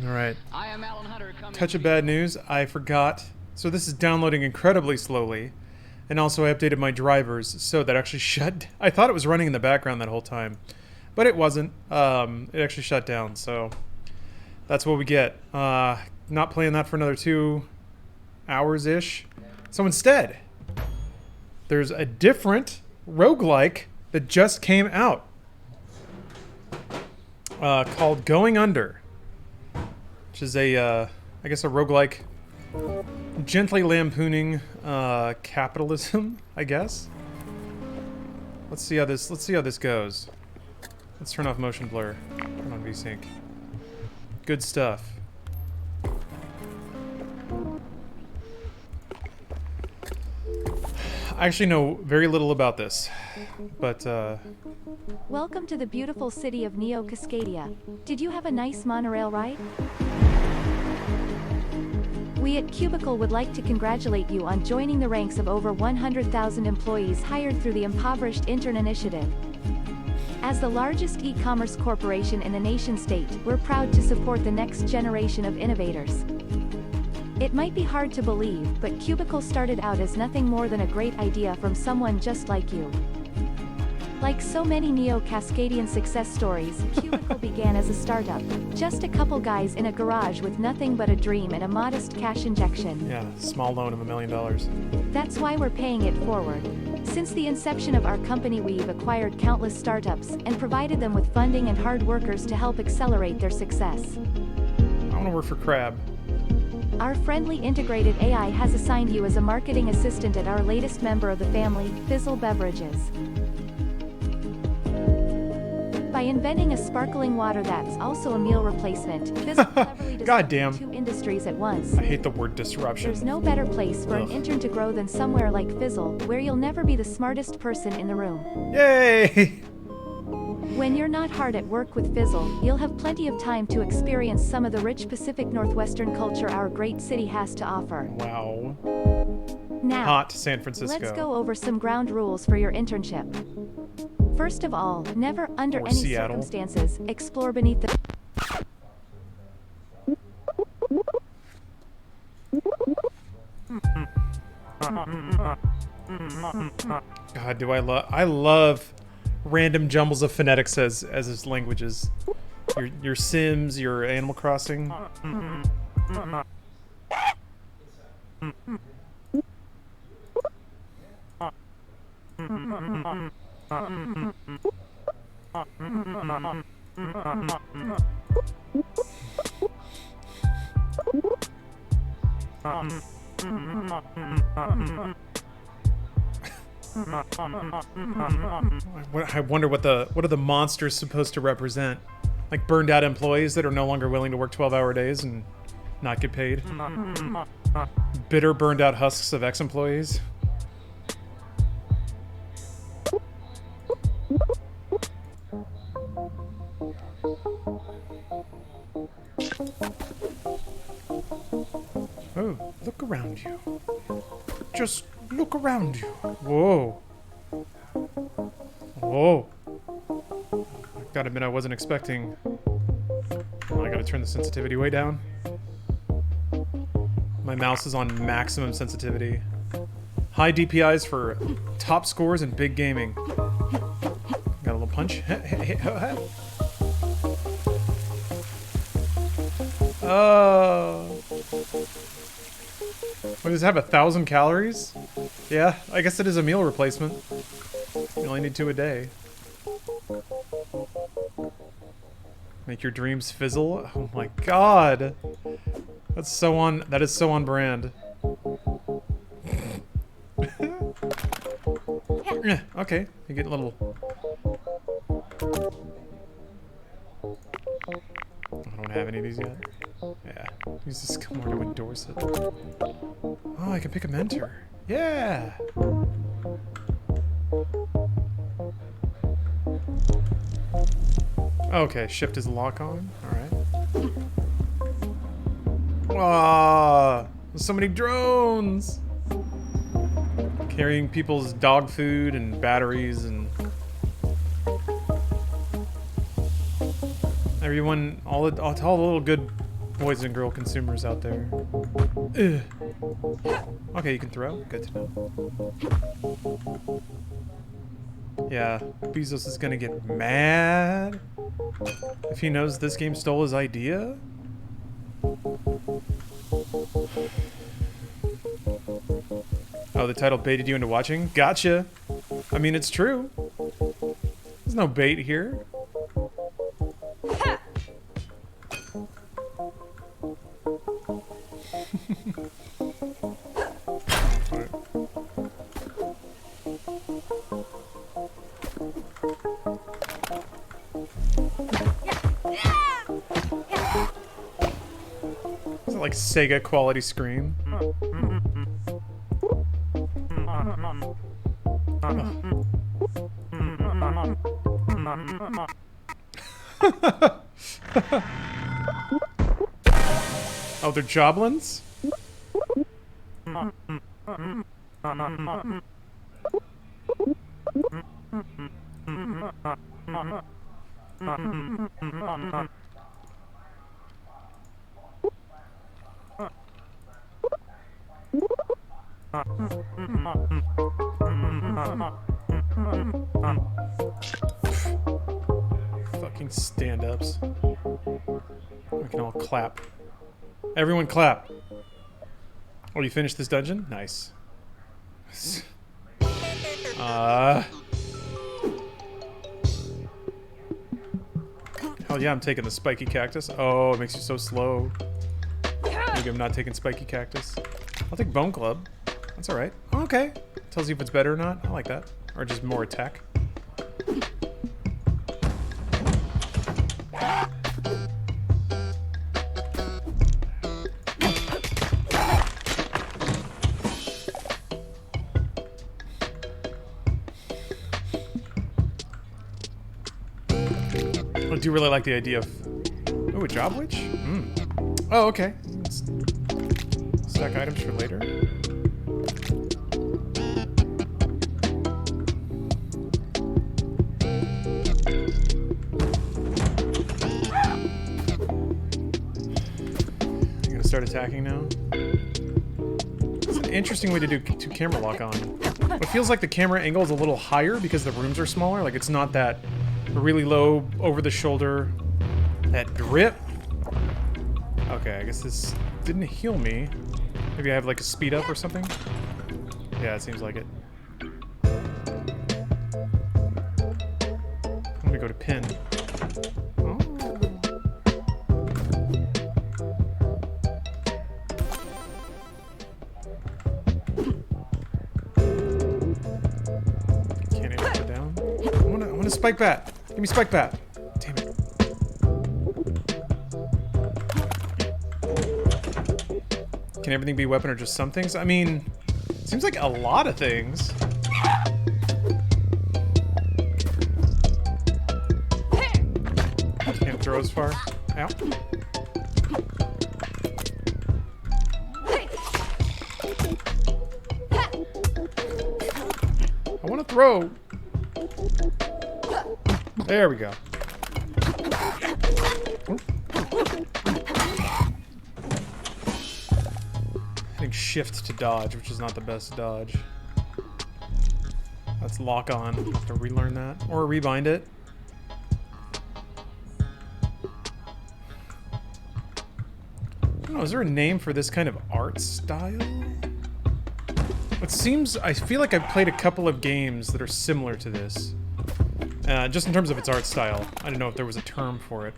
Alright. I am Alan Hunter coming Touch to of you. bad news. I forgot. So this is downloading incredibly slowly. And also I updated my drivers, so that actually shut... I thought it was running in the background that whole time. But it wasn't. It actually shut down, so... That's what we get. Not playing that for another 2 hours-ish. So instead, there's a different roguelike that just came out. Called Going Under. Which is a, I guess a roguelike gently lampooning capitalism, I guess. Let's see how this goes. Let's turn off motion blur. Turn on VSync. Good stuff. I actually know very little about this, but Welcome to the beautiful city of Neo Cascadia. Did you have a nice monorail ride? We at Cubicle would like to congratulate you on joining the ranks of over 100,000 employees hired through the Impoverished Intern Initiative. As the largest e-commerce corporation in the nation-state, we're proud to support the next generation of innovators. It might be hard to believe, but Cubicle started out as nothing more than a great idea from someone just like you. Like so many Neo-Cascadian success stories, Cubicle began as a startup. Just a couple guys in a garage with nothing but a dream and a modest cash injection. yeah, small loan of $1 million. That's why we're paying it forward. Since the inception of our company, we've acquired countless startups and provided them with funding and hard workers to help accelerate their success. I want to work for Crab. Our friendly integrated AI has assigned you as a marketing assistant at our latest member of the family, Fizzle Beverages. By inventing a sparkling water that's also a meal replacement, Fizzle cleverly Goddamn. disrupted 2 industries at once. I hate the word disruption. There's no better place for Ugh. an intern to grow than somewhere like Fizzle, where you'll never be the smartest person in the room. Yay! When you're not hard at work with Fizzle, you'll have plenty of time to experience some of the rich Pacific Northwestern culture our great city has to offer. Wow. Now, Hot San Francisco. let's go over some ground rules for your internship. First of all, never, under Or any Seattle. circumstances, explore beneath the... God, do I love random jumbles of phonetics as its languages. Your Sims, your Animal Crossing. I wonder what are the monsters supposed to represent? Like burned out employees that are no longer willing to work 12-hour days and not get paid? Bitter burned out husks of ex-employees? Oh, look around you. Just look around you. Whoa. Whoa. I gotta admit, I wasn't expecting... Oh, I gotta turn the sensitivity way down. My mouse is on maximum sensitivity. High DPIs for top scores in big gaming. Got a little punch. Oh. What, does it have 1,000 calories? Yeah, I guess it is a meal replacement. You only need 2 a day. Make your dreams fizzle? Oh my god! That is so on brand. Yeah, okay, you get a little... I don't have any of these yet. Yeah, use this skill more to endorse it. Oh, I can pick a mentor. Yeah! Okay, shift is lock on. Alright. Ah, there's so many drones! Carrying people's dog food and batteries and... Everyone, all the little good boys and girl consumers out there. Ugh. Okay, you can throw. Good to know. Yeah, Bezos is gonna get mad if he knows this game stole his idea. Oh, the title baited you into watching? Gotcha. I mean, it's true. There's no bait here. Is it like Sega quality scream? Oh, they're joblins? Fucking stand-ups. We can all clap. Everyone clap. Oh, you finished this dungeon? Nice. Hell yeah, I'm taking the spiky cactus. Oh, it makes you so slow. Maybe I'm not taking spiky cactus. I'll take bone club. That's alright. Oh, okay. Tells you if it's better or not. I like that. Or just more attack. I do really like the idea of... Ooh, a job witch? Mm. Oh, okay. Stack items for later. You gonna start attacking now? It's an interesting way to do camera lock on. It feels like the camera angle is a little higher because the rooms are smaller. Like, it's not that really low over the shoulder. That drip. Okay, I guess this didn't heal me. Maybe I have like a speed up or something? Yeah, it seems like it. Let me go to pin. Oh. Can't aim up or down. I want a spike bat. Give me spike bat. Damn it. Can everything be a weapon or just some things? I mean, it seems like a lot of things. Can't throw as far. Ow. I want to throw. There we go. Hitting shift to dodge, which is not the best dodge. That's lock on. Have to relearn that. Or rebind it. I don't know, is there a name for this kind of art style? It seems, I feel like I've played a couple of games that are similar to this. Just in terms of its art style. I don't know if there was a term for it.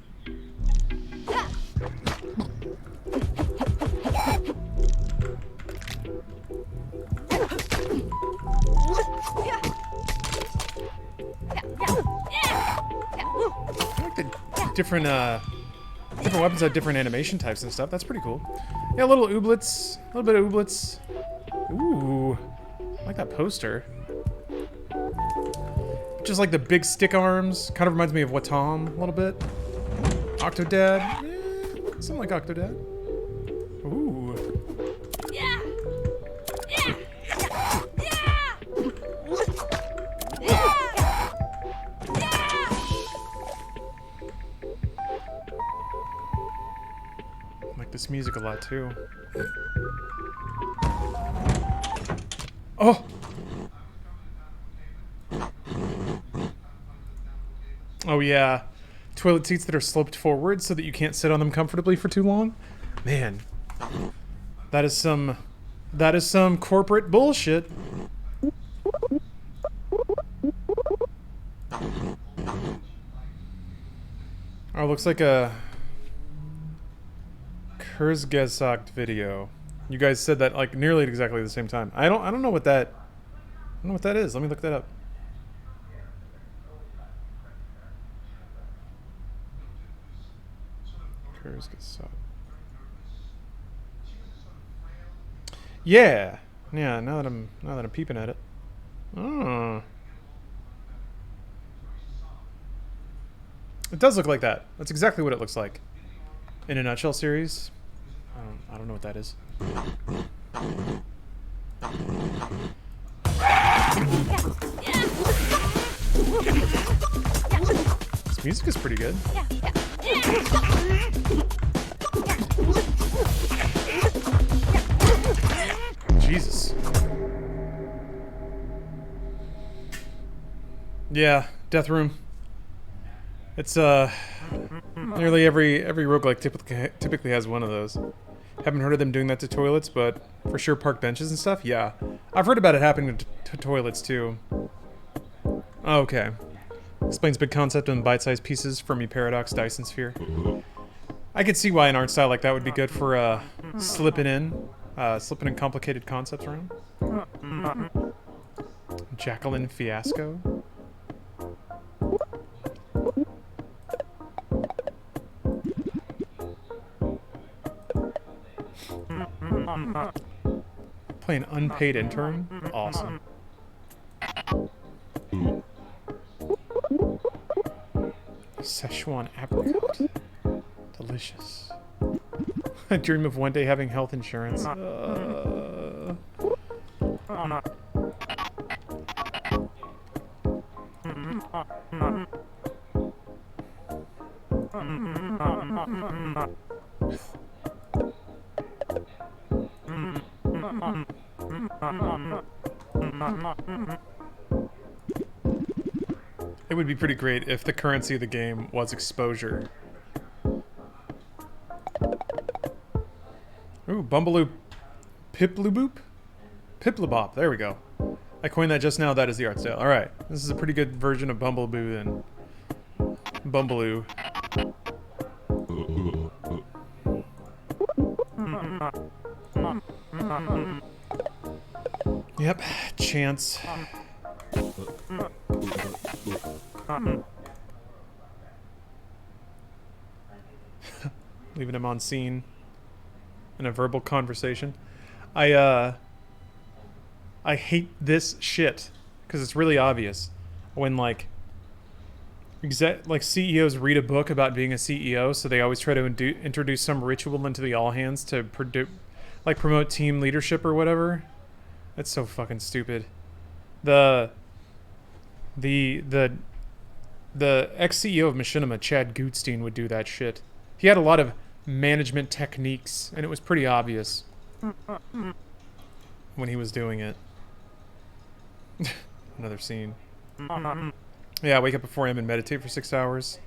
I like the different weapons have different animation types and stuff. That's pretty cool. Yeah, little ooblets. A little bit of ooblets. Ooh. I like that poster. Just like the big stick arms. Kind of reminds me of Watam a little bit. Octodad. Yeah, something like Octodad. Ooh. Yeah. Yeah. this music a lot too. Oh! Oh yeah. Toilet seats that are sloped forward so that you can't sit on them comfortably for too long. Man. That is some corporate bullshit. Oh, looks like a Kurzgesagt video. You guys said that like nearly at exactly the same time. I don't know what that is. Let me look that up. Kurzgesagt. Yeah. Yeah, now that I'm peeping at it. Oh. It does look like that. That's exactly what it looks like. In a nutshell series. I don't know what that is. This music is pretty good. Jesus. Yeah, Death Room. It's nearly every roguelike typically has one of those. Haven't heard of them doing that to toilets, but for sure park benches and stuff, yeah. I've heard about it happening to toilets too. Okay. Explains big concept in bite-sized pieces. Fermi Paradox, Dyson Sphere. I could see why an art style like that would be good for slipping in complicated concepts around. Jacqueline Fiasco. Play an unpaid intern? Awesome. Szechuan apricot. Delicious. I dream of one day having health insurance. It would be pretty great if the currency of the game was exposure. Ooh, Bumbaloo Pipluboop? Piplabop, there we go. I coined that just now, that is the art style. Alright, this is a pretty good version of Bumbleboo then. Bumbaloo. Yep, chance. Leaving him on scene in a verbal conversation. I hate this shit because it's really obvious when like CEOs read a book about being a CEO, so they always try to introduce some ritual into the all hands to promote team leadership or whatever. That's so fucking stupid. The ex-CEO of Machinima, Chad Goodstein, would do that shit. He had a lot of management techniques, and it was pretty obvious when he was doing it. Another scene. Yeah, wake up at 4 a.m. and meditate for 6 hours.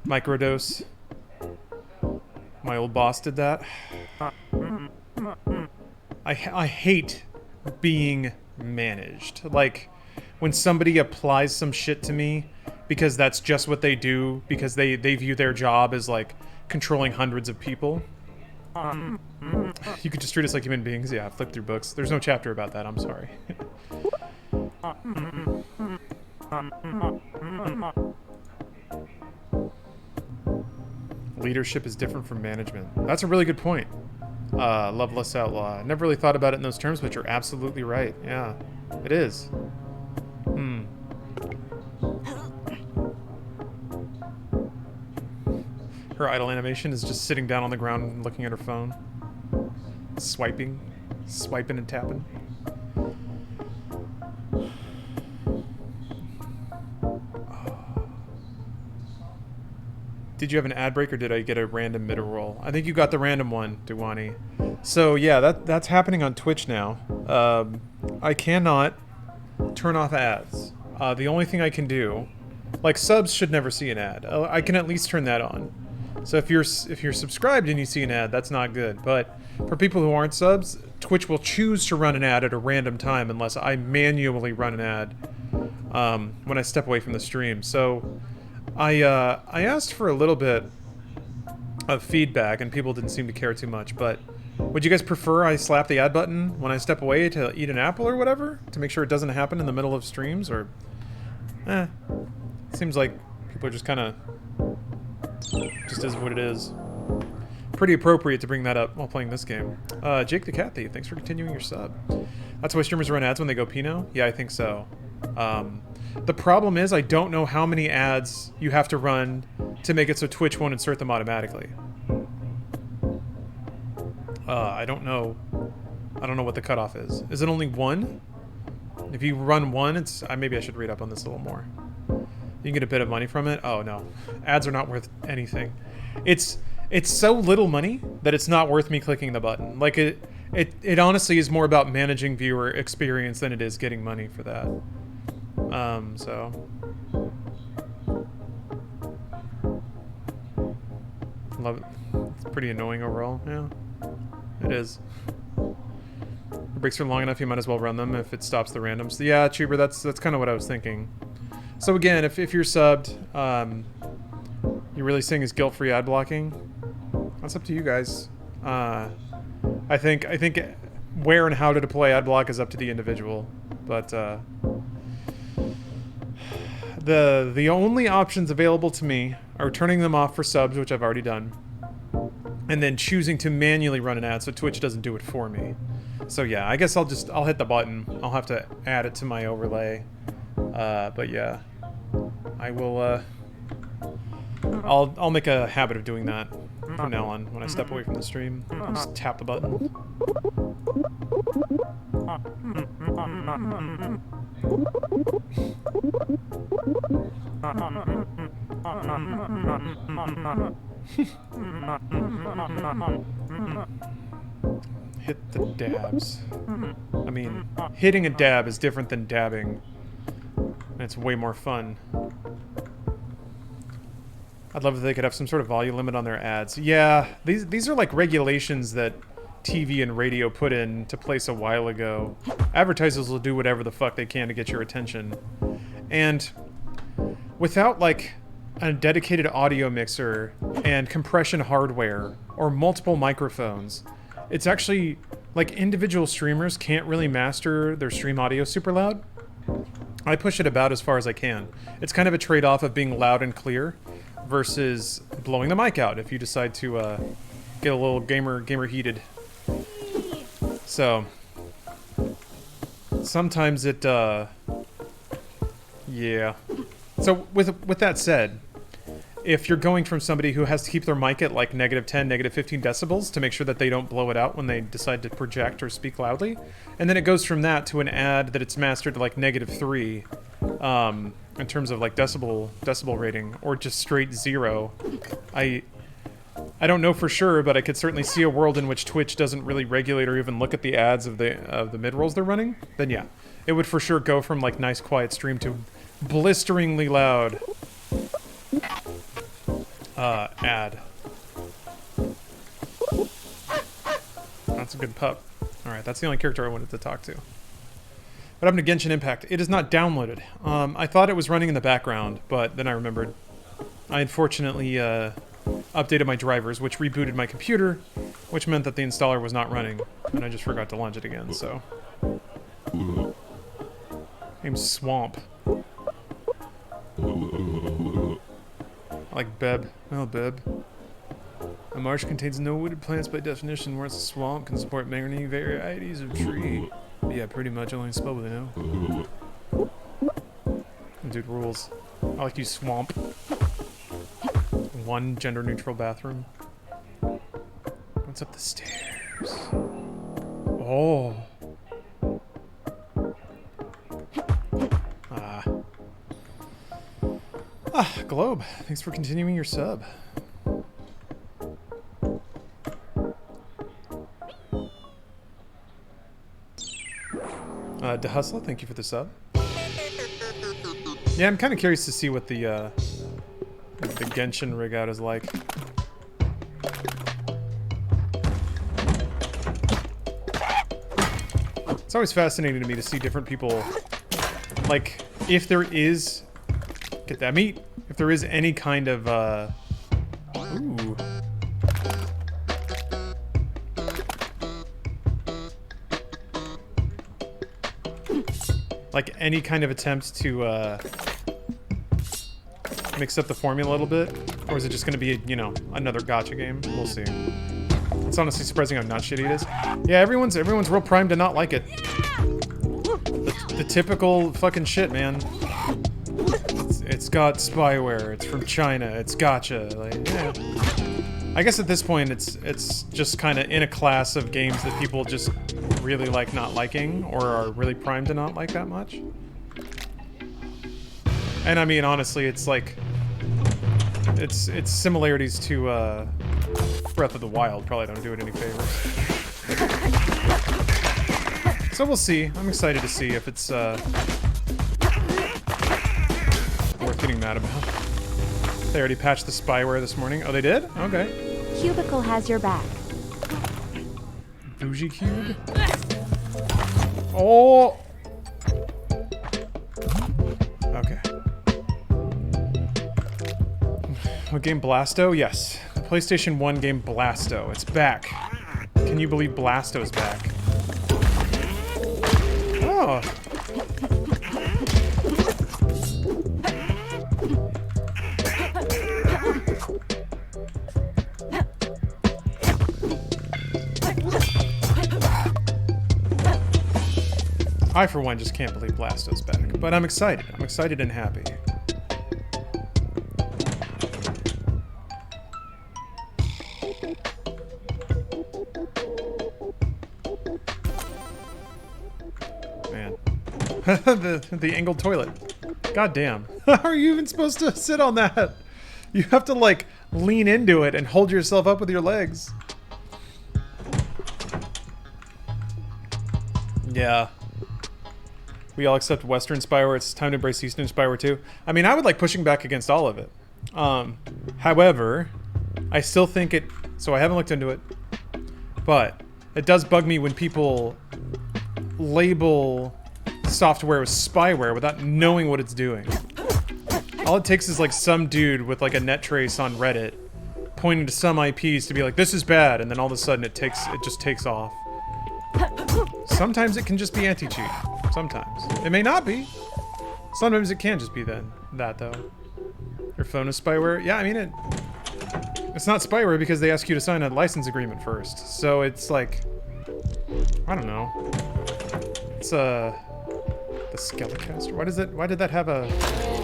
Microdose. My old boss did that. I hate being managed. Like, when somebody applies some shit to me because that's just what they do, because they view their job as, like, controlling hundreds of people. You could just treat us like human beings. Yeah, flip through books. There's no chapter about that, I'm sorry. Leadership is different from management. That's a really good point. Loveless Outlaw. I never really thought about it in those terms, but you're absolutely right. Yeah, it is. Her idle animation is just sitting down on the ground and looking at her phone. Swiping and tapping. did you have an ad break or did I get a random middle roll? I think you got the random one, Duwani. So yeah, that's happening on Twitch now. I cannot turn off ads. The only thing I can do, like subs should never see an ad. I can at least turn that on. So if you're subscribed and you see an ad, that's not good. But for people who aren't subs, Twitch will choose to run an ad at a random time unless I manually run an ad when I step away from the stream. So I asked for a little bit of feedback and people didn't seem to care too much. But would you guys prefer I slap the ad button when I step away to eat an apple or whatever to make sure it doesn't happen in the middle of streams? Or seems like people are just kind of just is what it is. Pretty appropriate to bring that up while playing this game. Jake the Cat Thief, thanks for continuing your sub. That's why streamers run ads when they go Pinot? Yeah, I think so. The problem is I don't know how many ads you have to run to make it so Twitch won't insert them automatically. I don't know. I don't know what the cutoff is. Is it only one? If you run one, it's... maybe I should read up on this a little more. You can get a bit of money from it? Oh, no. Ads are not worth anything. It's so little money that it's not worth me clicking the button. Like, it honestly is more about managing viewer experience than it is getting money for that. So... love it. It's pretty annoying overall, yeah. It is. The breaks are long enough, you might as well run them if it stops the randoms. Yeah, Cheeber, that's kind of what I was thinking. So again, if you're subbed, you're really saying is guilt-free ad blocking? That's up to you guys. I think where and how to deploy ad block is up to the individual, but the only options available to me are turning them off for subs, which I've already done, and then choosing to manually run an ad so Twitch doesn't do it for me. So yeah, I guess I'll hit the button. I'll have to add it to my overlay. But yeah, I will, I'll make a habit of doing that from now on when I step away from the stream. I'll just tap the button. Hit the dabs. I mean, hitting a dab is different than dabbing. And it's way more fun. I'd love if they could have some sort of volume limit on their ads. Yeah, these are like regulations that TV and radio put in to place a while ago. Advertisers will do whatever the fuck they can to get your attention. And without like a dedicated audio mixer and compression hardware or multiple microphones, it's actually like individual streamers can't really master their stream audio super loud. I push it about as far as I can. It's kind of a trade-off of being loud and clear versus blowing the mic out if you decide to get a little gamer heated. So sometimes it yeah. So with that said, if you're going from somebody who has to keep their mic at like -10, -15 decibels to make sure that they don't blow it out when they decide to project or speak loudly, and then it goes from that to an ad that it's mastered to like -3 in terms of like decibel rating, or just straight 0. I don't know for sure, but I could certainly see a world in which Twitch doesn't really regulate or even look at the ads of the mid-rolls they're running. Then yeah, it would for sure go from like nice quiet stream to blisteringly loud ad. That's a good pup. Alright, that's the only character I wanted to talk to. What happened to Genshin Impact? It is not downloaded. I thought it was running in the background, but then I remembered. I unfortunately updated my drivers, which rebooted my computer, which meant that the installer was not running, and I just forgot to launch it again, so... Name's Swamp. I like Beb. Oh, Beb. A marsh contains no wooded plants by definition, whereas a swamp can support many varieties of tree. Yeah, pretty much. Only spell what I know. Dude rules. I like you, Swamp. One gender-neutral bathroom. What's up the stairs? Oh. Globe. Thanks for continuing your sub. DeHustle, thank you for the sub. Yeah, I'm kind of curious to see what the Genshin rig out is like. It's always fascinating to me to see different people, like, if there is, get that meat, if there is any kind of, ooh. Like, any kind of attempt to, mix up the formula a little bit, or is it just going to be, you know, another gacha game? We'll see. It's honestly surprising how not shitty it is. Yeah, everyone's real primed to not like it. The typical fucking shit, man. It's got spyware. It's from China. It's gacha. Like, yeah. I guess at this point, it's just kind of in a class of games that people just really like not liking, or are really primed to not like that much. And I mean, honestly, it's like it's similarities to Breath of the Wild. Probably don't do it any favors. So we'll see. I'm excited to see if it's worth getting mad about. They already patched the spyware this morning. Oh, they did? Okay. Cubicle has your back. Bougie Cube? Oh! Okay. What game? Blasto? Yes. The PlayStation 1 game Blasto. It's back. Can you believe Blasto's back? Oh. I, for one, just can't believe Blasto's back. But I'm excited. I'm excited and happy. Man. the angled toilet. God damn. How are you even supposed to sit on that? You have to, like, lean into it and hold yourself up with your legs. Yeah. We all accept Western spyware. It's time to embrace Eastern spyware too. I mean, I would like pushing back against all of it. However, I still think it... So I haven't looked into it. But it does bug me when people label software as spyware without knowing what it's doing. All it takes is like some dude with like a net trace on Reddit pointing to some IPs to be like, this is bad, and then all of a sudden it just takes off. Sometimes it can just be anti-cheat. Sometimes. It may not be. Sometimes it can just be that though. Your phone is spyware? Yeah, I mean it's not spyware because they ask you to sign a license agreement first. So it's like, I don't know. It's the Skelecaster. Why did that have a...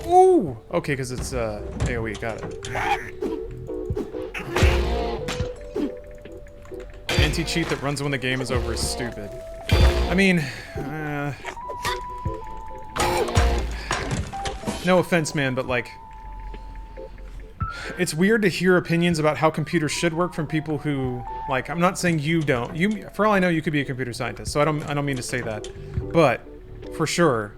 Ooh! Okay, because it's AoE, got it. Anti-cheat that runs when the game is over is stupid. I mean, no offense, man, but like, it's weird to hear opinions about how computers should work from people who, like, I'm not saying you don't. You, for all I know, you could be a computer scientist, so I don't mean to say that. But, for sure,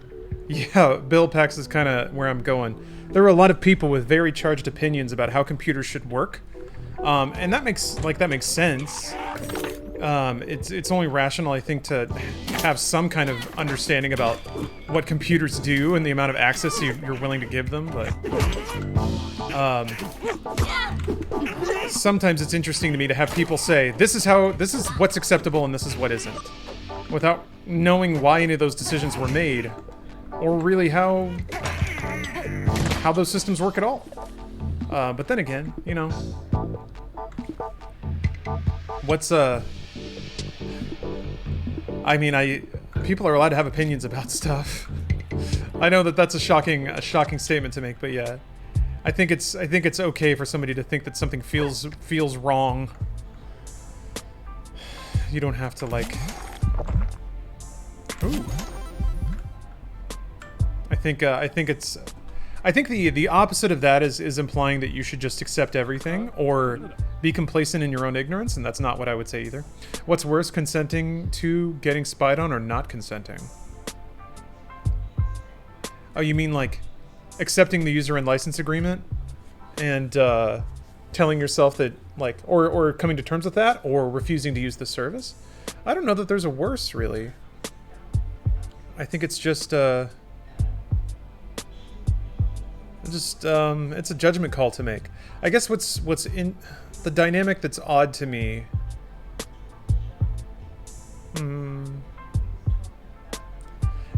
yeah, Bill Pax is kind of where I'm going. There are a lot of people with very charged opinions about how computers should work. And that makes sense. It's only rational, I think, to have some kind of understanding about what computers do and the amount of access you're willing to give them, but sometimes it's interesting to me to have people say, this is what's acceptable and this is what isn't, without knowing why any of those decisions were made, or really how those systems work at all. But then again, you know, I mean, people are allowed to have opinions about stuff. I know that that's a shocking statement to make, but yeah, I think it's okay for somebody to think that something feels wrong. You don't have to like. Ooh. I think the opposite of that is implying that you should just accept everything or be complacent in your own ignorance, and that's not what I would say either. What's worse, consenting to getting spied on or not consenting? Oh, you mean like accepting the user and license agreement and telling yourself that, like, or coming to terms with that, or refusing to use the service? I don't know that there's a worse, really. I think it's just it's a judgment call to make. I guess what's in the dynamic that's odd to me.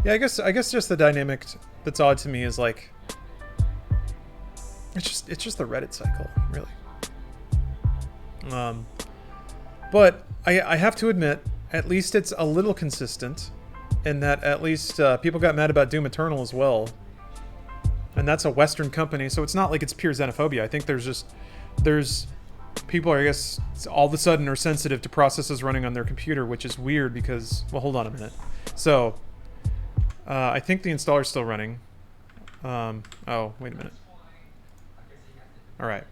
Yeah, I guess just the dynamic that's odd to me is like it's just the Reddit cycle, really. But I have to admit, at least it's a little consistent, in that at least people got mad about Doom Eternal as well. And that's a Western company, so it's not like it's pure xenophobia. I think there's people are, I guess, all of a sudden are sensitive to processes running on their computer, which is weird because, well, hold on a minute. So, I think the installer's still running. Oh, wait a minute. All right.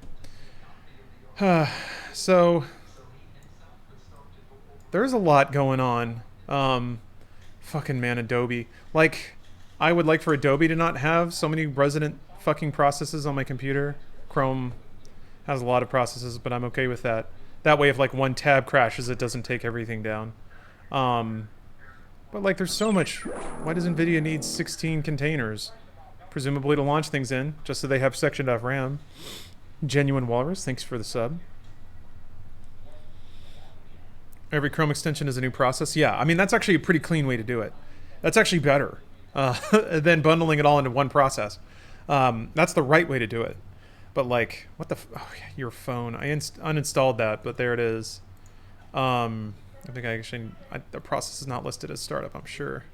So, there's a lot going on. Fucking man, Adobe. Like, I would like for Adobe to not have so many resident fucking processes on my computer. Chrome has a lot of processes, but I'm okay with that. That way, if like one tab crashes, it doesn't take everything down. But like, there's so much. Why does NVIDIA need 16 containers? Presumably to launch things in, just so they have sectioned off RAM. Genuine Walrus, thanks for the sub. Every Chrome extension is a new process. Yeah, I mean, that's actually a pretty clean way to do it. That's actually better than bundling it all into one process. That's the right way to do it. But like, what the... oh, yeah, your phone. I uninstalled that, but there it is. I think the process is not listed as startup, I'm sure.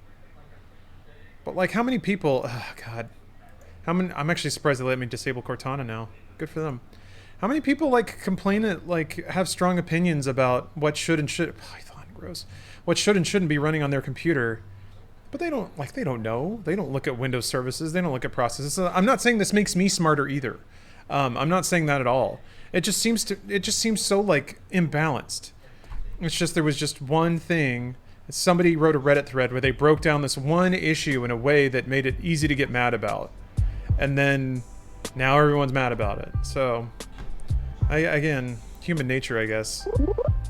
But like, how many people... oh, God. I'm actually surprised they let me disable Cortana now. Good for them. How many people like complain that like have strong opinions about what should and should... Python, gross. What should and shouldn't be running on their computer, but they don't know. They don't look at Windows services. They don't look at processes. So I'm not saying this makes me smarter either. I'm not saying that at all. It just seems so like imbalanced. It's just there was just one thing. Somebody wrote a Reddit thread where they broke down this one issue in a way that made it easy to get mad about, and then now everyone's mad about it. So, again, human nature, I guess.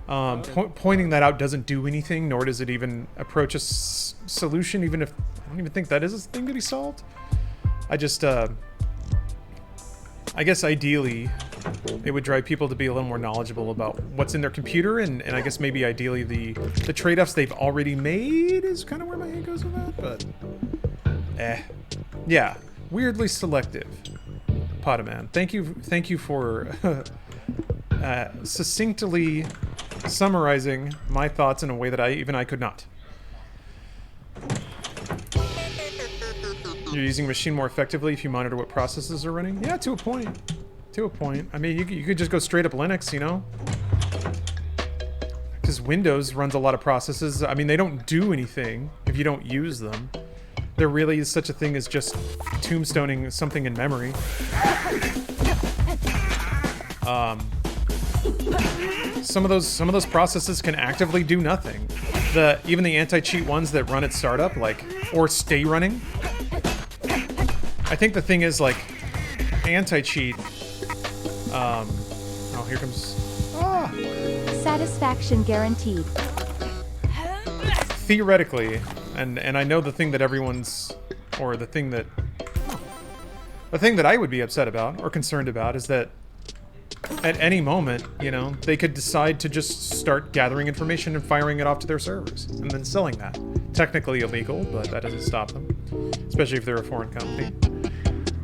Pointing that out doesn't do anything, nor does it even approach a solution, even if I don't even think that is a thing to be solved. I just, I guess ideally, it would drive people to be a little more knowledgeable about what's in their computer, and I guess maybe ideally the trade-offs they've already made is kind of where my head goes with that, but, yeah, weirdly selective. Potaman, thank you for succinctly summarizing my thoughts in a way that I could not. You're using machine more effectively if you monitor what processes are running? Yeah, to a point. To a point. I mean, you could just go straight up Linux, you know? Because Windows runs a lot of processes. I mean, they don't do anything if you don't use them. There really is such a thing as just tombstoning something in memory. Some of those processes can actively do nothing. Even the anti-cheat ones that run at startup, like, or stay running. I think the thing is, like, anti-cheat. Oh, here comes. Ah. Satisfaction guaranteed. Theoretically, and I know the thing that everyone's, or the thing that I would be upset about or concerned about is that at any moment, you know, they could decide to just start gathering information and firing it off to their servers and then selling that. Technically illegal, but that doesn't stop them, especially if they're a foreign company.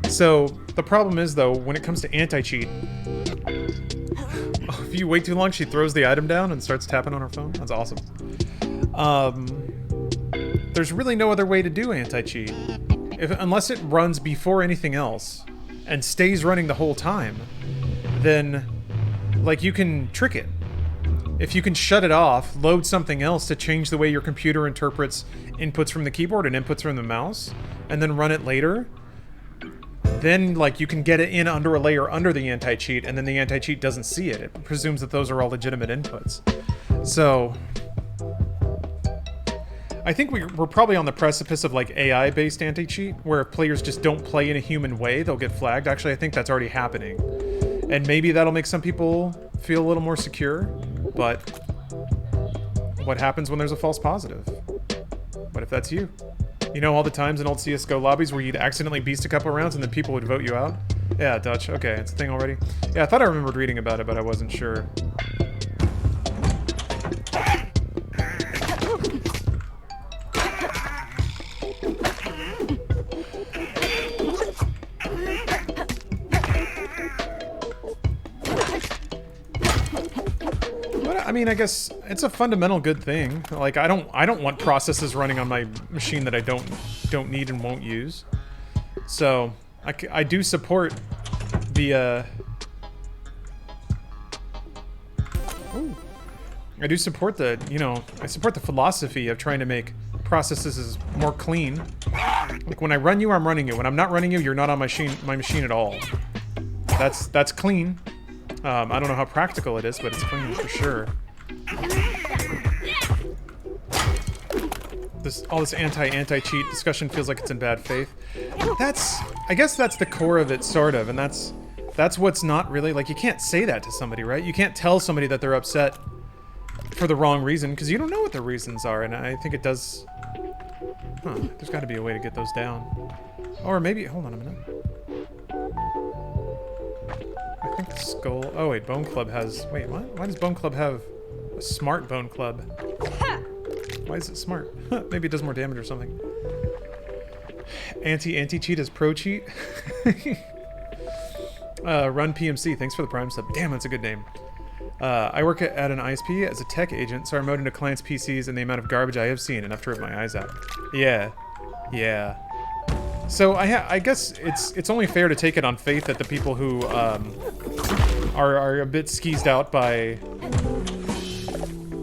So the problem is, though, when it comes to anti-cheat, if you wait too long, she throws the item down and starts tapping on her phone. That's awesome. There's really no other way to do anti-cheat. Unless it runs before anything else and stays running the whole time, then, like, you can trick it. If you can shut it off, load something else to change the way your computer interprets inputs from the keyboard and inputs from the mouse, and then run it later, then, like, you can get it in under a layer under the anti-cheat, and then the anti-cheat doesn't see it. It presumes that those are all legitimate inputs. So, I think we're probably on the precipice of like AI-based anti-cheat, where if players just don't play in a human way, they'll get flagged. Actually, I think that's already happening. And maybe that'll make some people feel a little more secure, but what happens when there's a false positive? What if that's you? You know all the times in old CSGO lobbies where you'd accidentally beast a couple rounds and then people would vote you out? Yeah, Dutch. Okay, it's a thing already. Yeah, I thought I remembered reading about it, but I wasn't sure. I mean, I guess it's a fundamental good thing. Like, I don't want processes running on my machine that I don't need and won't use. So, I do support the I do support the, you know, I support the philosophy of trying to make processes more clean. Like, when I run you, I'm running you. When I'm not running you, you're not on my machine at all. That's clean. I don't know how practical it is, but it's clean for sure. All this anti-cheat discussion feels like it's in bad faith. I guess that's the core of it, sort of, and that's what's not really, like, you can't say that to somebody, right? You can't tell somebody that they're upset for the wrong reason, because you don't know what the reasons are, and I think it does... Huh, there's got to be a way to get those down. Or maybe, hold on a minute. I think the skull... Oh wait, Bone Club has... Wait, what? Why does Bone Club have a smart Bone Club? Why is it smart? Maybe it does more damage or something. Anti-cheat is pro-cheat? Run PMC, thanks for the Prime sub. Damn, that's a good name. I work at an ISP as a tech agent, so I remote into clients' PCs, and the amount of garbage I have seen, enough to rip my eyes out. Yeah. Yeah. So I guess it's only fair to take it on faith that the people who are a bit skeezed out by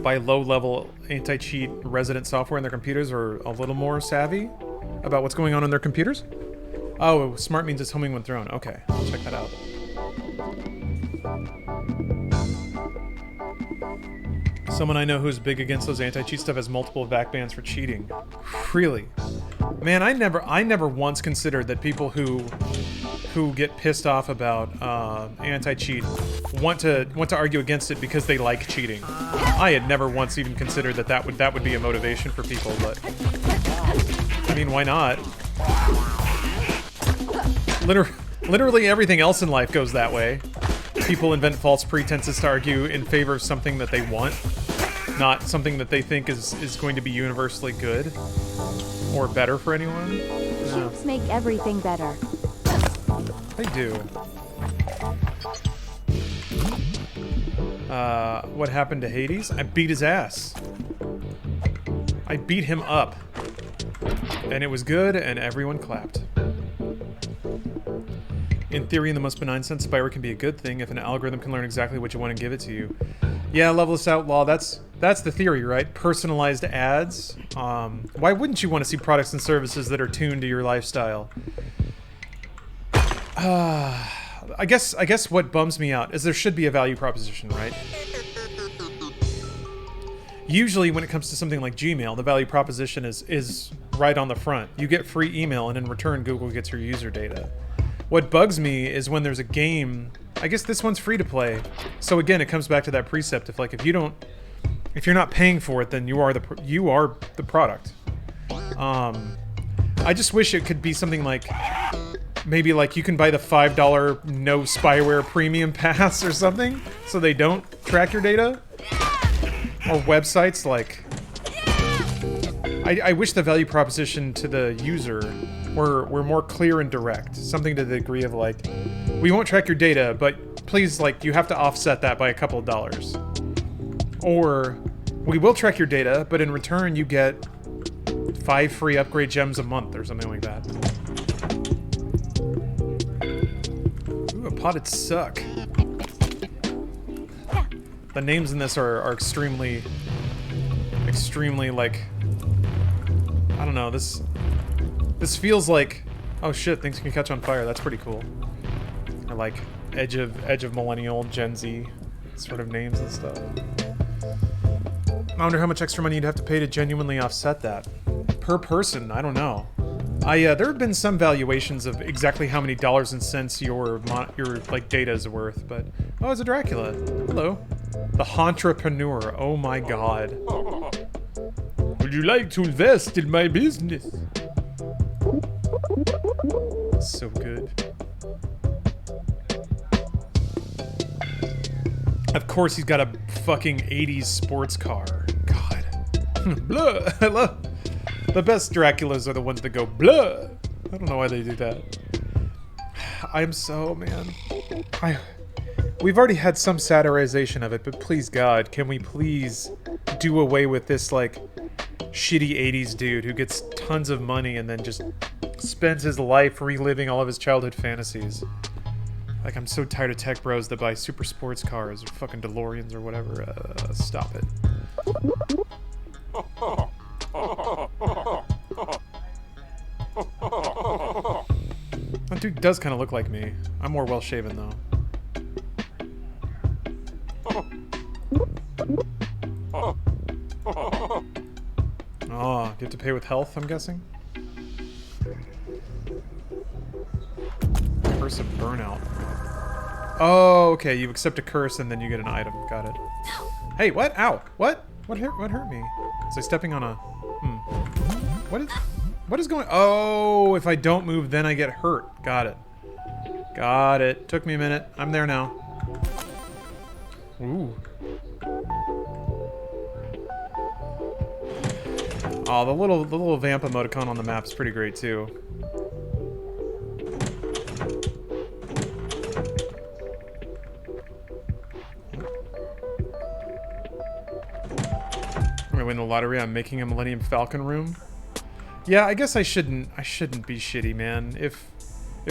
low-level anti-cheat resident software in their computers are a little more savvy about what's going on their computers. Oh, smart means it's homing when thrown. Okay, I'll check that out. Someone I know who's big against those anti-cheat stuff has multiple VAC bans for cheating. Really? Man, I never once considered that people who get pissed off about anti-cheat want to argue against it because they like cheating. I had never once even considered that would be a motivation for people, but I mean, why not? Literally everything else in life goes that way. People invent false pretenses to argue in favor of something that they want, not something that they think is going to be universally good or better for anyone. No. Cheats make everything better. They do. What happened to Hades? I beat his ass. I beat him up. And it was good, and everyone clapped. In theory, in the most benign sense, spyware can be a good thing if an algorithm can learn exactly what you want and give it to you. Yeah, Loveless Outlaw, that's the theory, right? Personalized ads. Why wouldn't you want to see products and services that are tuned to your lifestyle? I guess what bums me out is there should be a value proposition, right? Usually when it comes to something like Gmail, the value proposition is right on the front. You get free email, and in return, Google gets your user data. What bugs me is when there's a game. I guess this one's free to play. So again, it comes back to that precept of like, if you're not paying for it, then you are the product. I just wish it could be something like, maybe like you can buy the $5 no spyware premium pass or something, so they don't track your data. Or websites like, I wish the value proposition to the user were more clear and direct. Something to the degree of like, we won't track your data, but please, like, you have to offset that by a couple of dollars. Or, we will track your data, but in return you get 5 free upgrade gems a month or something like that. Ooh, a potted suck. The names in this are extremely, like, I don't know, this feels like, oh shit, things can catch on fire, that's pretty cool. Or like, edge of millennial, Gen Z sort of names and stuff. I wonder how much extra money you'd have to pay to genuinely offset that. Per person, I don't know. There have been some valuations of exactly how many dollars and cents your like data is worth, but oh, it's a Dracula. Hello, the Entrepreneur. Oh my God. Would you like to invest in my business? So good. Of course, he's got a fucking 80s sports car. God. Blah. I love. The best Draculas are the ones that go blah. I don't know why they do that. I'm so, man. We've already had some satirization of it, but please God, can we please do away with this, like, shitty 80s dude who gets tons of money and then just spends his life reliving all of his childhood fantasies. Like, I'm so tired of tech bros that buy super sports cars or fucking DeLoreans or whatever. Stop it. That dude does kind of look like me. I'm more well-shaven, though. Oh, you have to pay with health, I'm guessing? Curse of Burnout. Oh, okay, you accept a curse and then you get an item. Got it. Hey, what? Ow! What? What hurt me? Was I stepping on a... What is going... Oh, if I don't move, then I get hurt. Got it. Got it. Took me a minute. I'm there now. Ooh. Oh, the little vamp emoticon on the map's pretty great too. I'm gonna win the lottery. I'm making a Millennium Falcon room. Yeah, I guess I shouldn't be shitty, man. If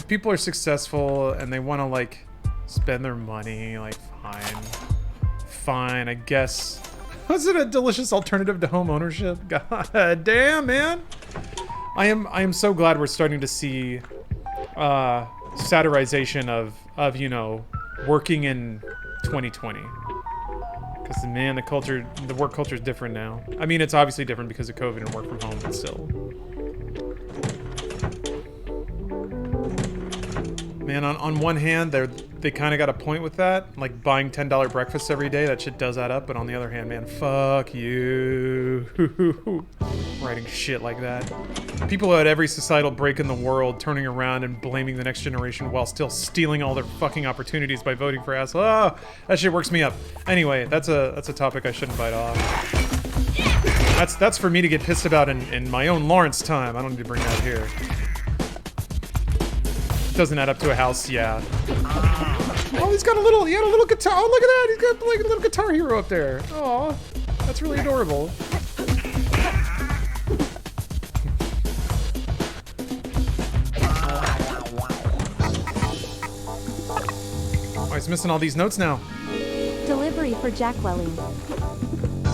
people are successful and they want to like spend their money, like fine, I guess. Was it a delicious alternative to home ownership? God damn, man. I am so glad we're starting to see satirization of you know, working in 2020. Because man, the work culture is different now. I mean, it's obviously different because of COVID and work from home, but still. Man, on one hand, they kind of got a point with that. Like, buying $10 breakfasts every day, that shit does add up. But on the other hand, man, fuck you. Writing shit like that. People at every societal break in the world turning around and blaming the next generation while still stealing all their fucking opportunities by voting for assholes. Oh, that shit works me up. Anyway, that's a topic I shouldn't bite off. That's for me to get pissed about in my own Lawrence time. I don't need to bring that here. Doesn't add up to a house, yeah. Oh, he had a little guitar. Oh, look at that. He's got like a little guitar hero up there. Oh, that's really adorable. Oh, he's missing all these notes now. Delivery for Jack Welling.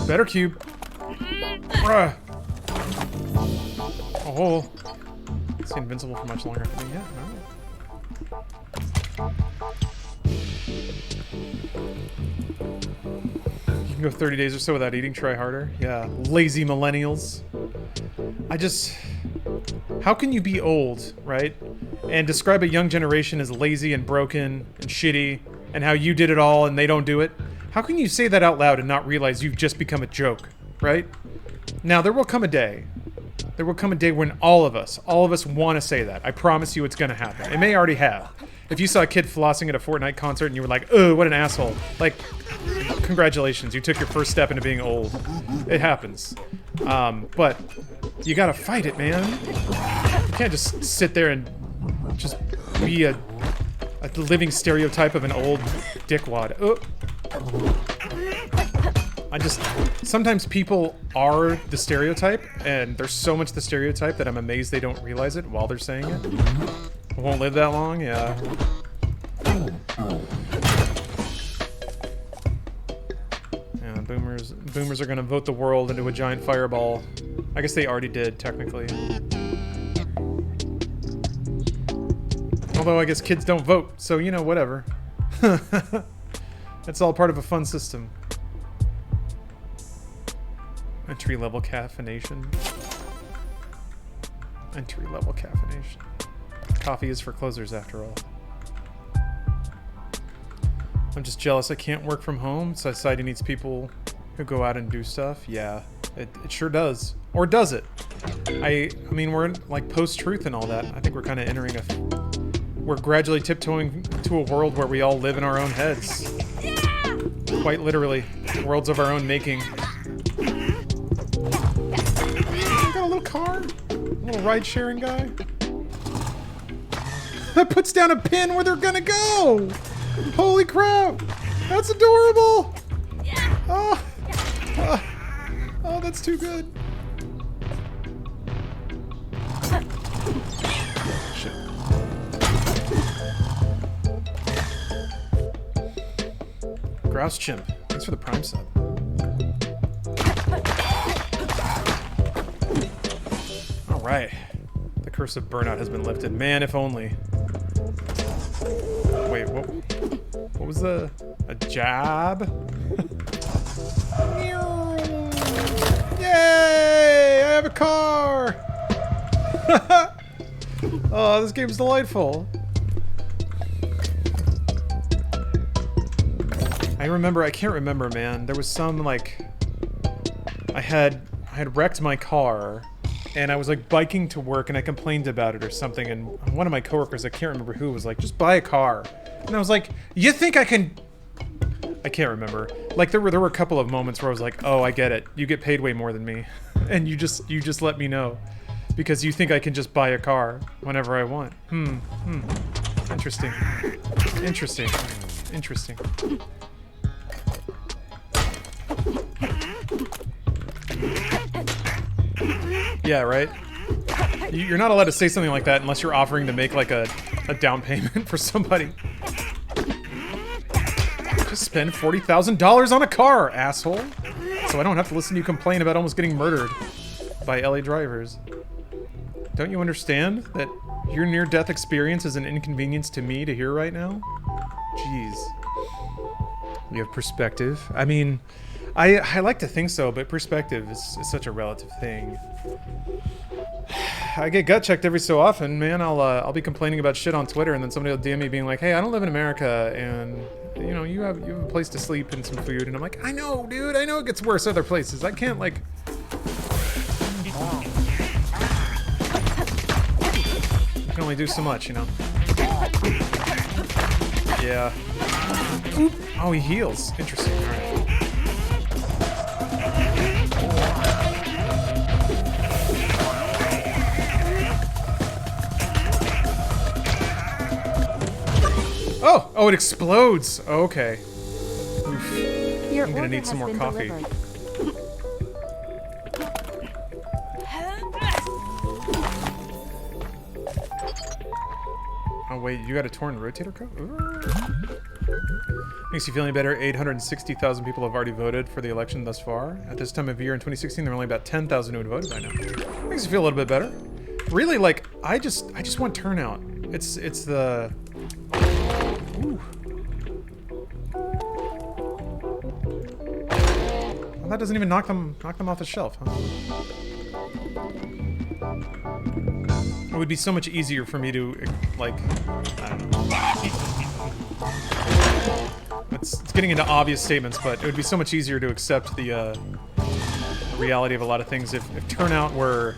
Better cube. Oh, it's invincible for much longer. Yeah, no. You can go 30 days or so without eating, try harder. Yeah, lazy millennials. How can you be old, right? And describe a young generation as lazy and broken and shitty, and how you did it all and they don't do it? How can you say that out loud and not realize you've just become a joke, right? Now, there will come a day. There will come a day when all of us want to say that. I promise you it's going to happen. It may already have. If you saw a kid flossing at a Fortnite concert and you were like, oh, what an asshole. Like, congratulations, you took your first step into being old. It happens. But you gotta fight it, man. You can't just sit there and just be a living stereotype of an old dickwad. Sometimes people are the stereotype, and there's so much the stereotype that I'm amazed they don't realize it while they're saying it. Won't live that long, yeah. Yeah, boomers are gonna vote the world into a giant fireball. I guess they already did, technically. Although I guess kids don't vote, so you know, whatever. It's all part of a fun system. Entry-level caffeination. Entry-level caffeination. Coffee is for closers, after all. I'm just jealous I can't work from home. Society needs people who go out and do stuff. Yeah, it sure does. Or does it? I mean, we're in, like, post-truth and all that. I think we're kind of entering a... We're gradually tiptoeing to a world where we all live in our own heads. Quite literally. Worlds of our own making. Got a little car? A little ride-sharing guy? That puts down a pin where they're gonna go! Holy crap! That's adorable! Oh, oh, that's too good. Shit. Grouse Chimp. Thanks for the Prime sub. Alright. The curse of burnout has been lifted. Man, if only. Wait, what was a jab? Yay! I have a car! Oh, this game's delightful. I can't remember, man. There was some, like... I had wrecked my car, and I was, like, biking to work, and I complained about it or something, and one of my coworkers, I can't remember who, was like, just buy a car. And I was like, you think I can... I can't remember. Like, there were a couple of moments where I was like, oh, I get it. You get paid way more than me. And you just let me know. Because you think I can just buy a car whenever I want. Interesting. Interesting. Interesting. Yeah, right? You're not allowed to say something like that unless you're offering to make, like, a down payment for somebody. Just spend $40,000 on a car, asshole! So I don't have to listen to you complain about almost getting murdered by LA drivers. Don't you understand that your near-death experience is an inconvenience to me to hear right now? Jeez. You have perspective. I mean... I like to think so, but perspective is such a relative thing. I get gut checked every so often, man. I'll be complaining about shit on Twitter, and then somebody will DM me being like, "Hey, I don't live in America, and you know you have a place to sleep and some food," and I'm like, "I know, dude. I know it gets worse other places. I can't like." You can only do so much, you know. Yeah. Oh, he heals. Interesting. All right. Oh, it explodes. Oh, okay. Oof. I'm gonna need some more coffee. Oh wait, you got a torn rotator cuff? Makes you feel any better. 860,000 people have already voted for the election thus far. At this time of year in 2016, there were only about 10,000 who had voted by now. Makes you feel a little bit better. Really, like, I just want turnout. It's the... Ooh. Well, that doesn't even knock them off the shelf, huh? It would be so much easier for me to, like, I don't know. It's getting into obvious statements, but it would be so much easier to accept the reality of a lot of things if turnout were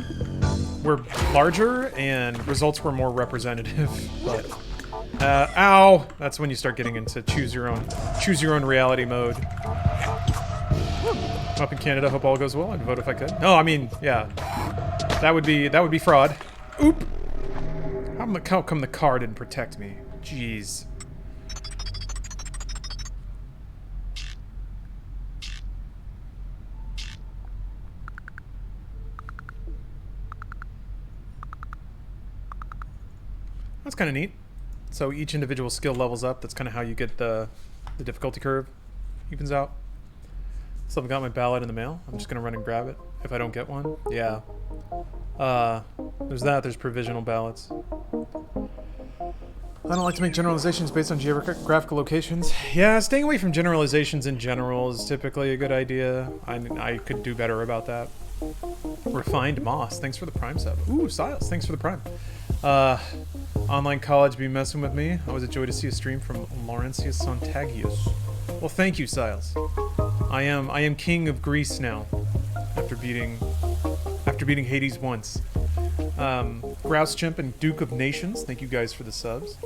larger and results were more representative. But ow! That's when you start getting into choose your own reality mode. Up in Canada, hope all goes well. I'd vote if I could. No, I mean, yeah, that would be fraud. Oop! How come the car didn't protect me? Jeez. That's kind of neat. So each individual skill levels up. That's kind of how you get the difficulty curve evens out. So I've got my ballot in the mail. I'm just gonna run and grab it if I don't get one. Yeah. There's that. There's provisional ballots. I don't like to make generalizations based on geographical locations. Yeah, staying away from generalizations in general is typically a good idea. I could do better about that. Refined Moss, thanks for the Prime sub. Ooh, Siles, thanks for the Prime. Online college be messing with me. Always a joy to see a stream from Laurentius Sontagius. Well, thank you, Siles. I am king of Greece now, after beating Hades once. Grouse Chimp and Duke of Nations, thank you guys for the subs.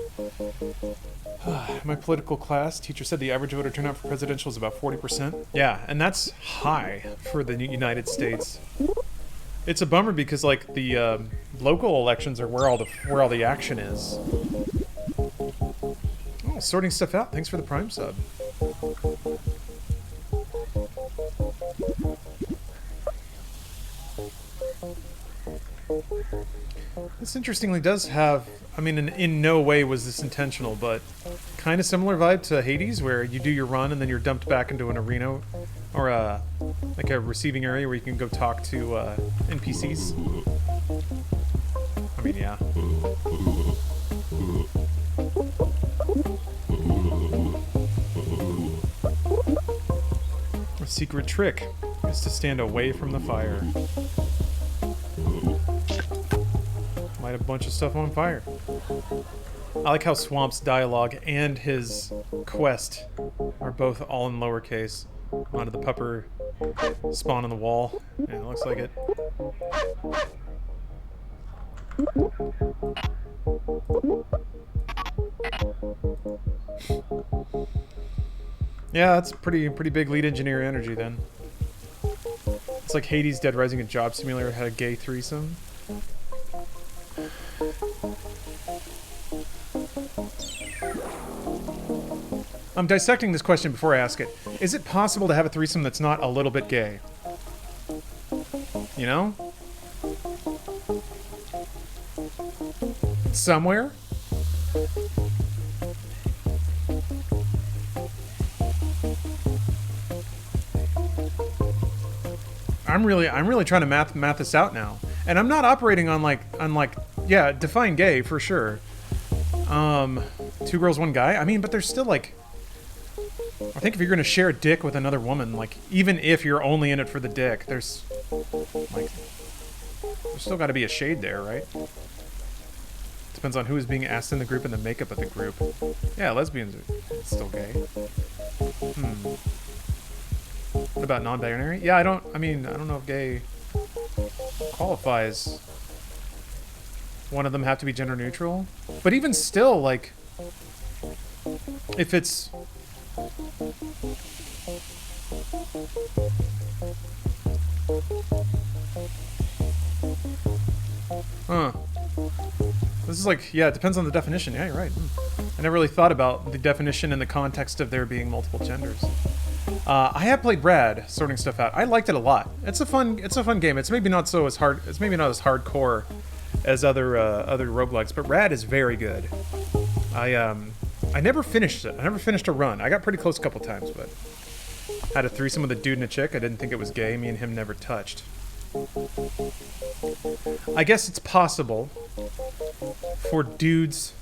My political class teacher said the average voter turnout for presidential is about 40%. Yeah, and that's high for the United States. It's a bummer because like the local elections are where all the action is. Oh, sorting stuff out. Thanks for the Prime sub. This interestingly does have, I mean, in no way was this intentional, but kind of similar vibe to Hades, where you do your run and then you're dumped back into an arena or like a receiving area where you can go talk to NPCs. I mean, yeah. A secret trick is to stand away from the fire. Light a bunch of stuff on fire. I like how Swamp's dialogue and his quest are both all in lowercase. Onto the pupper spawn on the wall. Yeah, it looks like it. Yeah, that's pretty big lead engineer energy then. It's like Hades Dead Rising and Job Simulator had a gay threesome. I'm dissecting this question before I ask it. Is it possible to have a threesome that's not a little bit gay? You know? Somewhere? I'm really trying to math this out now. And I'm not operating on like yeah, define gay for sure. 2 girls, 1 guy. I mean, but there's still like, I think if you're gonna share a dick with another woman, like even if you're only in it for the dick, there's still got to be a shade there, right? Depends on who is being asked in the group and the makeup of the group. Yeah, lesbians are still gay. What about non-binary? Yeah, I don't know if gay qualifies. One of them have to be gender neutral. But even still, like, if it's... Huh. This is like, yeah, it depends on the definition. Yeah, you're right. I never really thought about the definition in the context of there being multiple genders. I have played Rad, sorting stuff out. I liked it a lot. It's a fun game. It's maybe not as hardcore as other roguelikes, but Rad is very good. I never finished it. I never finished a run. I got pretty close a couple times, but had a threesome with a dude and a chick. I didn't think it was gay. Me and him never touched. I guess it's possible for dudes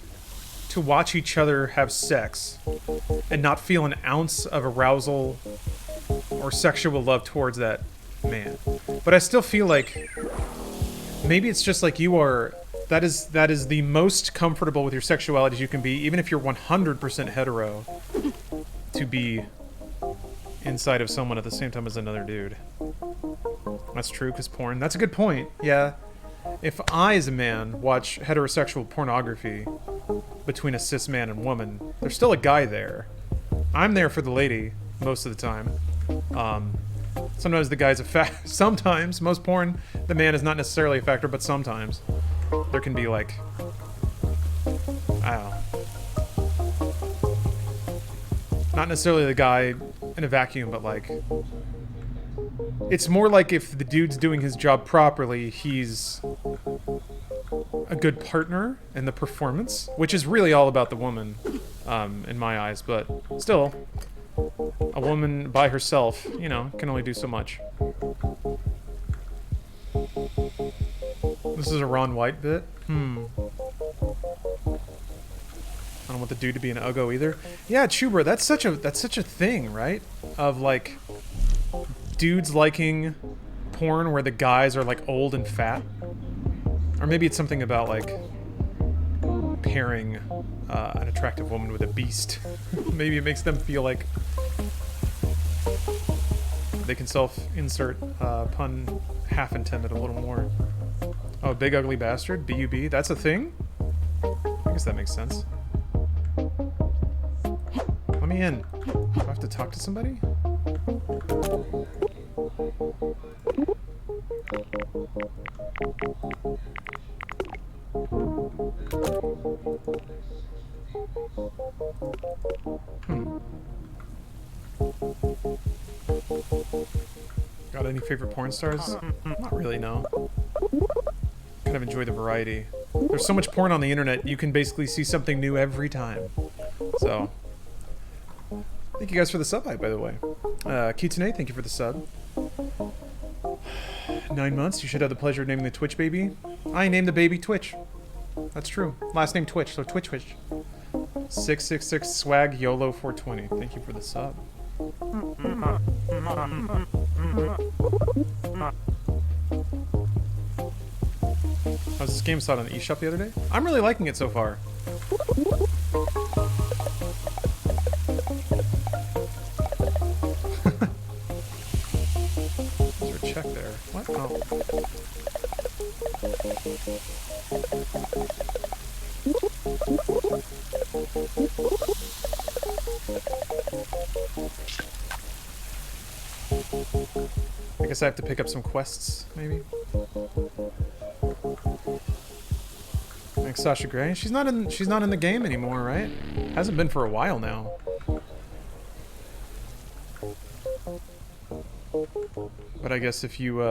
to watch each other have sex and not feel an ounce of arousal or sexual love towards that man. But I still feel like maybe it's just like you are, that is the most comfortable with your sexuality as you can be, even if you're 100% hetero, to be inside of someone at the same time as another dude. That's true, because porn, that's a good point. Yeah. If I, as a man, watch heterosexual pornography between a cis man and woman, there's still a guy there. I'm there for the lady most of the time. Sometimes the guy's a fact. Sometimes, most porn, the man is not necessarily a factor, but sometimes there can be like, I don't know. Not necessarily the guy in a vacuum, but like, it's more like if the dude's doing his job properly, he's a good partner in the performance, which is really all about the woman, in my eyes, but still, a woman by herself, you know, can only do so much. This is a Ron White bit? don't want the dude to be an uggo either. Yeah, Chuber, that's such a thing, right? Of like dudes liking porn where the guys are like old and fat. Or maybe it's something about like pairing an attractive woman with a beast. Maybe it makes them feel like they can self-insert pun half intended a little more. Oh, big ugly bastard, B-U-B, that's a thing? I guess that makes sense. Let me in. Do I have to talk to somebody? Got any favorite porn stars? Not really, no. Kind of enjoy the variety. There's so much porn on the internet, you can basically see something new every time. So, thank you guys for the sub hype, by the way. Kitsune, thank you for the sub. 9 months, you should have the pleasure of naming the Twitch baby. I named the baby Twitch. That's true. Last name Twitch, so Twitch. 666 swag YOLO 420. Thank you for the sub. How's this game saw it on the eShop the other day? I'm really liking it so far. Is there a check there? What? Oh. I guess I have to pick up some quests, maybe? Like Sasha Grey? She's not in the game anymore, right? Hasn't been for a while now. But I guess if you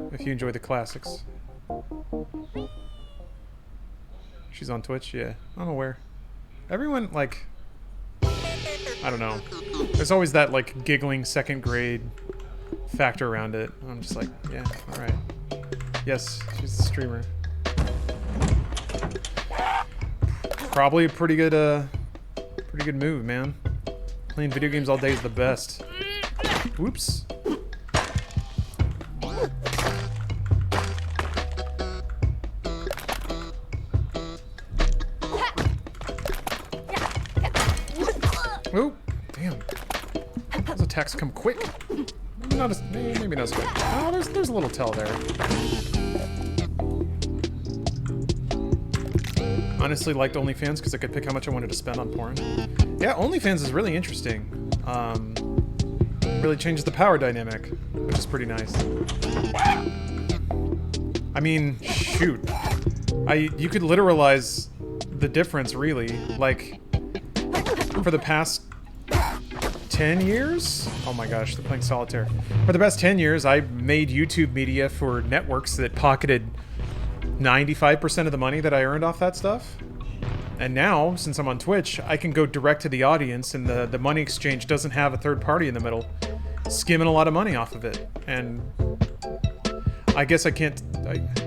enjoy the classics. She's on Twitch? Yeah, I'm aware. Everyone, like, I don't know. There's always that, like, giggling second grade factor around it. I'm just like, yeah, alright. Yes, she's a streamer. Probably a pretty good move, man. Playing video games all day is the best. Whoops. Oh, damn. Those attacks come quick. Maybe not as quick. Oh, there's a little tell there. Honestly, liked OnlyFans because I could pick how much I wanted to spend on porn. Yeah, OnlyFans is really interesting. Really changes the power dynamic, which is pretty nice. I mean, shoot. You could literalize the difference, really. Like, for the past 10 years? Oh my gosh, they're playing solitaire. For the past 10 years, I made YouTube media for networks that pocketed 95% of the money that I earned off that stuff. And now, since I'm on Twitch, I can go direct to the audience, and the money exchange doesn't have a third party in the middle, skimming a lot of money off of it. And I guess I can't...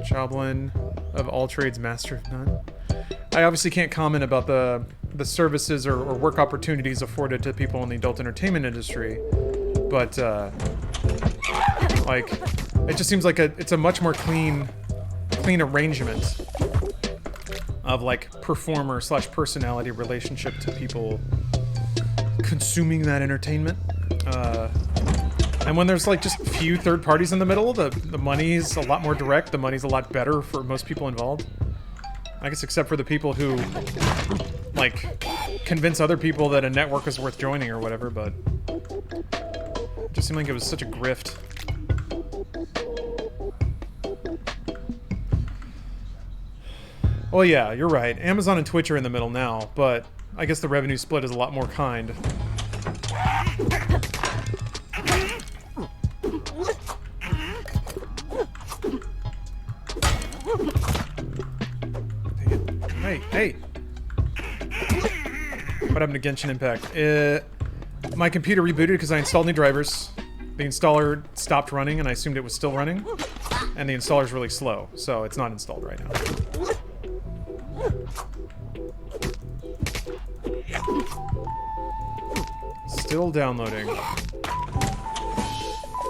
Joblin of all trades, master of none. I obviously can't comment about the services or work opportunities afforded to people in the adult entertainment industry, but like, it just seems like it's a much more clean arrangement of like performer/personality relationship to people consuming that entertainment. And when there's like just few third parties in the middle, the money's a lot more direct, the money's a lot better for most people involved. I guess except for the people who like convince other people that a network is worth joining or whatever, but it just seemed like it was such a grift. Well, yeah, you're right. Amazon and Twitch are in the middle now, but I guess the revenue split is a lot more kind. Hey! What happened to Genshin Impact? My computer rebooted because I installed new drivers. The installer stopped running and I assumed it was still running. And the installer's really slow, so it's not installed right now. Still downloading.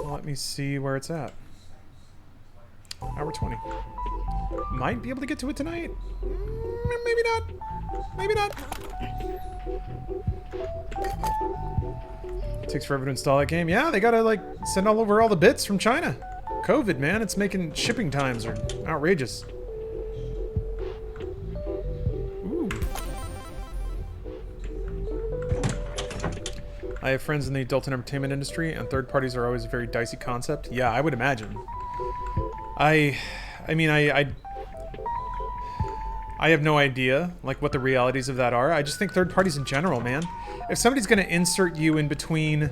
Let me see where it's at. Hour 20. Might be able to get to it tonight. Maybe not. Maybe not. It takes forever to install that game. Yeah, they gotta like send all over all the bits from China. COVID, man, it's making shipping times are outrageous. Ooh. I have friends in the adult entertainment industry, and third parties are always a very dicey concept. Yeah, I would imagine. I mean, I have no idea, like, what the realities of that are. I just think third parties in general, man. If somebody's going to insert you in between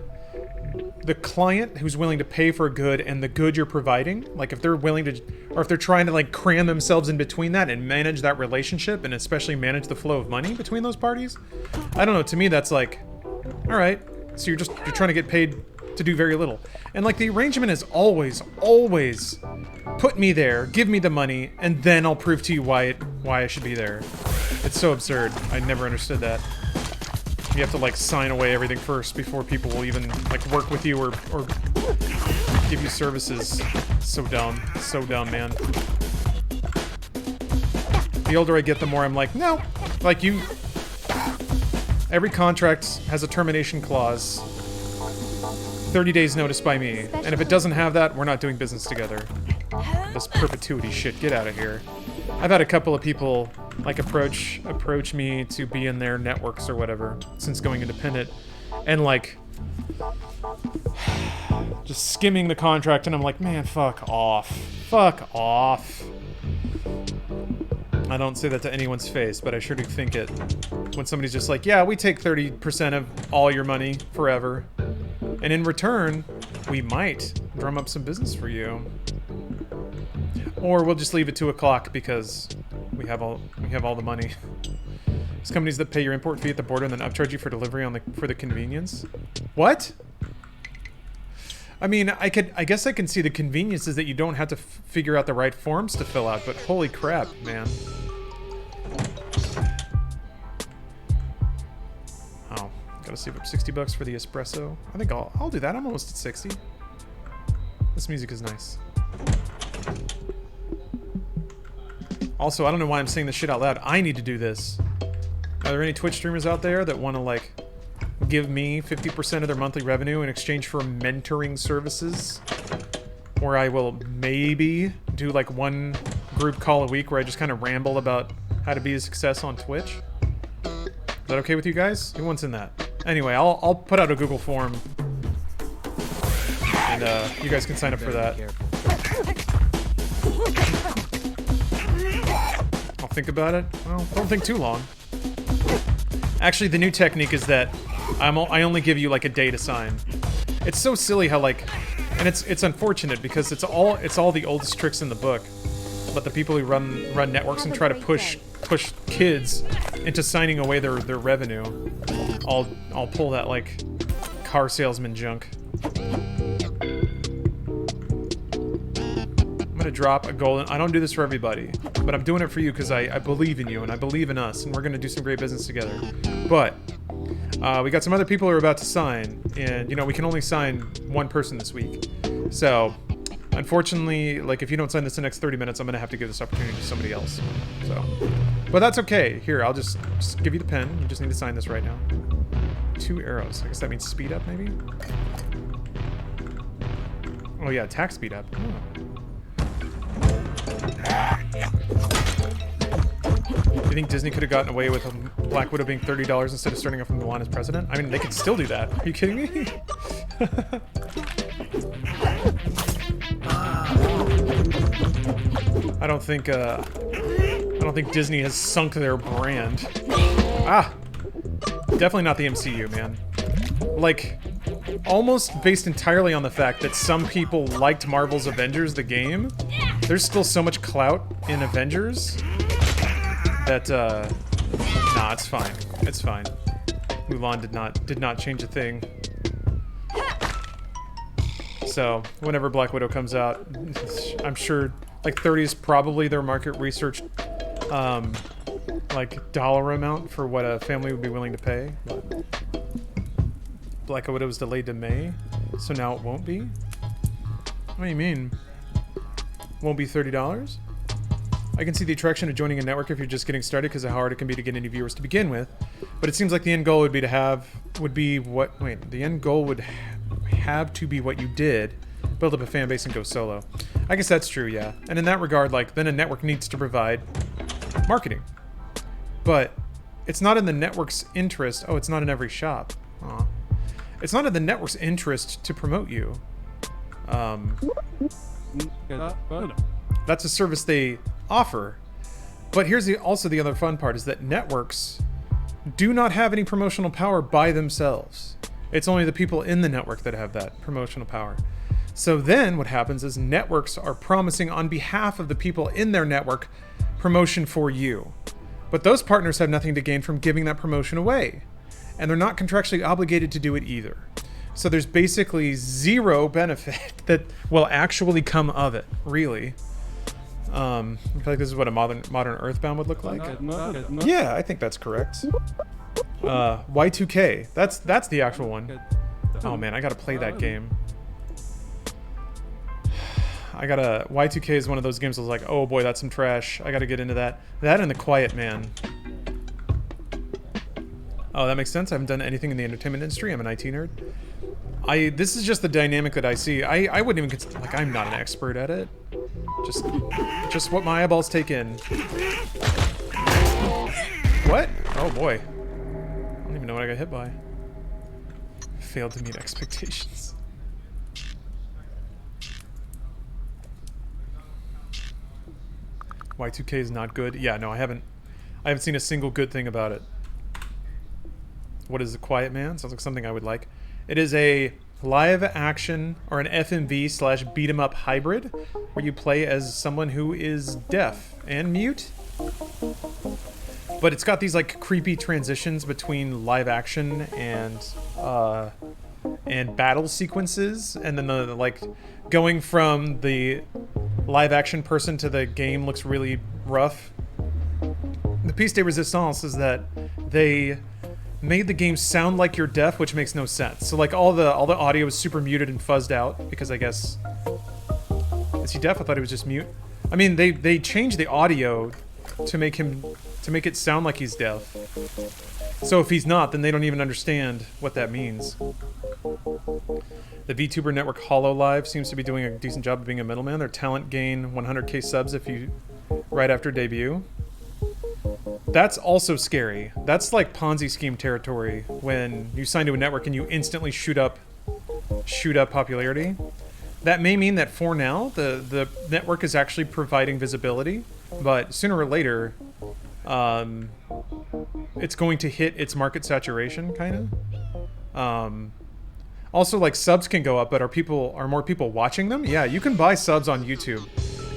the client who's willing to pay for a good and the good you're providing, like, if they're willing to, or if they're trying to, like, cram themselves in between that and manage that relationship and especially manage the flow of money between those parties, I don't know, to me that's like, all right, so you're trying to get paid to do very little. And, like, the arrangement is always put me there, give me the money, and then I'll prove to you why I should be there. It's so absurd. I never understood that. You have to, like, sign away everything first before people will even, like, work with you or give you services. So dumb. So dumb, man. The older I get, the more I'm like, no. Like, you... Every contract has a termination clause. 30 days notice by me. And if it doesn't have that, we're not doing business together. This perpetuity shit, get out of here. I've had a couple of people like approach me to be in their networks or whatever since going independent, and like just skimming the contract, and I'm like, man, fuck off. Fuck off. I don't say that to anyone's face, but I sure do think it when somebody's just like, yeah, we take 30% of all your money forever, and in return, we might drum up some business for you. Or we'll just leave it to a clock because we have all the money. There's companies that pay your import fee at the border and then upcharge you for delivery for the convenience. What? I mean, I guess I can see the convenience is that you don't have to figure out the right forms to fill out, but holy crap, man. Oh, gotta save up 60 bucks for the espresso. I think I'll do that. I'm almost at 60. This music is nice. Also, I don't know why I'm saying this shit out loud. I need to do this. Are there any Twitch streamers out there that want to, like, give me 50% of their monthly revenue in exchange for mentoring services? Where I will maybe do, like, one group call a week where I just kind of ramble about how to be a success on Twitch? Is that okay with you guys? Who wants in that? Anyway, I'll put out a Google form. And, you guys can sign up for that. I'll think about it. Well, don't think too long. Actually, the new technique is that I only give you like a day to sign. It's so silly how like, and it's unfortunate because it's all the oldest tricks in the book. But the people who run networks and try to push kids into signing away their revenue, I'll pull that like car salesman junk. To drop a golden... I don't do this for everybody, but I'm doing it for you because I believe in you and I believe in us, and we're going to do some great business together. But we got some other people who are about to sign, and you know, we can only sign one person this week. So unfortunately, like, if you don't sign this in the next 30 minutes, I'm going to have to give this opportunity to somebody else. So, but that's okay. Here, I'll just give you the pen. You just need to sign this right now. 2 arrows. I guess that means speed up, maybe? Oh yeah, attack speed up. Oh. You think Disney could have gotten away with Black Widow being $30 instead of starting off from Milan as president? I mean, they could still do that. Are you kidding me? I don't think Disney has sunk their brand. Ah, definitely not the MCU, man. Like, almost based entirely on the fact that some people liked Marvel's Avengers, the game. There's still so much clout in Avengers that, nah, it's fine. It's fine. Mulan did not change a thing. So, whenever Black Widow comes out, I'm sure, like, 30 is probably their market research, like dollar amount for what a family would be willing to pay. But like what it was delayed to May, so now it won't be. What do you mean? Won't be $30? I can see the attraction of joining a network if you're just getting started because of how hard it can be to get any viewers to begin with. But it seems like the end goal would be to have the end goal would have to be what you did, build up a fan base and go solo. I guess that's true, yeah. And in that regard, like, then a network needs to provide marketing. But it's not in the network's interest. Oh, it's not in every shop. Aw. It's not in the network's interest to promote you. That's a service they offer. But here's also the other fun part is that networks do not have any promotional power by themselves. It's only the people in the network that have that promotional power. So then what happens is networks are promising on behalf of the people in their network promotion for you. But those partners have nothing to gain from giving that promotion away. And they're not contractually obligated to do it either. So there's basically zero benefit that will actually come of it, really. I feel like this is what a modern Earthbound would look like. Yeah, I think that's correct. Y2K. That's the actual one. Oh man, I gotta play that game. Y2K is one of those games I was like, oh boy, that's some trash. I gotta get into that. That and The Quiet Man. Oh, that makes sense. I haven't done anything in the entertainment industry. I'm an IT nerd. This is just the dynamic that I see. I wouldn't even consider, like, I'm not an expert at it. Just what my eyeballs take in. What? Oh boy. I don't even know what I got hit by. Failed to meet expectations. Y2K is not good. Yeah, no, I haven't seen a single good thing about it. What is The Quiet Man? Sounds like something I would like. It is a live action or an FMV / beat 'em up hybrid where you play as someone who is deaf and mute. But it's got these like creepy transitions between live action and battle sequences, and then the like going from the live action person to the game looks really rough. The piece de resistance is that they made the game sound like you're deaf, which makes no sense. So like all the audio is super muted and fuzzed out because I guess, is he deaf? I thought he was just mute. I mean, they changed the audio to make it sound like he's deaf. So if he's not, then they don't even understand what that means. The VTuber network HoloLive seems to be doing a decent job of being a middleman. Their talent gain 100k subs right after debut. That's also scary. That's like Ponzi scheme territory when you sign to a network and you instantly shoot up popularity. That may mean that for now the network is actually providing visibility, but sooner or later it's going to hit its market saturation, kind of. Also, like, subs can go up, but are more people watching them? Yeah, you can buy subs on YouTube,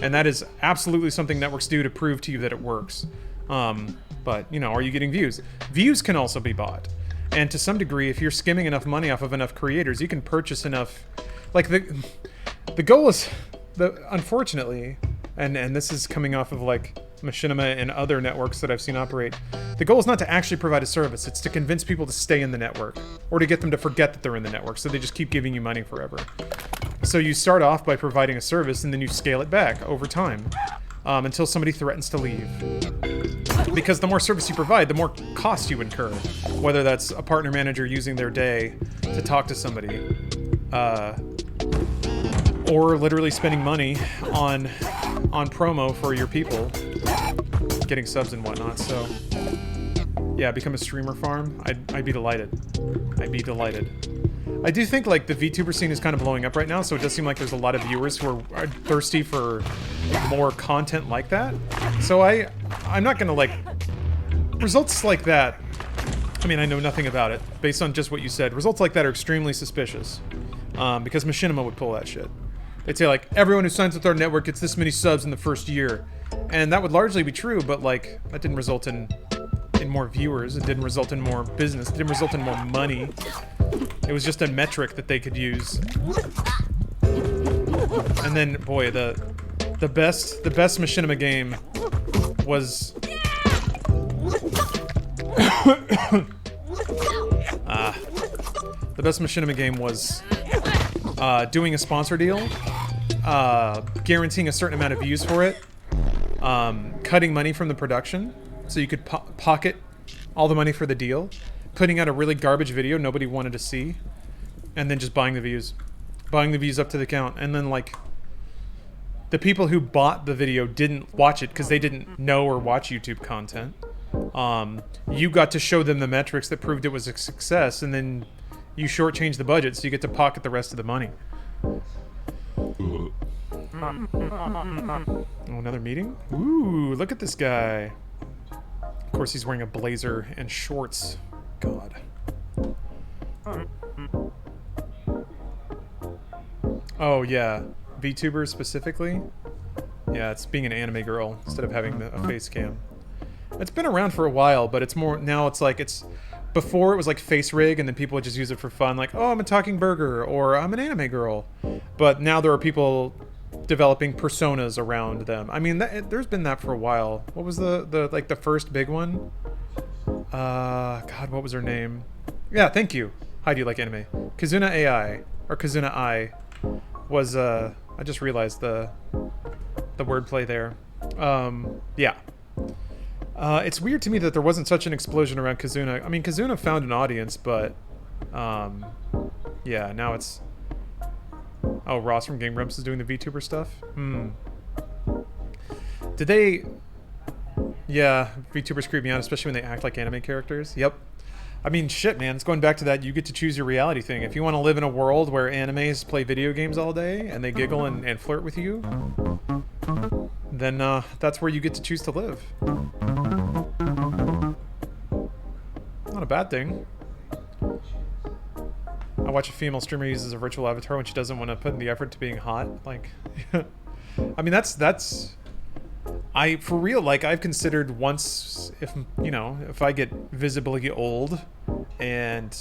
and that is absolutely something networks do to prove to you that it works. But, you know, are you getting views? Views can also be bought. And to some degree, if you're skimming enough money off of enough creators, you can purchase enough. Like, the goal is, unfortunately, and this is coming off of, like, Machinima and other networks that I've seen operate, the goal is not to actually provide a service. It's to convince people to stay in the network, or to get them to forget that they're in the network, so they just keep giving you money forever. So you start off by providing a service, and then you scale it back over time, until somebody threatens to leave. Because the more service you provide, the more cost you incur. Whether that's a partner manager using their day to talk to somebody, or literally spending money on promo for your people, getting subs and whatnot. So yeah, become a streamer farm. I'd be delighted. I'd be delighted. I do think like the VTuber scene is kind of blowing up right now, so it does seem like there's a lot of viewers who are thirsty for more content like that. So I'm not gonna like results like that. I mean, I know nothing about it based on just what you said. Results like that are extremely suspicious, because Machinima would pull that shit. They'd say like, everyone who signs with our network gets this many subs in the first year, and that would largely be true, but like that didn't result in more viewers. It didn't result in more business. It didn't result in more money. It was just a metric that they could use. And then, boy, the best Machinima game was The best machinima game was doing a sponsor deal, guaranteeing a certain amount of views for it, cutting money from the production so you could pocket all the money for the deal, putting out a really garbage video nobody wanted to see, and then just buying the views up to the count. And then like the people who bought the video didn't watch it because they didn't know or watch YouTube content. You got to show them the metrics that proved it was a success, and then you shortchange the budget so you get to pocket the rest of the money. Oh, another meeting? Ooh, look at this guy. Of course, he's wearing a blazer and shorts. God. Oh, yeah. VTubers specifically? Yeah, it's being an anime girl instead of having a face cam. It's been around for a while, but it's more... Now it's like it's... Before it was like face rig, and then people would just use it for fun. Like, oh, I'm a talking burger, or I'm an anime girl. But now there are people developing personas around them. I mean, there's been that for a while. What was the first big one? God, what was her name? Yeah, thank you. How do you like anime? Kazuna AI, or Kazuna I, was, I just realized the wordplay there. Yeah. It's weird to me that there wasn't such an explosion around Kazuna. I mean, Kazuna found an audience, but, yeah, now it's... Oh, Ross from Game Grumps is doing the VTuber stuff? Did they... Yeah, VTubers creep me out, especially when they act like anime characters. Yep. I mean, shit, man. It's going back to that you get to choose your reality thing. If you want to live in a world where animes play video games all day and they giggle and flirt with you, then that's where you get to choose to live. Not a bad thing. I watch a female streamer uses a virtual avatar when she doesn't want to put in the effort to being hot. Like, I mean, that's... for real, like, I've considered once, if, you know, if I get visibly old and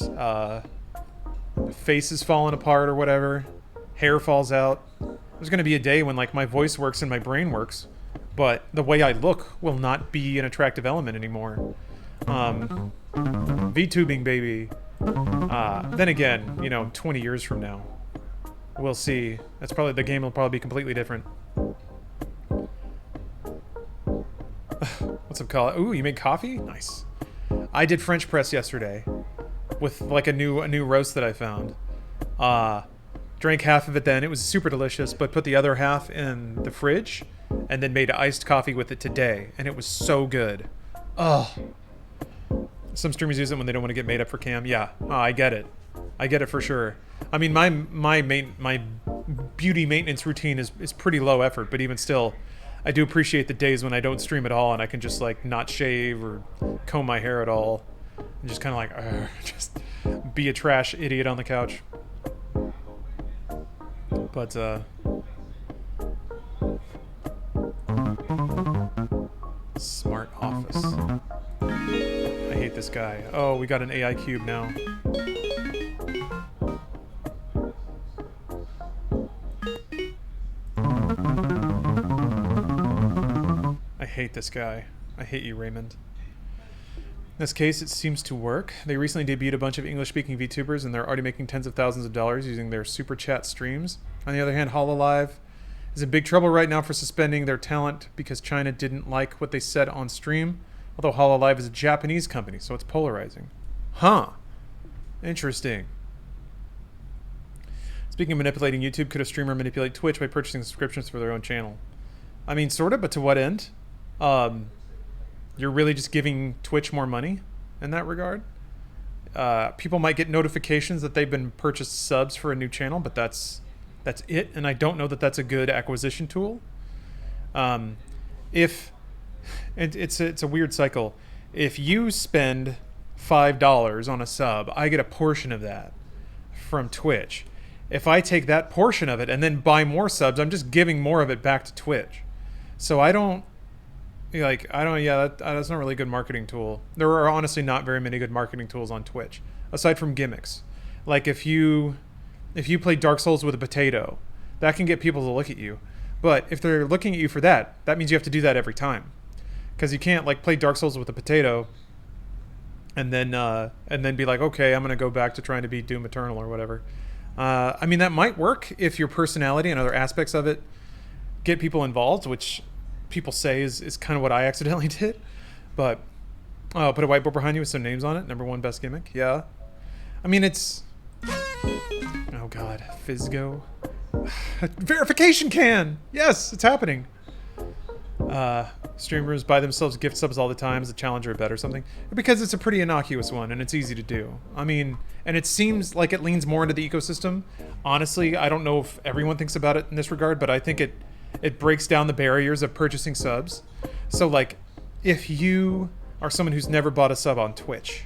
face is falling apart or whatever, hair falls out, there's going to be a day when, like, my voice works and my brain works, but the way I look will not be an attractive element anymore. VTubing, baby. Then again, you know, 20 years from now, we'll see. That's probably, the game will probably be completely different. What's up, Colin? Ooh, you made coffee? Nice. I did French press yesterday with like a new roast that I found. Drank half of it then. It was super delicious, but put the other half in the fridge and then made iced coffee with it today, and it was so good. Oh. Some streamers use it when they don't want to get made up for cam. Yeah, I get it. I get it for sure. I mean, my beauty maintenance routine is pretty low effort, but even still, I do appreciate the days when I don't stream at all and I can just like not shave or comb my hair at all and just kind of like just be a trash idiot on the couch. But smart office. I hate this guy. Oh, we got an AI cube now. I hate this guy. I hate you, Raymond. In this case, it seems to work. They recently debuted a bunch of English-speaking VTubers, and they're already making tens of thousands of dollars using their super chat streams. On the other hand, Hololive is in big trouble right now for suspending their talent because China didn't like what they said on stream. Although Hololive is a Japanese company, so it's polarizing. Huh. Interesting. Speaking of manipulating YouTube, could a streamer manipulate Twitch by purchasing subscriptions for their own channel? I mean, sort of, but to what end? You're really just giving Twitch more money in that regard. People might get notifications that they've been purchased subs for a new channel, but that's it, and I don't know that that's a good acquisition tool. It's a weird cycle. If you spend $5 on a sub, I get a portion of that from Twitch. If I take that portion of it and then buy more subs, I'm just giving more of it back to Twitch. So that's not really a good marketing tool. There are honestly not very many good marketing tools on Twitch, aside from gimmicks. Like if you play Dark Souls with a potato, that can get people to look at you. But if they're looking at you for that means you have to do that every time. Because you can't like play Dark Souls with a potato and then be like, okay, I'm gonna go back to trying to beat Doom Eternal or whatever. I mean, that might work if your personality and other aspects of it get people involved, which people say is kind of what I accidentally did. But put a whiteboard behind you with some names on it. Number one best gimmick. Yeah. I mean, it's... Oh, God. Fizgo. Verification can! Yes, it's happening. Streamers buy themselves gift subs all the time as a challenger bet or something. Because it's a pretty innocuous one, and it's easy to do. I mean, and it seems like it leans more into the ecosystem. Honestly, I don't know if everyone thinks about it in this regard, but I think it breaks down the barriers of purchasing subs. So, like, if you are someone who's never bought a sub on Twitch,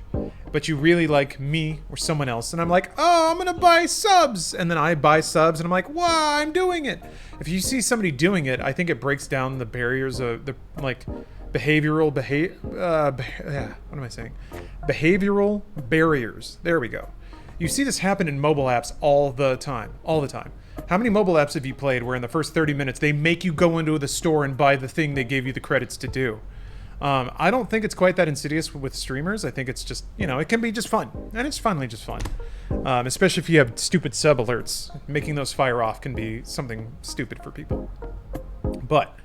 but you really like me or someone else, and I'm like, oh, I'm gonna buy subs, and then I buy subs, and I'm like, wow, I'm doing it. If you see somebody doing it, I think it breaks down the barriers of the, like, behavioral what am I saying? Behavioral barriers. There we go. You see this happen in mobile apps all the time. All the time. How many mobile apps have you played where in the first 30 minutes they make you go into the store and buy the thing they gave you the credits to do? I don't think it's quite that insidious with streamers. I think it's just, you know, it can be just fun. And it's finally just fun. Especially if you have stupid sub alerts. Making those fire off can be something stupid for people. But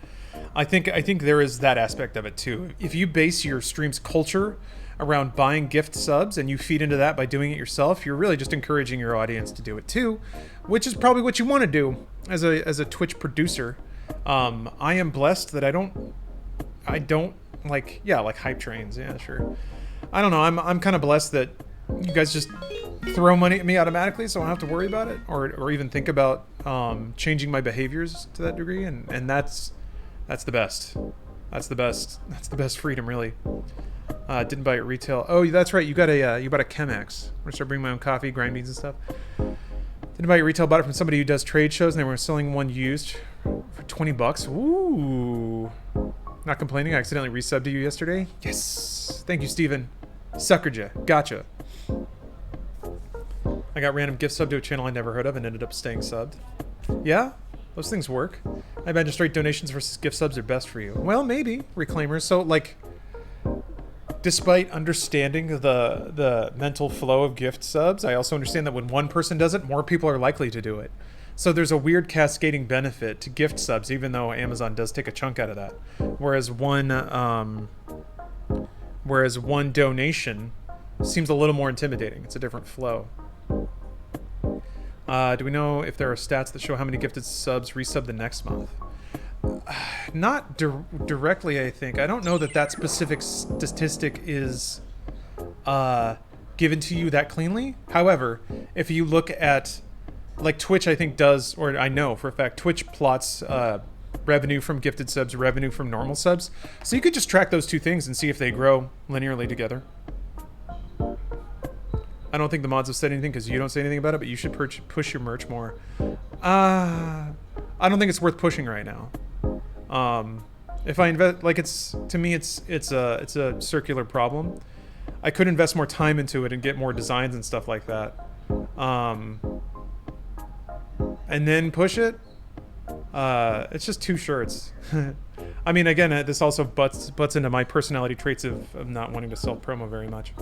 I think there is that aspect of it too. If you base your stream's culture around buying gift subs and you feed into that by doing it yourself, you're really just encouraging your audience to do it too, which is probably what you want to do as a Twitch producer. I am blessed that I don't like hype trains. Yeah, sure. I don't know. I'm kind of blessed that you guys just throw money at me automatically, so I don't have to worry about it or even think about changing my behaviors to that degree, and that's the best. That's the best freedom, really. Didn't buy it retail. Oh, that's right. You bought a Chemex. I'm gonna start bringing my own coffee, grind beans and stuff. Didn't buy it retail. Bought it from somebody who does trade shows, and they were selling one used for $20. Ooh. Not complaining. I accidentally resubbed to you yesterday. Yes. Thank you, Steven. Suckered ya. Gotcha. I got random gift sub to a channel I never heard of and ended up staying subbed. Yeah, those things work. I imagine straight donations versus gift subs are best for you. Well, maybe. Reclaimers. So, like, despite understanding the mental flow of gift subs, I also understand that when one person does it, more people are likely to do it. So there's a weird cascading benefit to gift subs, even though Amazon does take a chunk out of that. Whereas one donation seems a little more intimidating. It's a different flow. Do we know if there are stats that show how many gifted subs resub the next month? Not directly, I think. I don't know that specific statistic is given to you that cleanly. However, if you look at, like, Twitch, I think does, or I know for a fact, Twitch plots revenue from gifted subs, revenue from normal subs. So you could just track those two things and see if they grow linearly together. I don't think the mods have said anything because you don't say anything about it, but you should push your merch more. I don't think it's worth pushing right now. If I invest, like, to me, it's a circular problem. I could invest more time into it and get more designs and stuff like that. And then push it. It's just two shirts. I mean, again, this also butts into my personality traits of not wanting to self-promo very much.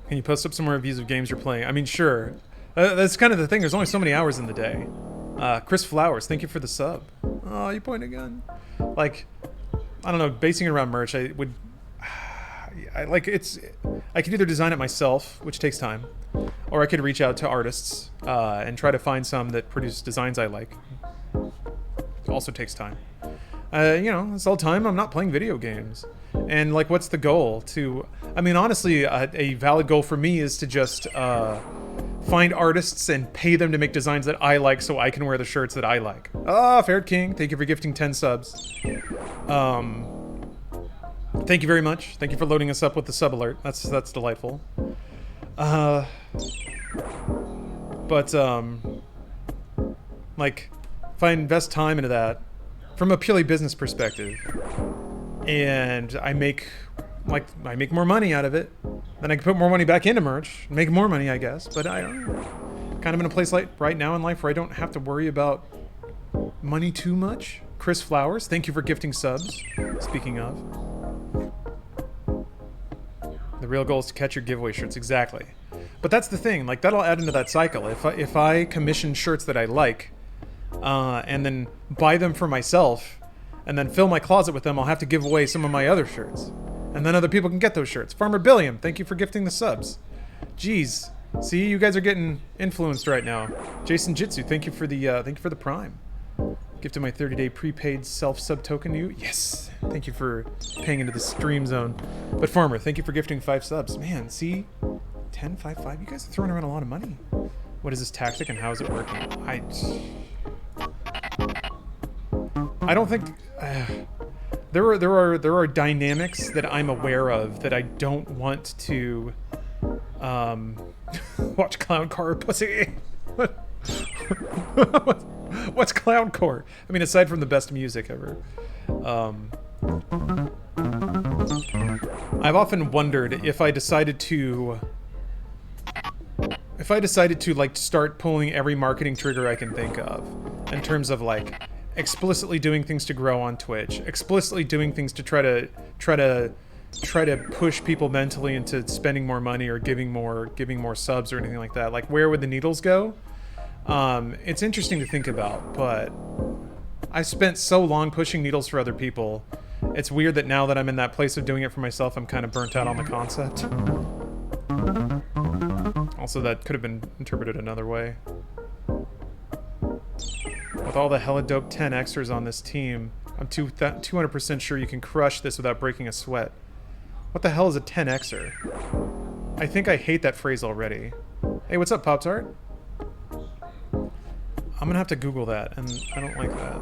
Can you post up some more reviews of games you're playing? I mean, sure. That's kind of the thing. There's only so many hours in the day. Chris Flowers, thank you for the sub. Oh, you point again. Like, I don't know, basing it around merch, I could either design it myself, which takes time, or I could reach out to artists and try to find some that produce designs I like. It also takes time. You know, it's all time. I'm not playing video games. And, like, what's the goal? I mean, honestly, a valid goal for me is to just find artists and pay them to make designs that I like so I can wear the shirts that I like. Ah, Ferret King, thank you for gifting 10 subs. Thank you very much. Thank you for loading us up with the sub alert. That's delightful. Like, if I invest time into that, from a purely business perspective, and I make more money out of it, then I can put more money back into merch, make more money, I guess. But I don't know. Kind of in a place like right now in life where I don't have to worry about money too much. Chris Flowers, thank you for gifting subs. Speaking of. The real goal is to catch your giveaway shirts, exactly. But that's the thing, like that'll add into that cycle. If I commission shirts that I like, and then buy them for myself, and then fill my closet with them, I'll have to give away some of my other shirts, and then other people can get those shirts. Farmer Billiam, thank you for gifting the subs. Jeez, see, you guys are getting influenced right now. Jason Jitsu, thank you for the prime. Gifted my 30-day prepaid self-sub token to you. Yes! Thank you for paying into the stream zone. But Farmer, thank you for gifting 5 subs. Man, see? 10, 5, 5. You guys are throwing around a lot of money. What is this tactic and how is it working? I don't think... there are dynamics that I'm aware of that I don't want to... watch Clown Car Pussy. What's clowncore? I mean, aside from the best music ever. I've often wondered if I decided to like start pulling every marketing trigger I can think of in terms of like explicitly doing things to grow on Twitch, explicitly doing things to try to push people mentally into spending more money or giving more subs or anything like that. Like, where would the needles go? It's interesting to think about, but I've spent so long pushing needles for other people. It's weird that now that I'm in that place of doing it for myself, I'm kind of burnt out on the concept. Also, that could have been interpreted another way. With all the hella dope 10xers on this team, I'm 200% sure you can crush this without breaking a sweat. What the hell is a 10xer? I think I hate that phrase already. Hey, what's up, Pop-Tart? I'm gonna have to Google that, and I don't like that.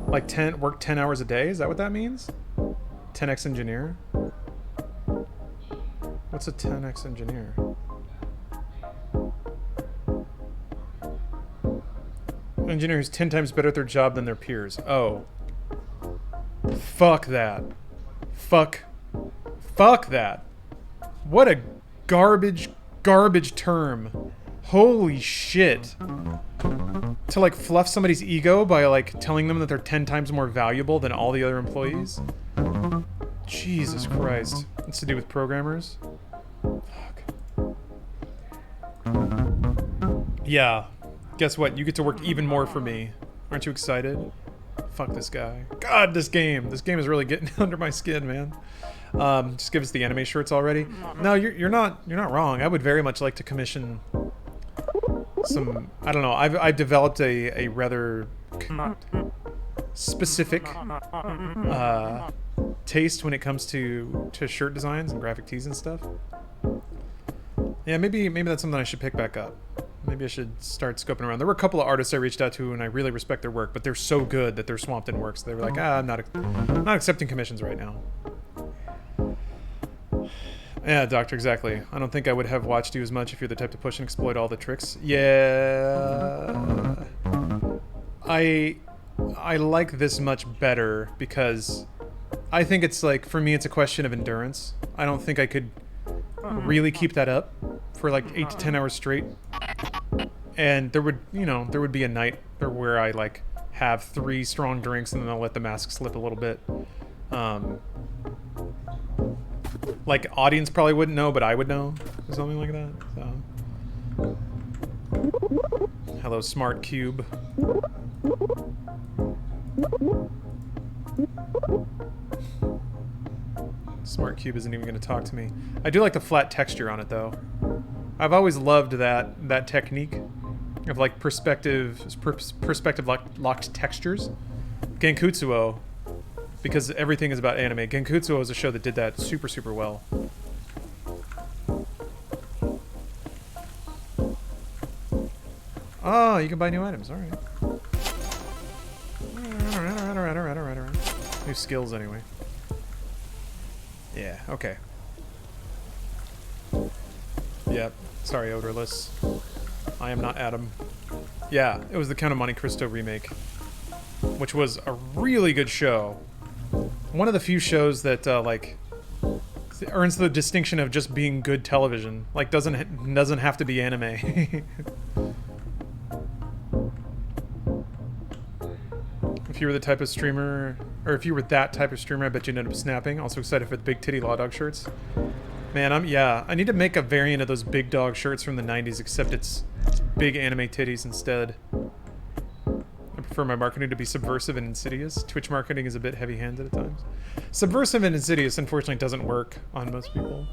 Like work 10 hours a day? Is that what that means? 10x engineer? What's a 10x engineer? An engineer who's 10 times better at their job than their peers. Oh. Fuck that. Fuck that. What a garbage term. Holy shit. To like fluff somebody's ego by like telling them that they're 10 times more valuable than all the other employees? Jesus Christ. It's to do with programmers? Fuck. Yeah. Guess what? You get to work even more for me. Aren't you excited? Fuck this guy. God, this game. This game is really getting under my skin, man. Just give us the anime shirts already. No, you're not wrong. I would very much like to commission some, I don't know, I've developed a rather specific taste when it comes to shirt designs and graphic tees and stuff. Yeah, maybe that's something I should pick back up. Maybe I should start scoping around. There were a couple of artists I reached out to and I really respect their work, but they're so good that they're swamped in work. So they were like, I'm not accepting commissions right now. Yeah, Doctor, exactly. I don't think I would have watched you as much if you're the type to push and exploit all the tricks. Yeah. I like this much better because I think it's like, for me, it's a question of endurance. I don't think I could really keep that up for like 8 to 10 hours straight. And there would be a night where I like have 3 strong drinks and then I'll let the mask slip a little bit. Like, audience probably wouldn't know, but I would know, or something like that. So. Hello, Smart Cube. Smart Cube isn't even going to talk to me. I do like the flat texture on it, though. I've always loved that technique of like perspective locked textures. Genkutsuo, because everything is about anime. Genkutsuo is a show that did that super, super well. Oh, you can buy new items. All right. Alright. New skills, anyway. Yeah, okay. Yep. Sorry, Odorless. I am not Adam. Yeah, it was the Count of Monte Cristo remake, which was a really good show. One of the few shows that like earns the distinction of just being good television. Like doesn't have to be anime. If you were the type of streamer, or if you were that type of streamer, I bet you'd end up snapping. Also excited for the big titty Law Dog shirts. Man, I need to make a variant of those big dog shirts from the 90s, except it's big anime titties instead. I prefer my marketing to be subversive and insidious. Twitch marketing is a bit heavy-handed at times. Subversive and insidious, unfortunately, doesn't work on most people.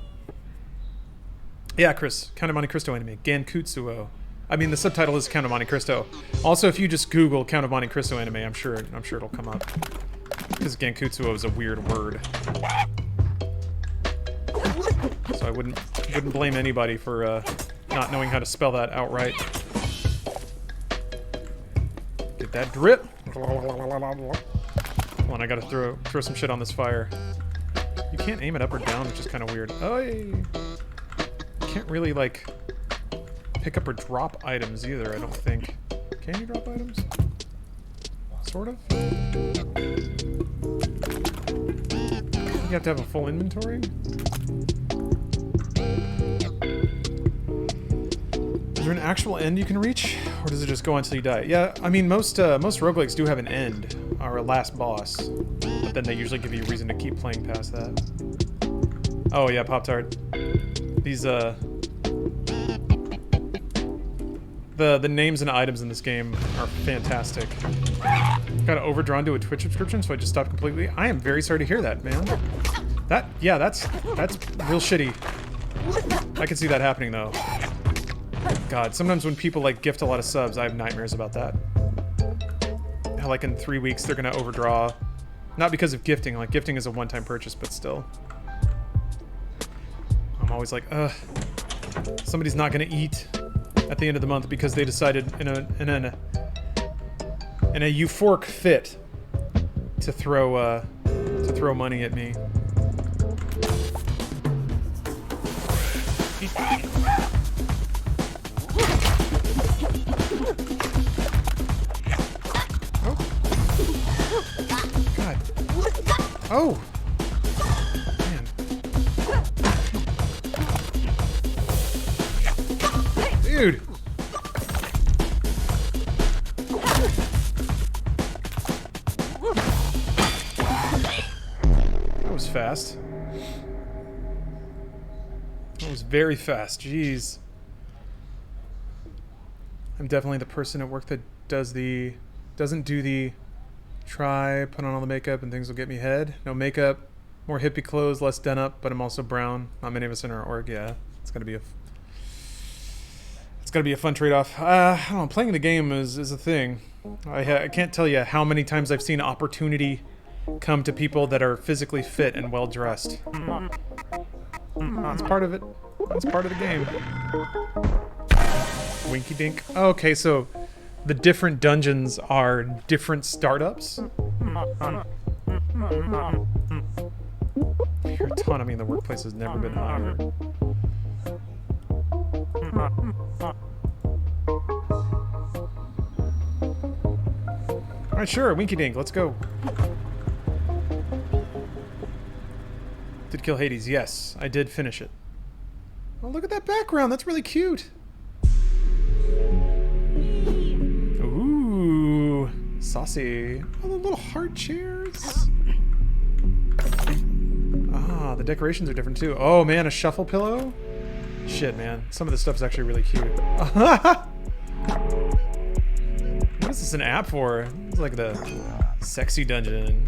Yeah, Chris, Count of Monte Cristo anime, Gankutsuo. I mean, the subtitle is Count of Monte Cristo. Also, if you just Google Count of Monte Cristo anime, I'm sure it'll come up. Because Gankutsuo is a weird word. So I wouldn't blame anybody for not knowing how to spell that outright. Get that drip. Hold on, I gotta throw some shit on this fire. You can't aim it up or down, which is kind of weird. Oh, you can't really like pick up or drop items either. I don't think. Can you drop items? Sort of. You have to have a full inventory. Is there an actual end you can reach, or does it just go until you die? Yeah, I mean, most roguelikes do have an end, or a last boss, but then they usually give you a reason to keep playing past that. Oh yeah, Pop-Tart. These, the names and items in this game are fantastic. Got overdrawn to a Twitch subscription, so I just stopped completely. I am very sorry to hear that, man. That's real shitty. I can see that happening, though. God, sometimes when people, like, gift a lot of subs, I have nightmares about that. How, like, in 3 weeks, they're gonna overdraw. Not because of gifting. Like, gifting is a one-time purchase, but still. I'm always like, ugh. Somebody's not gonna eat at the end of the month because they decided in a euphoric fit to throw money at me. God. Oh! Man. Dude! That was fast. That was very fast, jeez. I'm definitely the person at work that doesn't do the try, put on all the makeup and things will get me head. No makeup, more hippie clothes, less done up, but I'm also brown. Not many of us in our org, yeah. It's gonna be a fun trade-off. I don't know, playing the game is a thing. I can't tell you how many times I've seen opportunity come to people that are physically fit and well-dressed. That's part of it. That's part of the game. Winky Dink. Oh, okay, so the different dungeons are different startups? Your autonomy in the workplace has never been higher. Alright, sure, Winky Dink, let's go. Did kill Hades, yes. I did finish it. Oh, look at that background, that's really cute. Ooh, saucy. Oh, the little heart chairs. Ah, the decorations are different too. Oh man, a shuffle pillow? Shit, man. Some of this stuff's actually really cute. What is this an app for? It's like the sexy dungeon.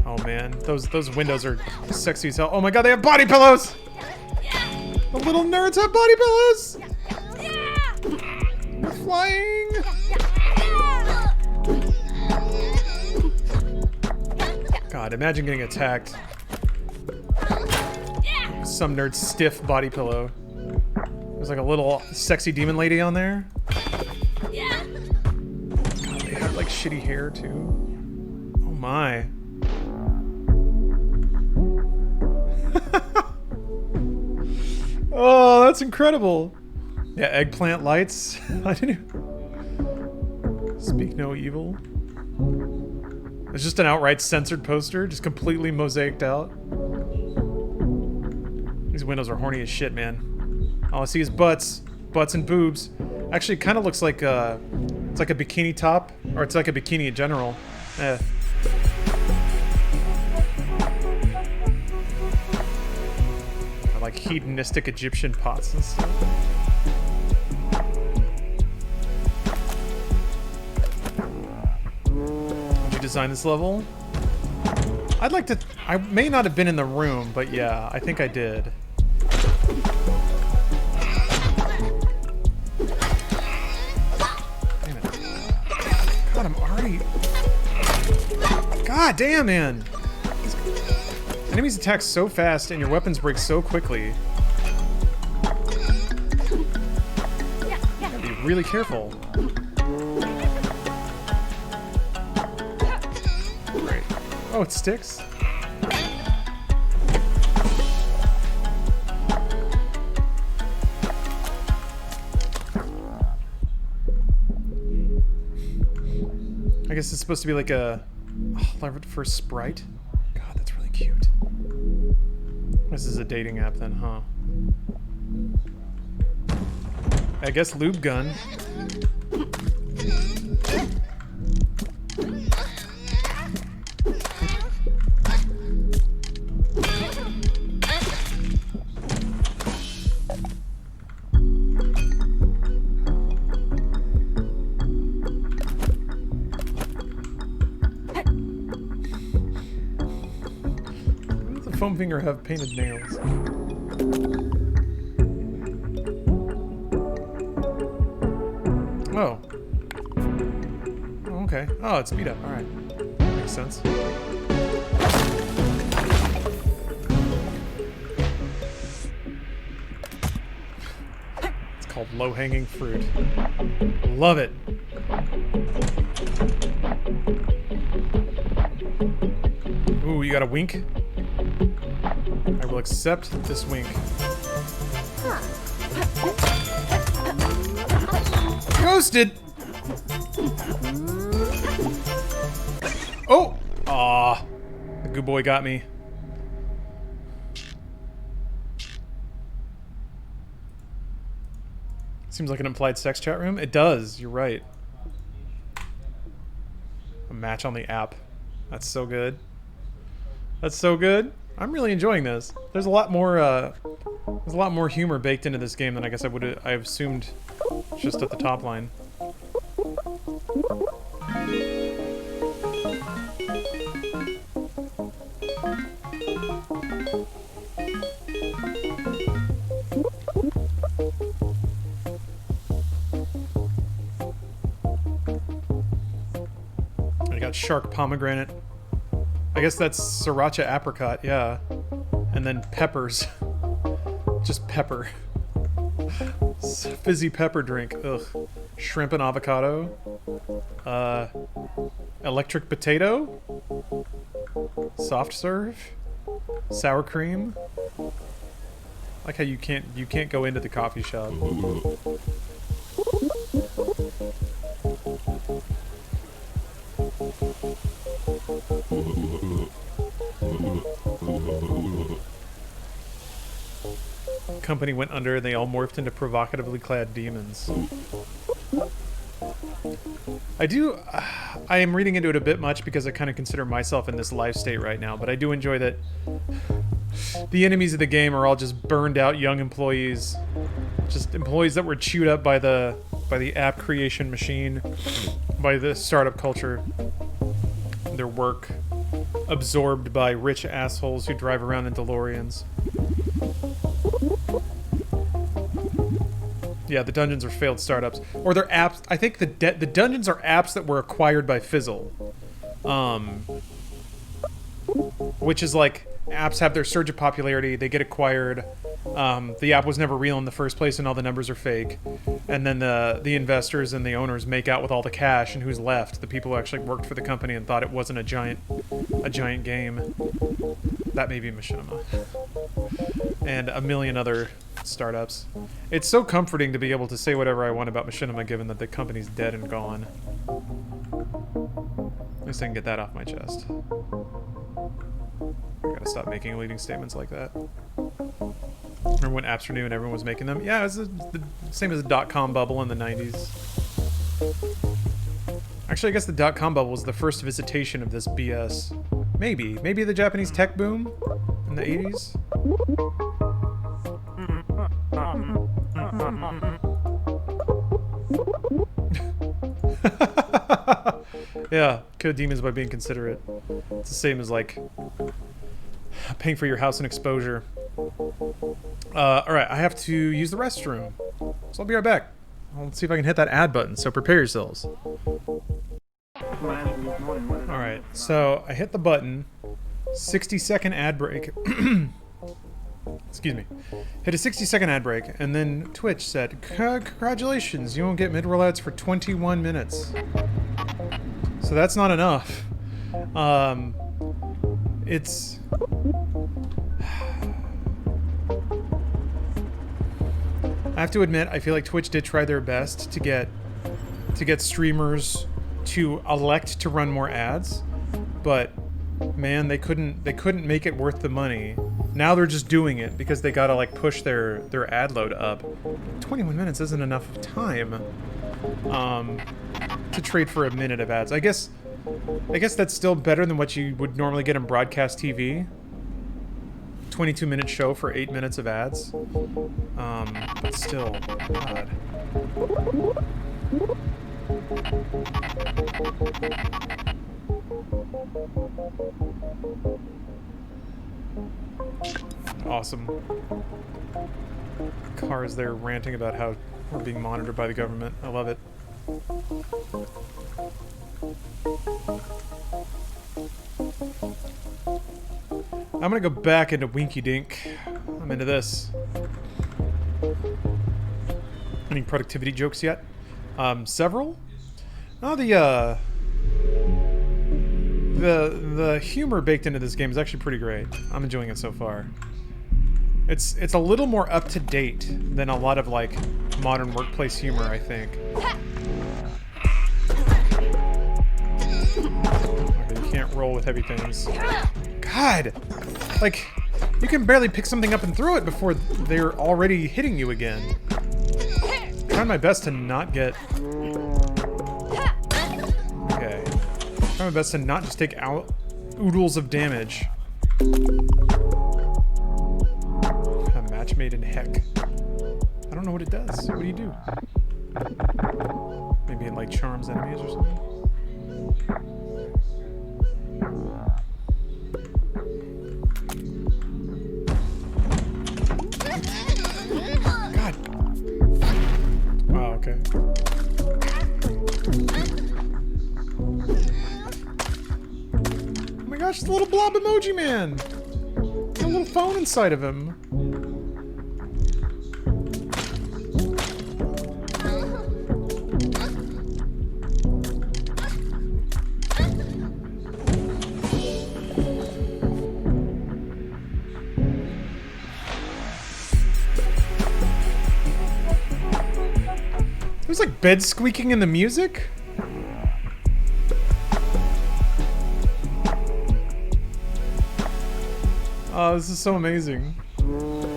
Oh man, those windows are sexy as hell. Oh my god, they have body pillows! The little nerds have body pillows! They're flying! God, imagine getting attacked. Some nerd's stiff body pillow. There's like a little sexy demon lady on there. God, they have like shitty hair too. Oh my. Oh, that's incredible. Yeah, eggplant lights. I didn't even... Speak no evil. It's just an outright censored poster, just completely mosaiced out. These windows are horny as shit, man. All I see is butts and boobs. Actually, it kind of looks like it's like a bikini top, or it's like a bikini in general. like hedonistic Egyptian pots and stuff. Did you design this level? I'd like to... I may not have been in the room, but yeah, I think I did. Damn it. God, I'm already... God damn, man! Enemies attack so fast and your weapons break so quickly. You gotta be really careful. Great. Oh, it sticks? I guess it's supposed to be like a... Oh, first sprite? God, that's really cute. This is a dating app then, huh? I guess lube gun. Foam finger have painted nails. Oh. Oh, okay. Oh, it's speed up. Alright. Makes sense. It's called low-hanging fruit. Love it. Ooh, you got a wink? I will accept this wink. Ghosted! Oh! Aw. The good boy got me. Seems like an implied sex chat room. It does, you're right. A match on the app. That's so good. That's so good. I'm really enjoying this. There's a lot more humor baked into this game than I guess I assumed just at the top line. I got shark pomegranate. I guess that's sriracha apricot, yeah. And then peppers. Just pepper. Fizzy pepper drink. Ugh. Shrimp and avocado. Electric potato. Soft serve. Sour cream. Like how you can't go into the coffee shop. Company went under and they all morphed into provocatively clad demons. I am reading into it a bit much because I kind of consider myself in this life state right now, but I do enjoy that the enemies of the game are all just burned out young employees. Just employees that were chewed up by the app creation machine, by the startup culture, their work absorbed by rich assholes who drive around in DeLoreans. Yeah, the dungeons are failed startups, or they're apps. I think the dungeons are apps that were acquired by Fizzle, which is like apps have their surge of popularity, they get acquired. The app was never real in the first place, and all the numbers are fake. And then the investors and the owners make out with all the cash, and who's left? The people who actually worked for the company and thought it wasn't a giant game. That may be Machinima. And a million other startups. It's so comforting to be able to say whatever I want about Machinima, given that the company's dead and gone. At least I can get that off my chest. I gotta stop making leading statements like that. Remember when apps were new and everyone was making them? Yeah, it was the same as the dot-com bubble in the 90s. Actually, I guess the dot-com bubble was the first visitation of this BS. Maybe. Maybe the Japanese tech boom in the 80s? Yeah, kill demons by being considerate. It's the same as like paying for your house and exposure. Alright, I have to use the restroom. So I'll be right back. Let's see if I can hit that add button, so prepare yourselves. Alright, so I hit the button. 60-second ad break. Excuse me. Hit a 60-second ad break, and then Twitch said, congratulations, you won't get mid-roll ads for 21 minutes. So that's not enough. It's... I have to admit, I feel like Twitch did try their best to get streamers to elect to run more ads, but man, they couldn't make it worth the money. Now they're just doing it because they gotta like push their ad load up. 21 minutes isn't enough time to trade for a minute of ads. I guess that's still better than what you would normally get in broadcast TV. 22-minute show for 8 minutes of ads. But still, God. Awesome. Cars there ranting about how we're being monitored by the government. I love it. I'm gonna go back into Winky Dink. I'm into this. Any productivity jokes yet? Several? Oh, the humor baked into this game is actually pretty great. I'm enjoying it so far. It's a little more up to date than a lot of like modern workplace humor, I think. Okay, you can't roll with heavy things. God! Like, you can barely pick something up and throw it before they're already hitting you again. I'm trying my best to not get... Okay. Trying my best to not just take out oodles of damage. A match made in heck. I don't know what it does. What do you do? Maybe it like charms enemies or something? Okay. Oh my gosh, it's a little blob emoji man! Got a little phone inside of him. There's like bed squeaking in the music? Oh, this is so amazing. Can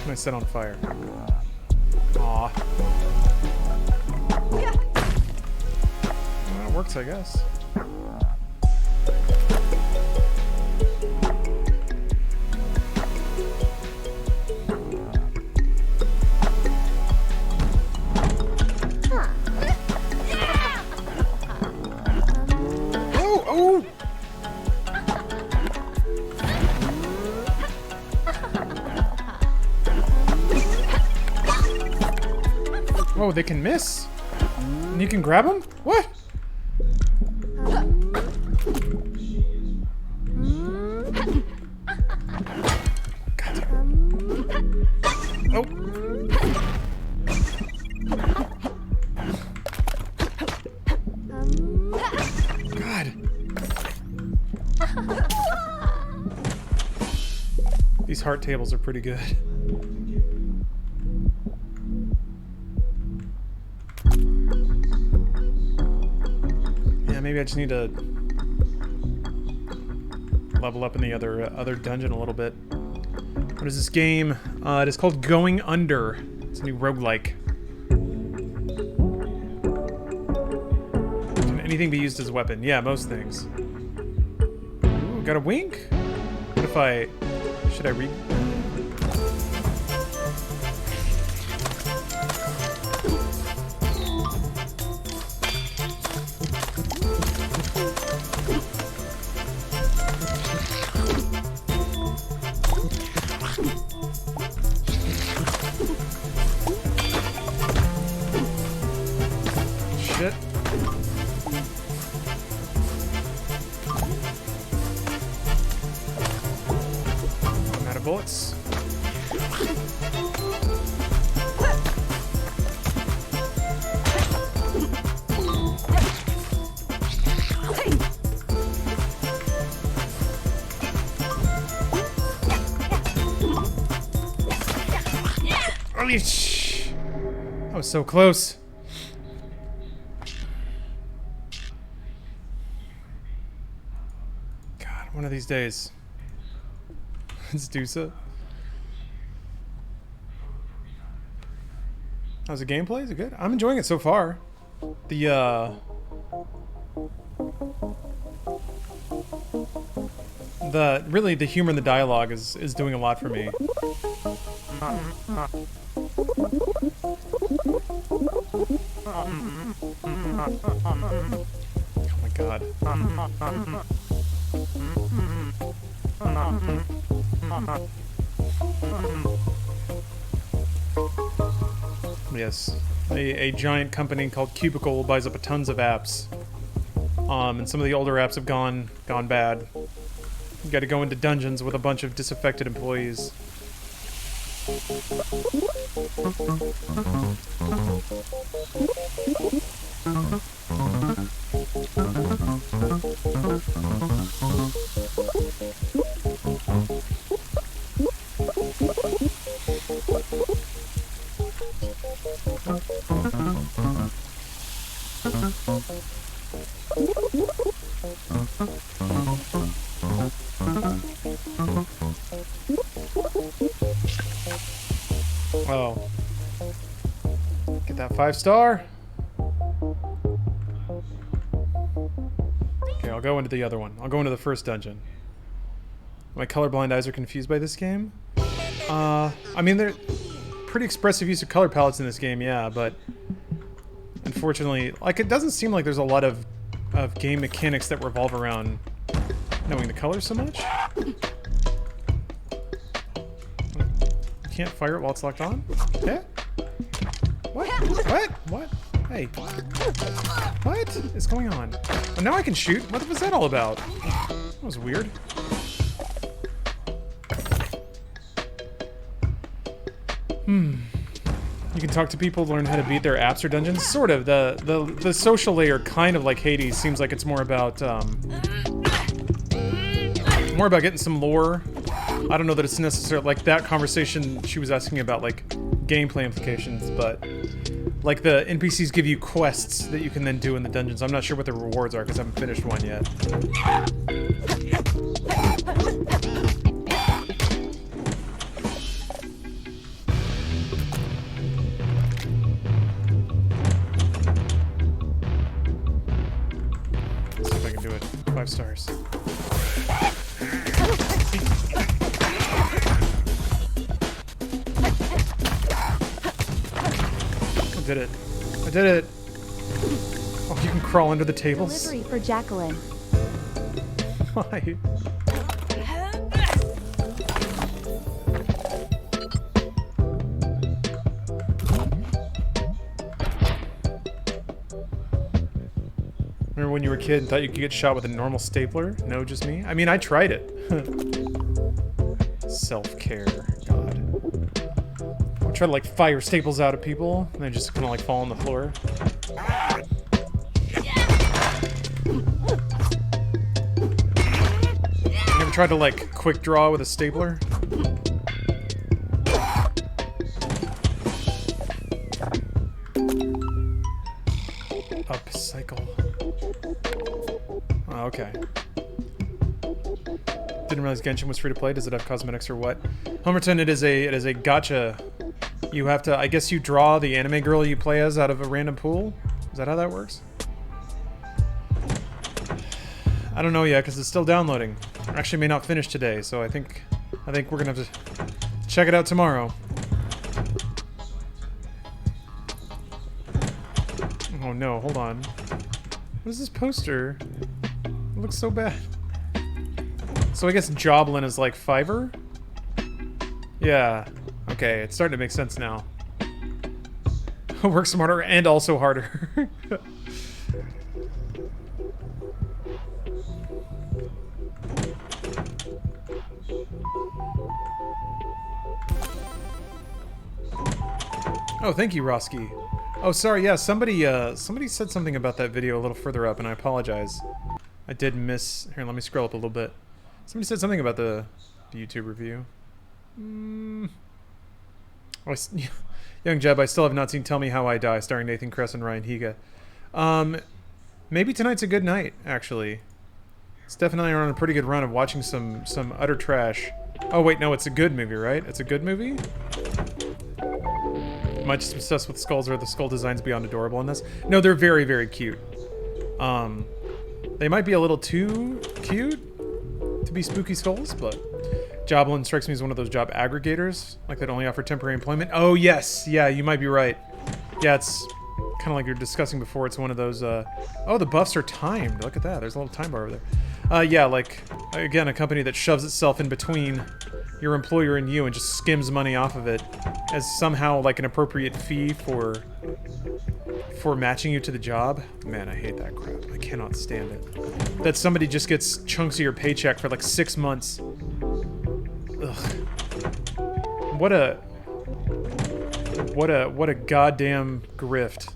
I set on fire? Aw. Well, that works, I guess. Oh, they can miss? And you can grab them? What? God. Oh. God. These heart tables are pretty good. Maybe I just need to level up in the other dungeon a little bit. What is this game? It is called Going Under. It's a new roguelike. Can anything be used as a weapon? Yeah, most things. Ooh, got a wink? What if I... Should I read? shit. I'm out of bullets. That was so close. God, one of these days. It's Dusa. How's the gameplay? Is it good? I'm enjoying it so far. Really the humor in the dialogue is doing a lot for me. Oh my god. Yes. A giant company called Cubicle buys up tons of apps. And some of the older apps have gone bad. You gotta go into dungeons with a bunch of disaffected employees. Oh. Get that 5-star. Okay, I'll go into the other one. I'll go into the first dungeon. My colorblind eyes are confused by this game. I mean, they're pretty expressive use of color palettes in this game, yeah, but unfortunately, like, it doesn't seem like there's a lot of game mechanics that revolve around knowing the colors so much. You can't fire it while it's locked on? Yeah? What? What? What? Hey. What is going on? Oh, now I can shoot? What was that all about? That was weird. You can talk to people, learn how to beat their apps or dungeons. Sort of. The social layer, kind of like Hades, seems like it's more about getting some lore. I don't know that it's necessarily like that conversation she was asking about, like gameplay implications, but like the NPCs give you quests that you can then do in the dungeons. I'm not sure what the rewards are because I haven't finished one yet. Let's see if I can do it. 5 stars. I did it. I did it. Oh, you can crawl under the tables? Delivery for Jacqueline. Why? Remember when you were a kid and thought you could get shot with a normal stapler? No, just me? I mean, I tried it. Self-care. God. I try to like fire staples out of people, and they just kind of like fall on the floor. You ever tried to like quick draw with a stapler? Up cycle. Oh, okay. Didn't realize Genshin was free to play. Does it have cosmetics or what? Homerton, it is a gacha. You have to, I guess you draw the anime girl you play as out of a random pool? Is that how that works? I don't know yet, because it's still downloading. Actually may not finish today, so I think we're gonna have to check it out tomorrow. Oh no, hold on. What is this poster? It looks so bad. So I guess Joblin is like Fiverr? Yeah. Okay, it's starting to make sense now. Work smarter and also harder. Oh, thank you, Roski. Oh, sorry, yeah, somebody said something about that video a little further up, and I apologize. I did miss... Here, let me scroll up a little bit. Somebody said something about the YouTube review. Young Jeb, I still have not seen Tell Me How I Die, starring Nathan Kress and Ryan Higa. Maybe tonight's a good night, actually. Steph and I are on a pretty good run of watching some utter trash. Oh, wait, no, it's a good movie, right? It's a good movie? Am I just obsessed with skulls, or are the skull designs beyond adorable in this? No, they're very, very cute. They might be a little too cute to be spooky skulls, but Joblin strikes me as one of those job aggregators, like that only offer temporary employment. Oh, yes. Yeah, you might be right. Yeah, it's kind of like you're discussing before. It's one of those, oh, the buffs are timed. Look at that. There's a little time bar over there. Yeah, like, again, a company that shoves itself in between your employer and you and just skims money off of it as somehow like an appropriate fee for matching you to the job. Man, I hate that crap. I cannot stand it. That somebody just gets chunks of your paycheck for like 6 months. Ugh. What a goddamn grift.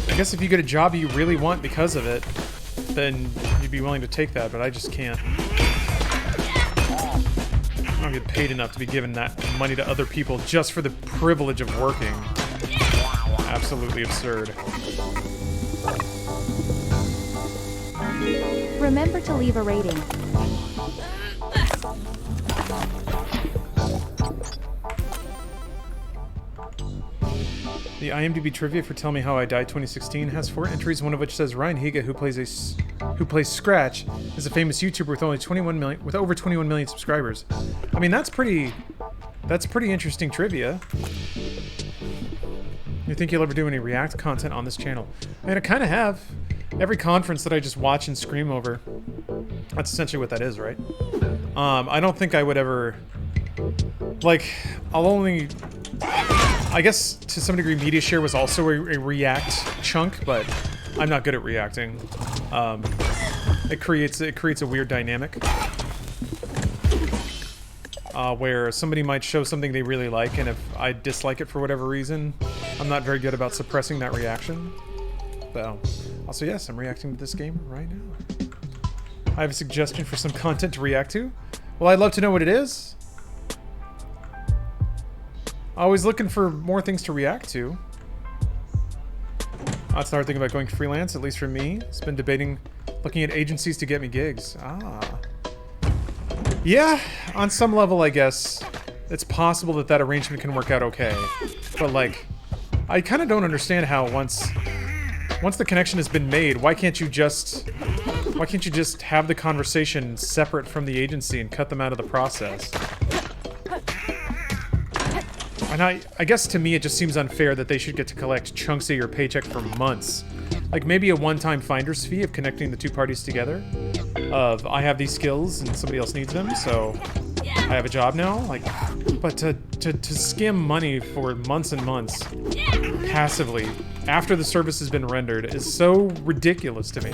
I guess if you get a job you really want because of it, then you'd be willing to take that, but I just can't. I don't get paid enough to be giving that money to other people just for the privilege of working. Absolutely absurd. Remember to leave a rating. The IMDb trivia for Tell Me How I Died 2016 has 4 entries, one of which says Ryan Higa, who plays Scratch, is a famous YouTuber with over 21 million subscribers. I mean, that's pretty interesting trivia. You think you'll ever do any React content on this channel? I mean, I kind of have. Every conference that I just watch and scream over, that's essentially what that is, right? I don't think I would ever, like, I'll only, I guess to some degree Media Share was also a React chunk, but I'm not good at reacting. It creates a weird dynamic where somebody might show something they really like, and if I dislike it for whatever reason, I'm not very good about suppressing that reaction. So, also yes, I'm reacting to this game right now. I have a suggestion for some content to react to. Well, I'd love to know what it is. Always looking for more things to react to. That's the hard thing about going freelance, at least for me. It's been debating looking at agencies to get me gigs. Ah. Yeah, on some level, I guess, it's possible that that arrangement can work out okay. But, like, I kind of don't understand how once the connection has been made, why can't you just have the conversation separate from the agency and cut them out of the process? And I guess to me it just seems unfair that they should get to collect chunks of your paycheck for months. Like maybe a one-time finder's fee of connecting the two parties together. Of, I have these skills and somebody else needs them, so I have a job now. Like, but to skim money for months and months passively after the service has been rendered is so ridiculous to me.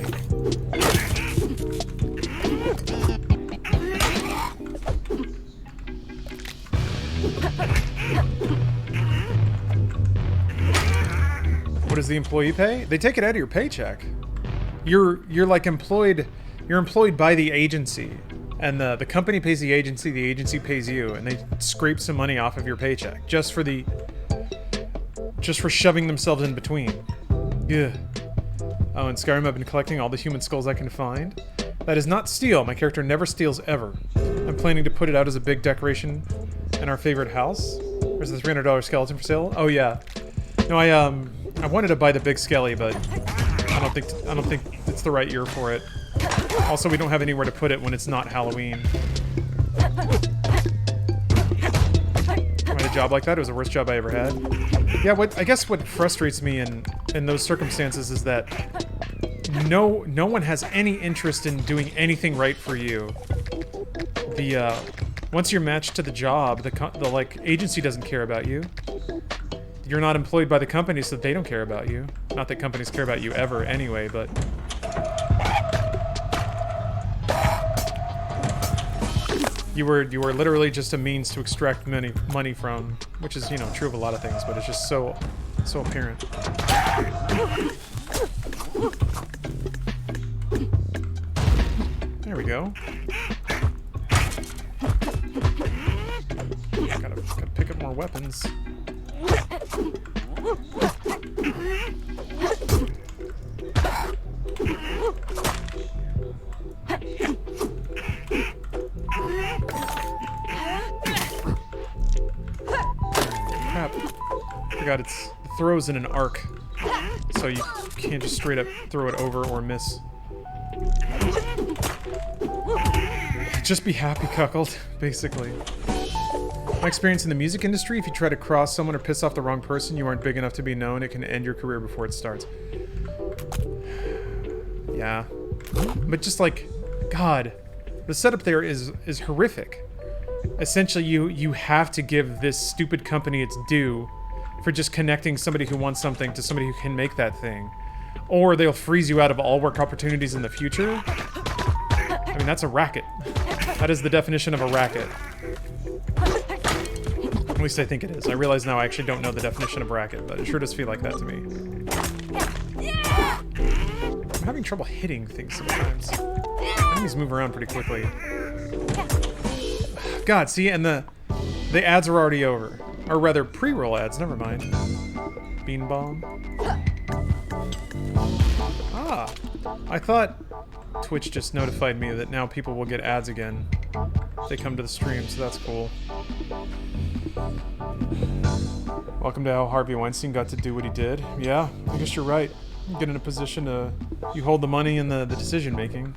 What does the employee pay? They take it out of your paycheck. You're like employed. You're employed by the agency, and the company pays the agency pays you, and they scrape some money off of your paycheck just for shoving themselves in between. Yeah. Oh, in Skyrim I've been collecting all the human skulls I can find. That is not steal. My character never steals ever. I'm planning to put it out as a big decoration in our favorite house. Where's the $300 skeleton for sale? Oh yeah. No, I wanted to buy the big skelly, but I don't think it's the right year for it. Also, we don't have anywhere to put it when it's not Halloween. Am I the job like that. It was the worst job I ever had. Yeah, I guess what frustrates me in those circumstances is that no one has any interest in doing anything right for you. Once you're matched to the job, the like agency doesn't care about you. You're not employed by the company, so they don't care about you. Not that companies care about you ever anyway, but... You were literally just a means to extract money from, which is, you know, true of a lot of things, but it's just so apparent. There we go. Gotta pick up more weapons. Crap. Forgot it throws in an arc. So you can't just straight up throw it over or miss. Just be happy, cuckold, basically. My experience in the music industry, if you try to cross someone or piss off the wrong person, you aren't big enough to be known, it can end your career before it starts. Yeah. But just like, God, the setup there is horrific. Essentially, you have to give this stupid company its due for just connecting somebody who wants something to somebody who can make that thing. Or they'll freeze you out of all work opportunities in the future. I mean, that's a racket. That is the definition of a racket. At least I think it is. I realize now I actually don't know the definition of racket, but it sure does feel like that to me. I'm having trouble hitting things sometimes. Enemies move around pretty quickly. God, see, and the ads are already over. Or rather, pre-roll ads, never mind. Bean bomb. Ah, I thought Twitch just notified me that now people will get ads again. If they come to the stream, so that's cool. Welcome to how Harvey Weinstein got to do what he did. Yeah, I guess you're right. You get in a position to... You hold the money and the decision-making.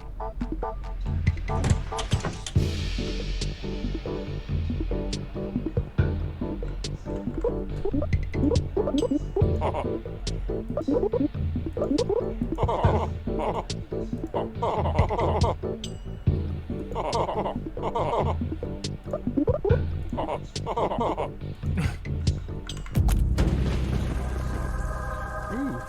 Ooh.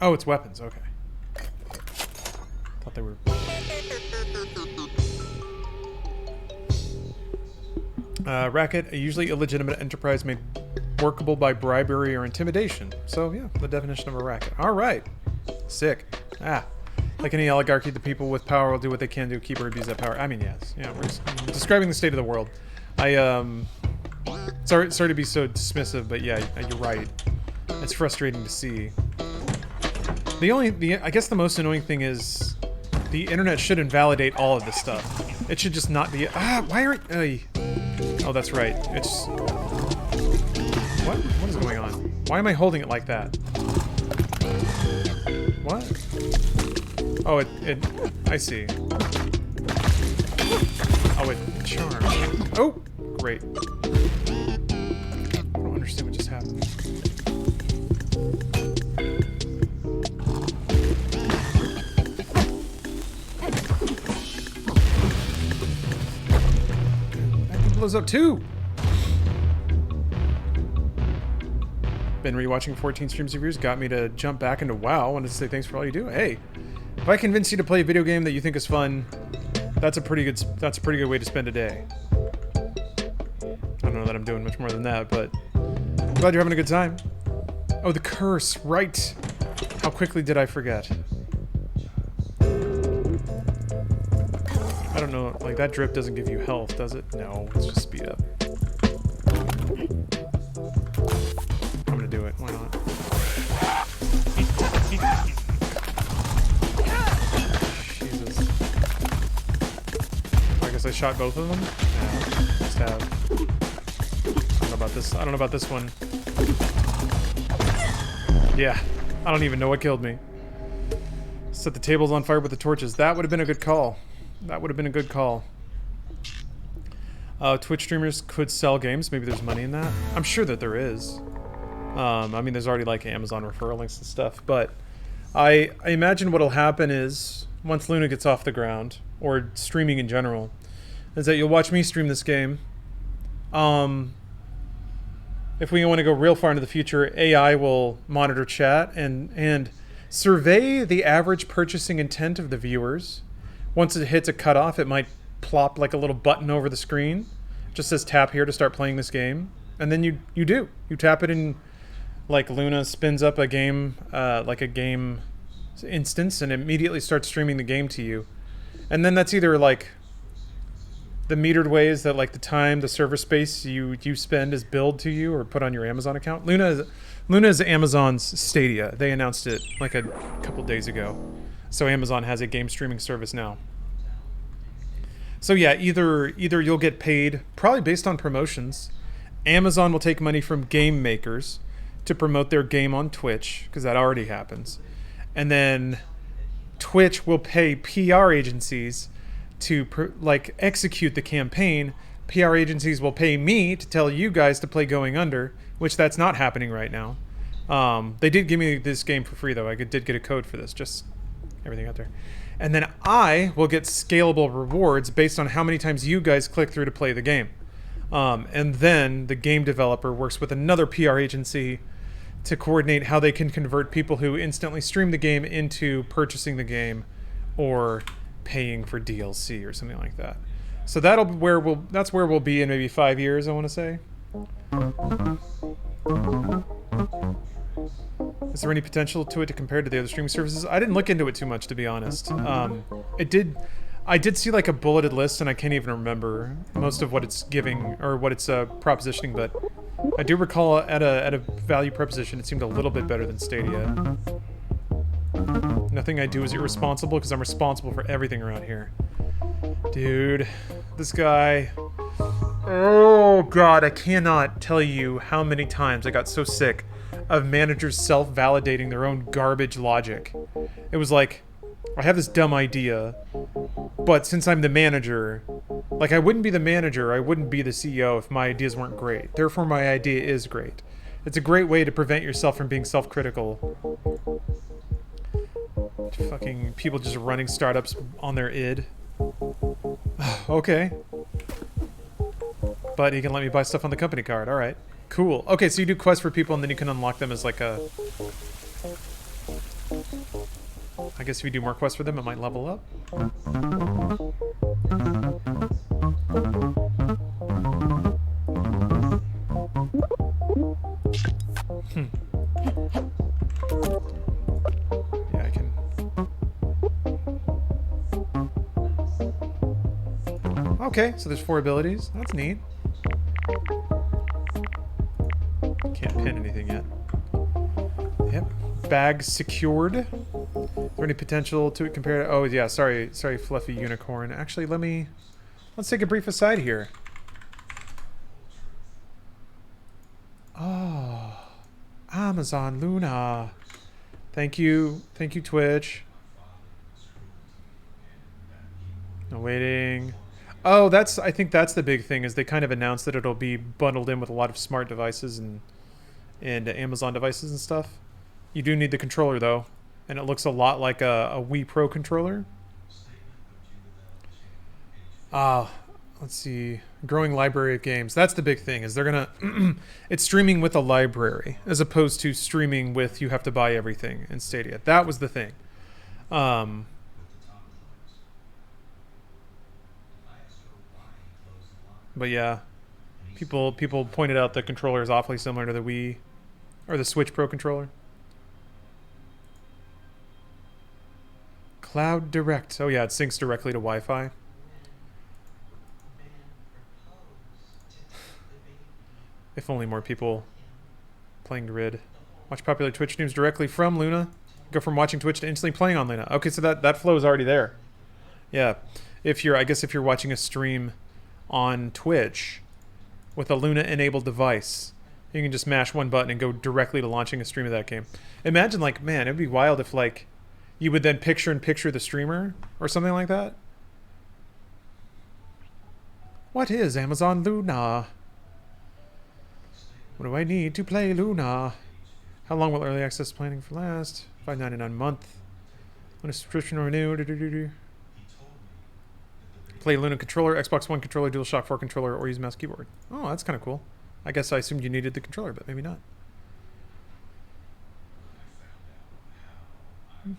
Oh, it's weapons, okay. Thought they were... racket, a usually illegitimate enterprise made workable by bribery or intimidation. So, yeah, the definition of a racket. Alright. Sick. Ah. Like any oligarchy, the people with power will do what they can to keep or abuse that power. I mean, yes. Yeah, we're just describing the state of the world. Sorry to be so dismissive, but yeah, you're right. It's frustrating to see. I guess the most annoying thing is the internet should invalidate all of this stuff. It should just not be... why are... Oh, that's right. It's... What is going on? Why am I holding it like that? What? Oh, I see. Oh, it charmed. Oh! Great. I don't understand what just happened. That thing blows up too! Been rewatching 14 streams of yours, got me to jump back into WoW. Wanted to say thanks for all you do. Hey, if I convince you to play a video game that you think is fun, that's a pretty good way to spend a day. I don't know that I'm doing much more than that, but I'm glad you're having a good time. Oh, the curse, right. How quickly did I forget? I don't know, like that drip doesn't give you health, does it? No, it's just speed up. I'm gonna do it, why not? Jesus. I guess I shot both of them? Yeah, must have. I don't know about this one. Yeah, I don't even know what killed me. Set the tables on fire with the torches. That would have been a good call. That would have been a good call. Twitch streamers could sell games. Maybe there's money in that. I'm sure that there is. I mean, there's already like Amazon referral links and stuff. But I imagine what'll happen is once Luna gets off the ground, or streaming in general, is that you'll watch me stream this game. If we want to go real far into the future, AI will monitor chat and survey the average purchasing intent of the viewers. Once it hits a cutoff, it might plop like a little button over the screen. It just says tap here to start playing this game. And then you tap it and like Luna spins up a game, like a game instance, and immediately starts streaming the game to you. And then that's either like the metered ways that like the time, the server space you spend is billed to you or put on your Amazon account. Luna is Amazon's Stadia. They announced it like a couple days ago. So Amazon has a game streaming service now. So yeah, either you'll get paid, probably based on promotions. Amazon will take money from game makers to promote their game on Twitch, because that already happens. And then Twitch will pay PR agencies to like execute the campaign. PR agencies will pay me to tell you guys to play Going Under, which that's not happening right now. They did give me this game for free though. I did get a code for this, just everything out there. And then I will get scalable rewards based on how many times you guys click through to play the game. And then the game developer works with another PR agency to coordinate how they can convert people who instantly stream the game into purchasing the game or paying for DLC or something like that. So that's where we'll be in maybe 5 years, I want to say. Is there any potential to it to compare to the other streaming services? I didn't look into it too much, to be honest. I did see like a bulleted list, and I can't even remember most of what it's giving or what it's propositioning, but I do recall at a value proposition, it seemed a little bit better than Stadia. Nothing I do is irresponsible because I'm responsible for everything around here. Dude, this guy. Oh god, I cannot tell you how many times I got so sick of managers self-validating their own garbage logic. It was like, I have this dumb idea, but since I'm the manager, like I wouldn't be the manager, I wouldn't be the CEO if my ideas weren't great. Therefore, my idea is great. It's a great way to prevent yourself from being self-critical. Fucking people just running startups on their id. Okay. But he can let me buy stuff on the company card. Alright. Cool. Okay, so you do quests for people and then you can unlock them as like a... I guess if you do more quests for them, it might level up. Yeah, I can... Okay, so there's 4 abilities. That's neat. Can't pin anything yet. Yep. Bag secured. Is there any potential to it compared to... Oh, yeah, sorry, Fluffy Unicorn. Actually, let's take a brief aside here. Oh. Amazon Luna. Thank you, Twitch. No waiting. Oh, I think that's the big thing, is they kind of announced that it'll be bundled in with a lot of smart devices and Amazon devices and stuff. You do need the controller though, and it looks a lot like a Wii Pro controller. Let's see. Growing library of games. That's the big thing, is they're gonna... it's streaming with a library, as opposed to streaming with you have to buy everything in Stadia. That was the thing. But yeah, people pointed out the controller is awfully similar to the Wii, or the Switch Pro controller. Cloud Direct. Oh yeah, it syncs directly to Wi-Fi. If only more people playing Grid. Watch popular Twitch streams directly from Luna. Go from watching Twitch to instantly playing on Luna. Okay, so that flow is already there. Yeah, I guess if you're watching a stream on Twitch with a Luna-enabled device, you can just mash one button and go directly to launching a stream of that game. Imagine, like, man, it'd be wild if, like, you would then picture the streamer or something like that. What is Amazon Luna? What do I need to play Luna? How long will early access planning for last? $5.99 a month. When a subscription renew. Play Luna controller, Xbox One controller, DualShock 4 controller, or use mouse keyboard. Oh, that's kind of cool. I guess I assumed you needed the controller, but maybe not. I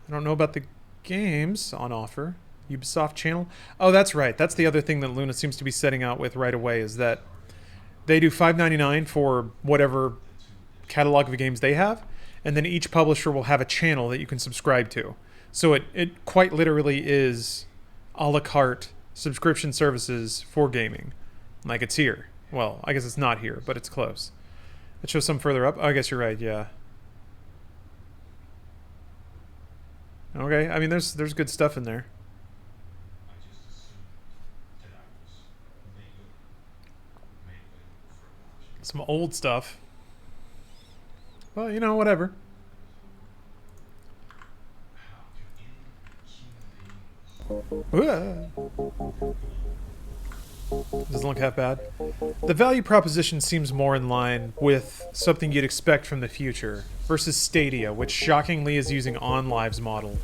don't know about the games on offer. Ubisoft channel. Oh, that's right. That's the other thing that Luna seems to be setting out with right away is that they do $5.99 for whatever catalog of games they have, and then each publisher will have a channel that you can subscribe to. So it quite literally is a la carte subscription services for gaming. Like it's here. Well, I guess it's not here, but it's close. It shows some further up. Oh, I guess you're right, yeah. Okay, I mean there's good stuff in there. Some old stuff. Well, you know, whatever. Doesn't look half bad. The value proposition seems more in line with something you'd expect from the future versus Stadia, which shockingly is using OnLive's model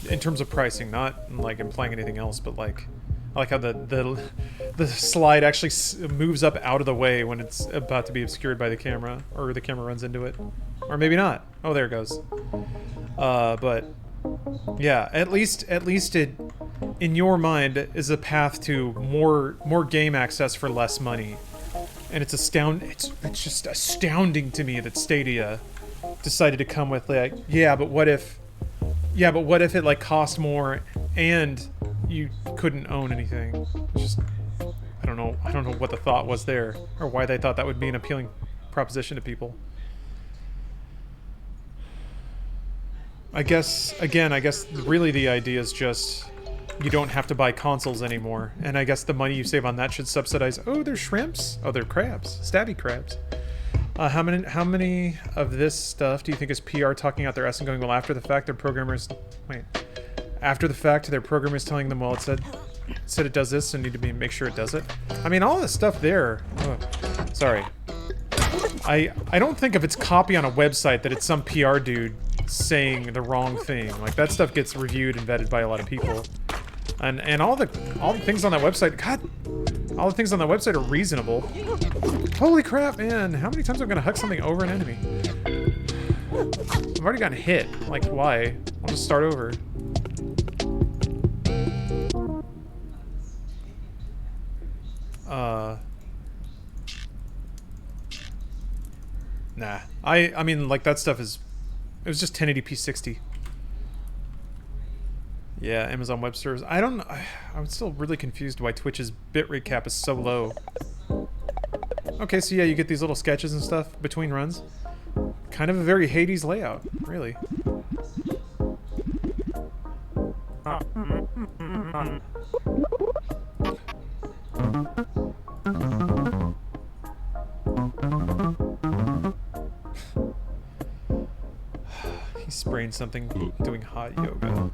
in terms of pricing, not like implying anything else, but like I like how the slide actually moves up out of the way when it's about to be obscured by the camera, or the camera runs into it, or maybe not. Oh, there it goes. But yeah, at least it, in your mind, is a path to more game access for less money, and it's just astounding to me that Stadia decided to come with like, yeah, but what if it like cost more and you couldn't own anything? It's just, I don't know what the thought was there, or why they thought that would be an appealing proposition to people. I guess really the idea is just you don't have to buy consoles anymore, and I guess the money you save on that should subsidize. Oh, they're shrimps. Oh, they're crabs. Stabby crabs. How many of this stuff do you think is PR talking out their ass and going, well, after the fact, their programmers... Wait. After the fact, their programmers telling them, well, it said it does this, and need to make sure it does it? I mean, all this stuff there... Oh, sorry. I don't think if it's copy on a website that it's some PR dude saying the wrong thing. Like, that stuff gets reviewed and vetted by a lot of people. And all the things on that website... God... All the things on that website are reasonable. Holy crap, man. How many times am I going to huck something over an enemy? I've already gotten hit. Like, why? I'll just start over. Nah. I mean, like, that stuff is... It was just 1080p 60. Yeah, Amazon Web Services. I don't know. I'm still really confused why Twitch's bitrate cap is so low. Okay, so yeah, you get these little sketches and stuff between runs. Kind of a very Hades layout, really. He sprained something doing hot yoga.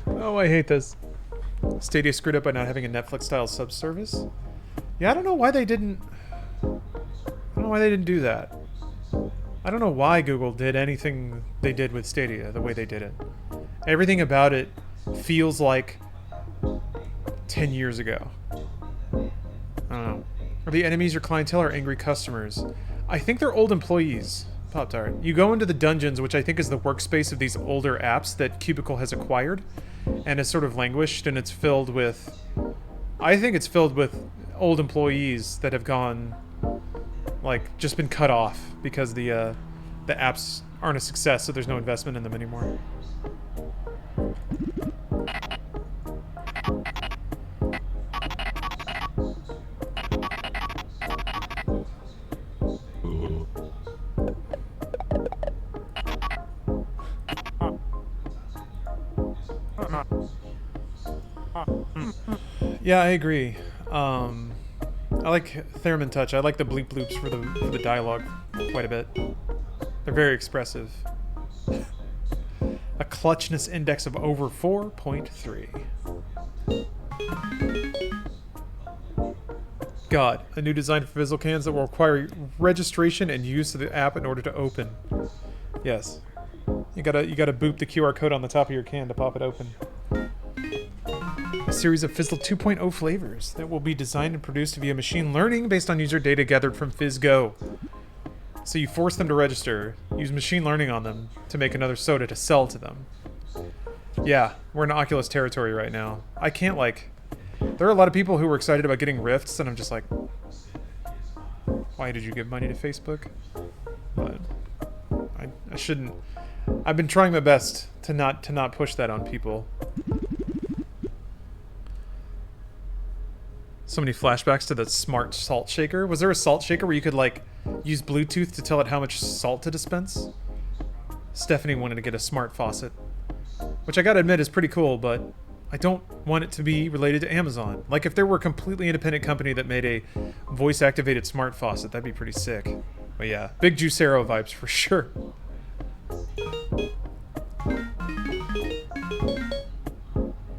Oh, I hate this. Stadia screwed up by not having a Netflix-style sub-service. Yeah, I don't know why they didn't... do that. I don't know why Google did anything they did with Stadia the way they did it. Everything about it feels like 10 years ago. I don't know. Are the enemies your clientele or angry customers? I think they're old employees. Pop-Tart. You go into the dungeons, which I think is the workspace of these older apps that Cubicle has acquired, and has sort of languished, and it's filled with... I think it's filled with old employees that have gone... like, just been cut off because the apps aren't a success, so there's no investment in them anymore. Yeah, I agree. I like Theremin Touch. I like the bleep bloops for the dialogue quite a bit. They're very expressive. A clutchness index of over 4.3. God, a new design for Fizzle cans that will require registration and use of the app in order to open. Yes. You gotta boop the QR code on the top of your can to pop it open. A series of Fizzle 2.0 flavors that will be designed and produced via machine learning based on user data gathered from FizzGo. So you force them to register, use machine learning on them to make another soda to sell to them. Yeah, we're in Oculus territory right now. I can't, like... There are a lot of people who were excited about getting Rifts, and I'm just like... Why did you give money to Facebook? But... I shouldn't... I've been trying my best to not push that on people. So many flashbacks to the smart salt shaker. Was there a salt shaker where you could, like, use Bluetooth to tell it how much salt to dispense? Stephanie wanted to get a smart faucet. Which I gotta admit is pretty cool, but I don't want it to be related to Amazon. Like, if there were a completely independent company that made a voice-activated smart faucet, that'd be pretty sick. But yeah, big Juicero vibes for sure.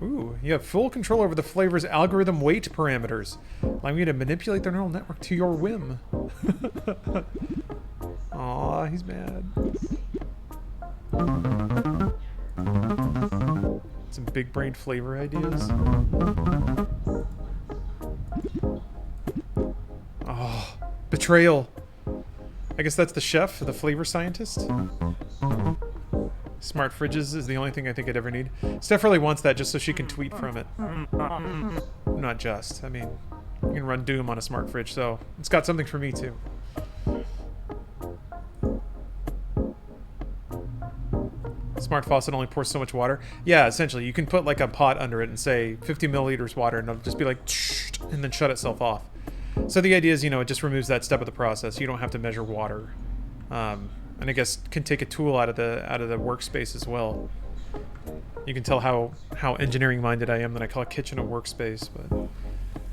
Ooh, you have full control over the flavor's algorithm weight parameters, allowing you to manipulate their neural network to your whim. Aw, he's mad. Some big-brained flavor ideas. Oh, betrayal. I guess that's the chef, the flavor scientist. Smart fridges is the only thing I think I'd ever need. Steph really wants that just so she can tweet from it. Not just. I mean, you can run Doom on a smart fridge, so it's got something for me too. Smart faucet only pours so much water. Yeah, essentially, you can put like a pot under it and say 50 milliliters water, and it'll just be like, and then shut itself off. So the idea is, you know, it just removes that step of the process. You don't have to measure water, and I guess can take a tool out of the workspace as well. You can tell how engineering minded I am that I call a kitchen a workspace. But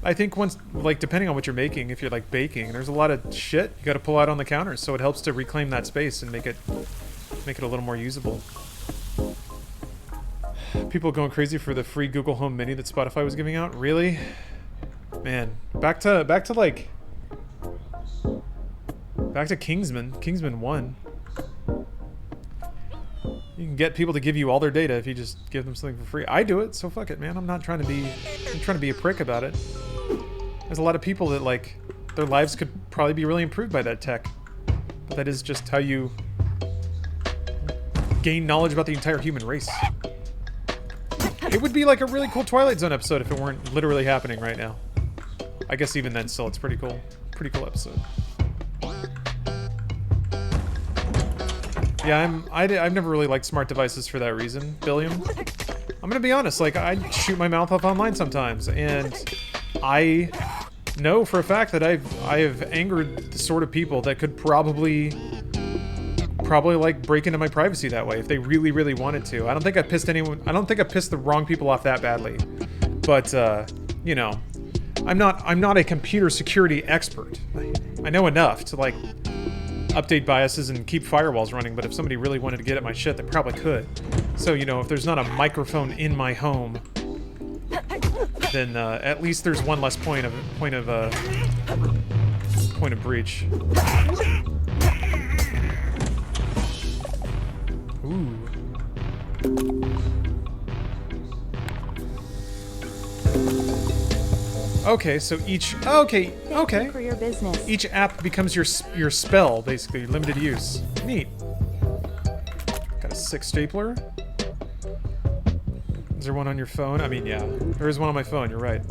I think once, like, depending on what you're making, if you're like baking, there's a lot of shit you got to pull out on the counters. So it helps to reclaim that space and make it a little more usable. People going crazy for the free Google Home Mini that Spotify was giving out. Really? Man, back to Kingsman 1. You can get people to give you all their data if you just give them something for free. I do it, so fuck it, man. I'm trying to be a prick about it. There's a lot of people that, like, their lives could probably be really improved by that tech. But that is just how you gain knowledge about the entire human race. It would be like a really cool Twilight Zone episode if it weren't literally happening right now. I guess even then still, it's pretty cool. Pretty cool episode. Yeah, I've never really liked smart devices for that reason, Billiam. I'm gonna be honest, like, I shoot my mouth off online sometimes, and I know for a fact that I have angered the sort of people that could probably like break into my privacy that way if they really, really wanted to. I don't think I pissed the wrong people off that badly. But you know, I'm not a computer security expert. I know enough to, like, update biases and keep firewalls running, but if somebody really wanted to get at my shit, they probably could. So, you know, if there's not a microphone in my home, then at least there's one less point of breach. Ooh. Okay, so each... Okay. For your business. Each app becomes your spell, basically, limited use. Neat. Got a 6 stapler. Is there one on your phone? I mean, yeah. There is one on my phone, you're right.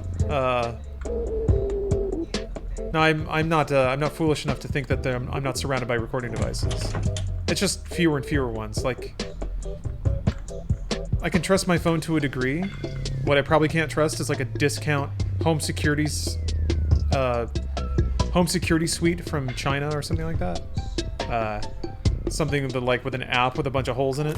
No, I'm not foolish enough to think that I'm not surrounded by recording devices. It's just fewer and fewer ones. Like, I can trust my phone to a degree. What I probably can't trust is like a discount home security suite from China or something like that. Something that, like, with an app with a bunch of holes in it.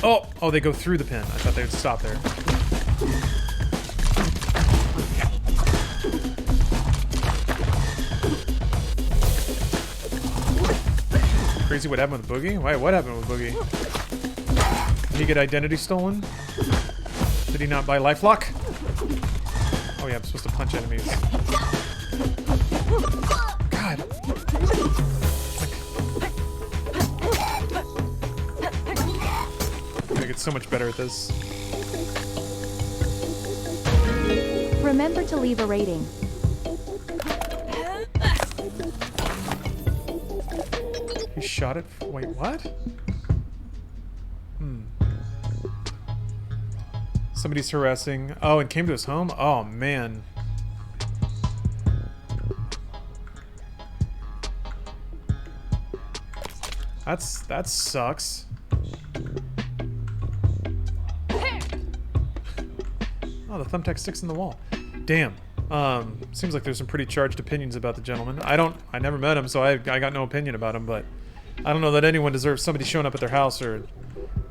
Oh, they go through the pin. I thought they would stop there. Crazy what happened with Boogie? Wait, what happened with Boogie? Did he get identity stolen? Did he not buy LifeLock? Oh yeah, I'm supposed to punch enemies. God. I'm gonna get so much better at this. Remember to leave a rating. He shot it? Wait, what? Somebody's harassing. Oh, and came to his home? Oh, man. That sucks. Oh, the thumbtack sticks in the wall. Damn. Seems like there's some pretty charged opinions about the gentleman. I never met him, so I got no opinion about him, but I don't know that anyone deserves somebody showing up at their house or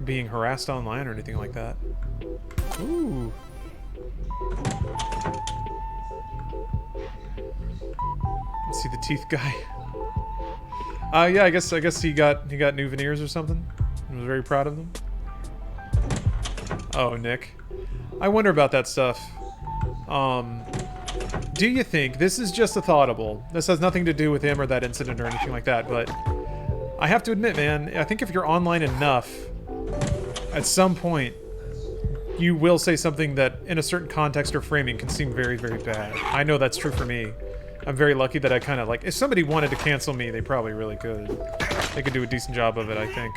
being harassed online or anything like that. Ooh. Let's see the teeth guy. Yeah, I guess he got new veneers or something. I was very proud of them. Oh, Nick. I wonder about that stuff. Do you think this is just a thoughtable? This has nothing to do with him or that incident or anything like that, but I have to admit, man, I think if you're online enough, at some point, you will say something that, in a certain context or framing, can seem very, very bad. I know that's true for me. I'm very lucky that I kind of, like, if somebody wanted to cancel me, they probably really could. They could do a decent job of it, I think.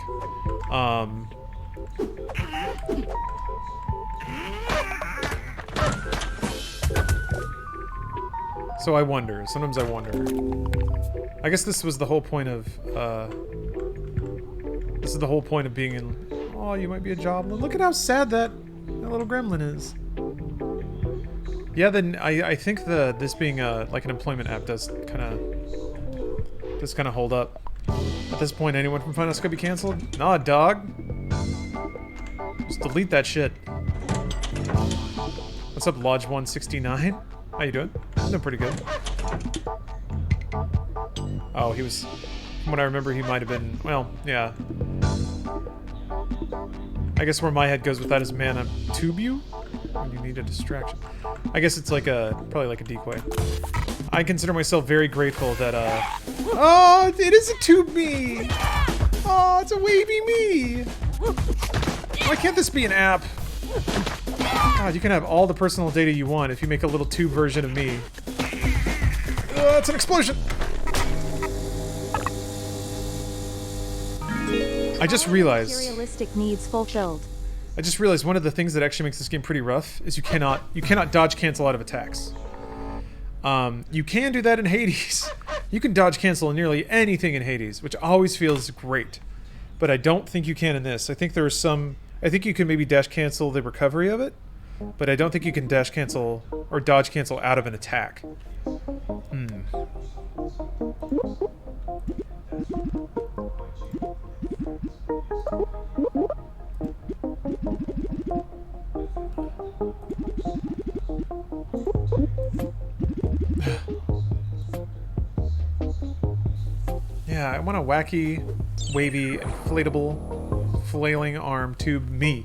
So I wonder. Sometimes I wonder. I guess this was the whole point of, this is the whole point of being in... Oh, you might be a joblin. Look at how sad that little gremlin is. Yeah, then I think this being like an employment app does kind of hold up. At this point, anyone from finance could be canceled? Nah, dog. Just delete that shit. What's up, Lodge 169? How you doing? I'm doing pretty good. Oh, he was... From what I remember, he might have been... Well, yeah. I guess where my head goes with that is, man, I'm tube you? When you need a distraction. I guess it's like probably like a decoy. I consider myself very grateful that, Oh, it is a tube me! Oh, it's a wavy me! Why can't this be an app? God, you can have all the personal data you want if you make a little tube version of me. It's an explosion! I just realized... Materialistic needs fulfilled. I just realized one of the things that actually makes this game pretty rough is you cannot dodge cancel out of attacks. You can do that in Hades. You can dodge cancel nearly anything in Hades, which always feels great. But I don't think you can in this. I think there are some... I think you can maybe dash cancel the recovery of it, but I don't think you can dash cancel or dodge cancel out of an attack. Yeah, I want a wacky, wavy, inflatable, flailing arm tube me.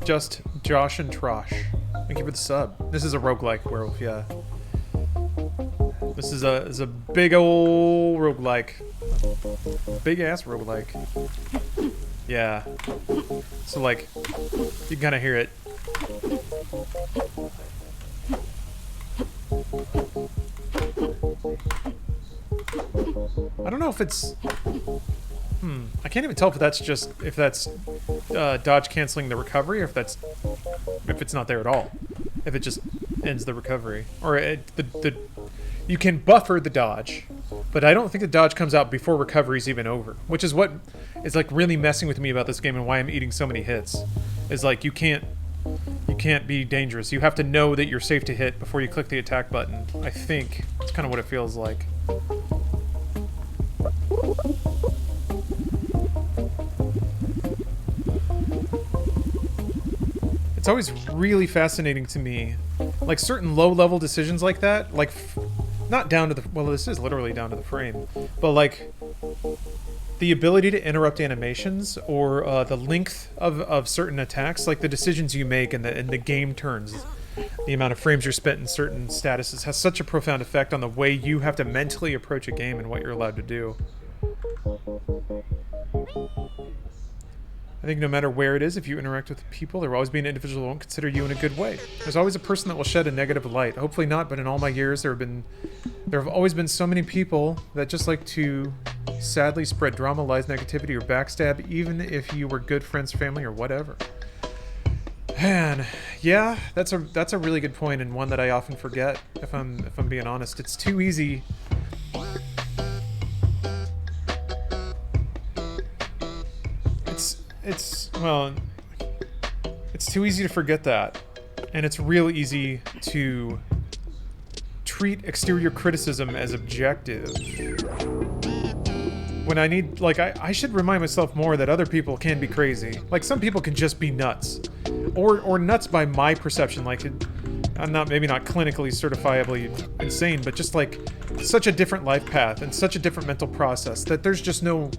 Just Josh and Trosh. Thank you for the sub. This is a roguelike werewolf, yeah. This is a big ol' roguelike. Big ass roguelike. Yeah. So like, you can kinda hear it. I don't know if it's... I can't even tell if that's just... If that's dodge canceling the recovery, or if that's... If it's not there at all. If it just ends the recovery. Or you can buffer the dodge, but I don't think the dodge comes out before recovery's even over. Which is what is like really messing with me about this game and why I'm eating so many hits. Is like you can't be dangerous. You have to know that you're safe to hit before you click the attack button. I think it's kind of what it feels like. It's always really fascinating to me, like certain low-level decisions like that, like not down to the, well, this is literally down to the frame, but like the ability to interrupt animations or the length of certain attacks, like the decisions you make and the game turns, the amount of frames you're spent in certain statuses has such a profound effect on the way you have to mentally approach a game and what you're allowed to do. I think no matter where it is, if you interact with people, there will always be an individual who won't consider you in a good way. There's always a person that will shed a negative light. Hopefully not, but in all my years, there have always been so many people that just like to sadly spread drama, lies, negativity, or backstab, even if you were good friends, family, or whatever. Man, yeah, that's a really good point, and one that I often forget. If I'm being honest, it's too easy. It's too easy to forget that, and it's real easy to treat exterior criticism as objective. When I need, like, I should remind myself more that other people can be crazy. Like, some people can just be nuts, or nuts by my perception. Like, I'm maybe not clinically certifiably insane, but just like such a different life path and such a different mental process that there's no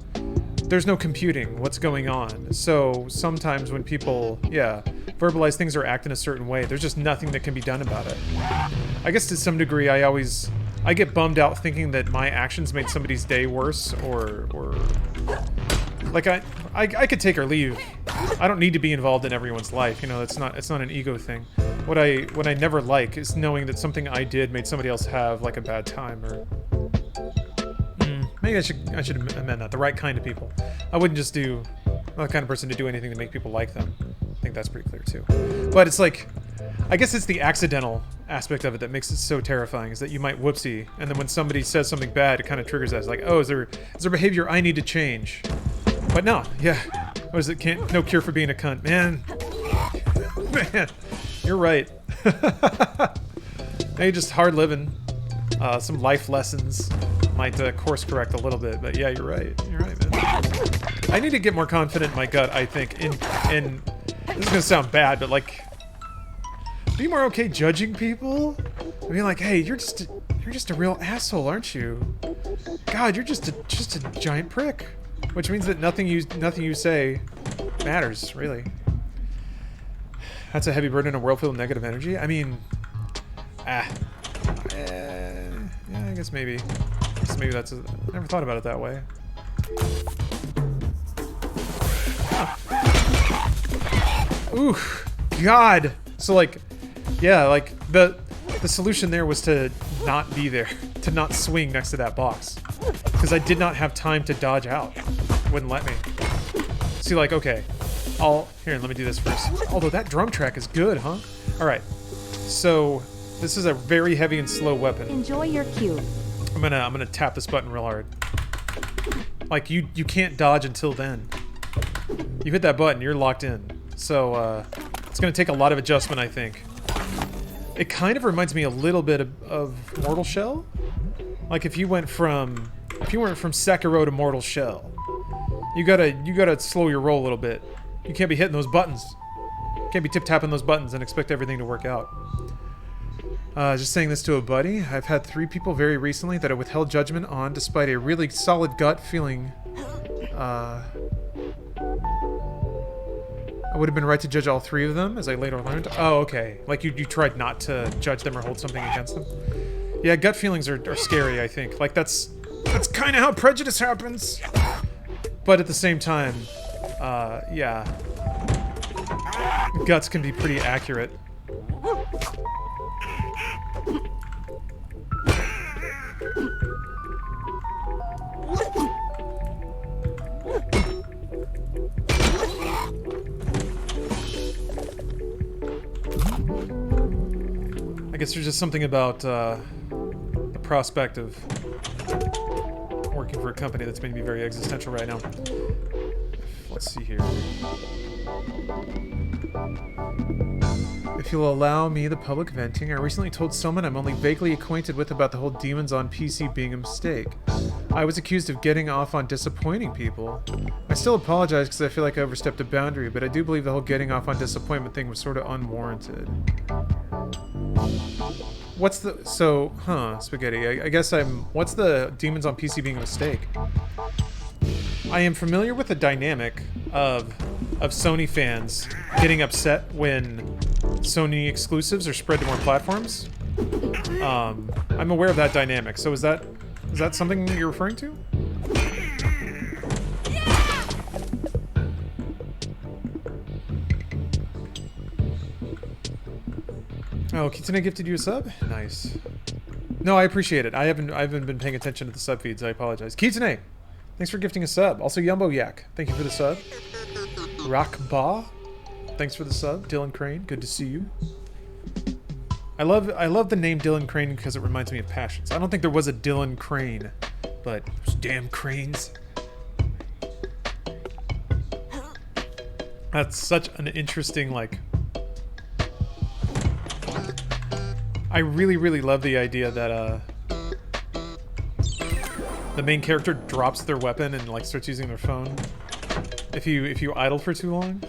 computing what's going on. So sometimes when people, verbalize things or act in a certain way, there's just nothing that can be done about it. I guess to some degree, I get bummed out thinking that my actions made somebody's day worse, or like I could take or leave. I don't need to be involved in everyone's life. You know, it's not an ego thing. What I never like is knowing that something I did made somebody else have like a bad time, or maybe I should amend that. The right kind of people. I wouldn't just do the kind of person to do anything to make people like them. I think that's pretty clear too. But it's like, I guess it's the accidental aspect of it that makes it so terrifying, is that you might whoopsie, and then when somebody says something bad, it kind of triggers that. It's like, oh, is there behavior I need to change? But no, what is it? No cure for being a cunt. Man, you're right. Maybe just hard living, some life lessons might course correct a little bit, but yeah, you're right. You're right, man. I need to get more confident in my gut, I think, in this is gonna sound bad, but like, be more okay judging people. I mean, like, hey, you're just a real asshole, aren't you? God, you're just a giant prick. Which means that nothing you say matters, really. That's a heavy burden in a world filled with negative energy. I mean, yeah, I guess maybe that's. I never thought about it that way. Ooh, God. So like, yeah, like the solution there was to not be there, to not swing next to that box, because I did not have time to dodge out. Wouldn't let me. See, like, okay, here, let me do this first. Although that drum track is good, huh? All right, so this is a very heavy and slow weapon. Enjoy your cue. I'm gonna tap this button real hard. Like, you can't dodge until then. You hit that button, you're locked in. So it's gonna take a lot of adjustment, I think. It kind of reminds me a little bit of Mortal Shell. Like if you went from Sekiro to Mortal Shell, you gotta slow your roll a little bit. You can't be hitting those buttons. You can't be tip-tapping those buttons and expect everything to work out. Just saying this to a buddy. I've had 3 people very recently that I withheld judgment on despite a really solid gut feeling. I would have been right to judge all 3 of them, as I later learned. Oh, okay. Like you tried not to judge them or hold something against them. Yeah, gut feelings are scary, I think. Like that's kind of how prejudice happens. But at the same time, yeah, guts can be pretty accurate. I guess there's just something about the prospect of working for a company that's made me very existential right now. Let's see here. If you'll allow me the public venting, I recently told someone I'm only vaguely acquainted with about the whole demons on PC being a mistake. I was accused of getting off on disappointing people. I still apologize because I feel like I overstepped a boundary, but I do believe the whole getting off on disappointment thing was sort of unwarranted. What's the... So, Spaghetti. I guess I'm... What's the Demons on PC being a mistake? I am familiar with the dynamic of Sony fans getting upset when Sony exclusives are spread to more platforms. I'm aware of that dynamic. So is that something you're referring to? Oh, Kitsune gifted you a sub? Nice. No, I appreciate it. I haven't been paying attention to the sub feeds. I apologize. Kitsune, thanks for gifting a sub. Also, Yumbo Yak, thank you for the sub. Rock Ba, thanks for the sub. Dylan Crane, good to see you. I love the name Dylan Crane because it reminds me of Passions. I don't think there was a Dylan Crane, but those damn cranes. That's such an interesting, like... I really, really love the idea that, the main character drops their weapon and, like, starts using their phone if you idle for too long.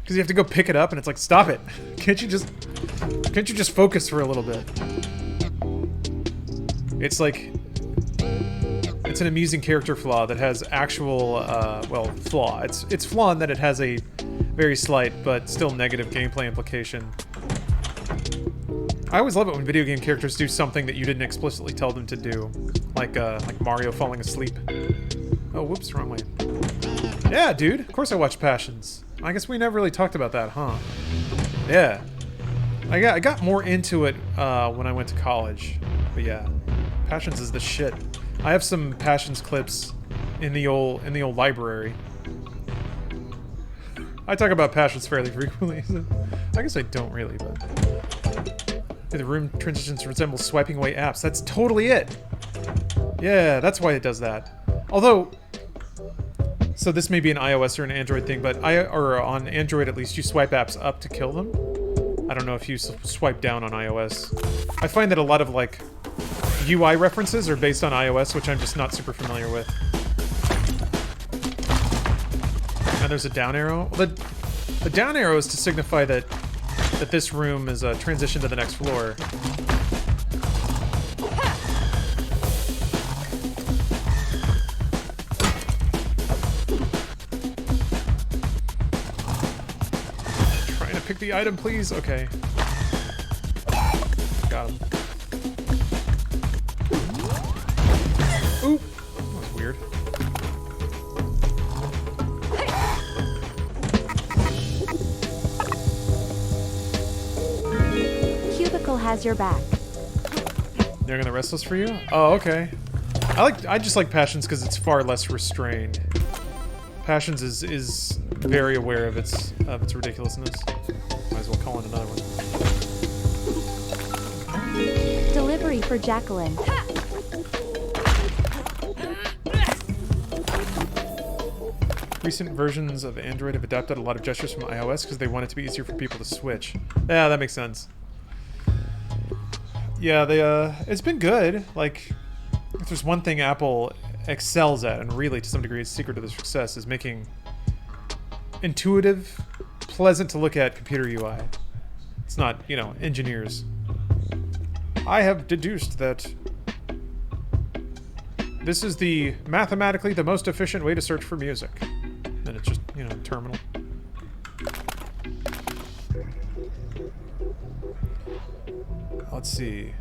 Because you have to go pick it up and it's like, stop it! Can't you just focus for a little bit? It's like... It's an amusing character flaw that has actual, well, flaw. It's flaw in that it has a very slight, but still negative gameplay implication. I always love it when video game characters do something that you didn't explicitly tell them to do. Like Mario falling asleep. Oh, whoops, wrong way. Yeah, dude, of course I watched Passions. I guess we never really talked about that, huh? Yeah. I got more into it when I went to college. But yeah, Passions is the shit. I have some Passions clips in the old library. I talk about Passions fairly frequently. So I guess I don't really, but... The room transitions resemble swiping away apps. That's totally it! Yeah, that's why it does that. Although... So this may be an iOS or an Android thing, but or on Android at least, you swipe apps up to kill them. I don't know if you swipe down on iOS. I find that a lot of, like, UI references are based on iOS, which I'm just not super familiar with. And there's a down arrow. Well, the down arrow is to signify that this room is a transition to the next floor. Trying to pick the item, please. Okay. Got him. Oop! That was weird. Has your back. They're gonna restless for you? Oh, okay. I just like Passions because it's far less restrained. Passions is very aware of its ridiculousness. Might as well call in another one. Delivery for Jacqueline. Recent versions of Android have adapted a lot of gestures from iOS because they want it to be easier for people to switch. Yeah, that makes sense. Yeah, it's been good. Like, if there's one thing Apple excels at, and really to some degree its secret to their success, is making intuitive, pleasant to look at computer UI. It's not, you know, engineers. I have deduced that this is mathematically the most efficient way to search for music. And it's just, you know, terminal. Let's see.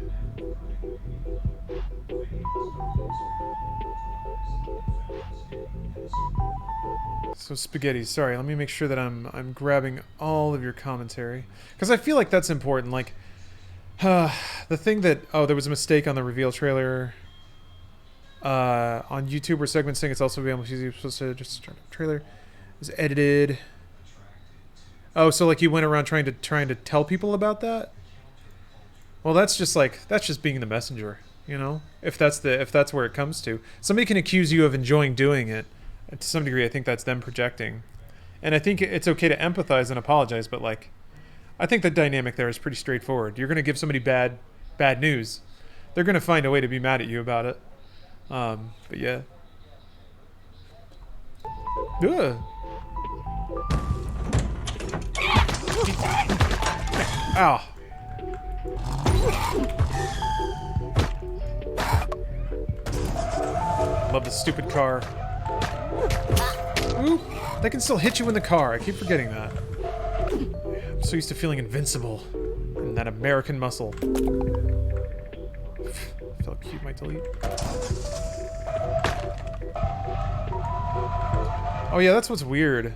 So Spaghetti, sorry, let me make sure that I'm grabbing all of your commentary. Because I feel like that's important. Like, the thing that... Oh, there was a mistake on the reveal trailer. On YouTube where segments saying it's also available. You're supposed to just start a trailer. It was edited. Oh, so like you went around trying to tell people about that? Well, that's just being the messenger, you know? If that's where it comes to. Somebody can accuse you of enjoying doing it. And to some degree, I think that's them projecting. And I think it's okay to empathize and apologize, but like, I think the dynamic there is pretty straightforward. You're going to give somebody bad news. They're going to find a way to be mad at you about it. But yeah. Ugh. Ow. Love this stupid car. Ooh, they can still hit you in the car. I keep forgetting that. I'm so used to feeling invincible in that American muscle. I feel cute, might delete. Oh yeah, that's what's weird.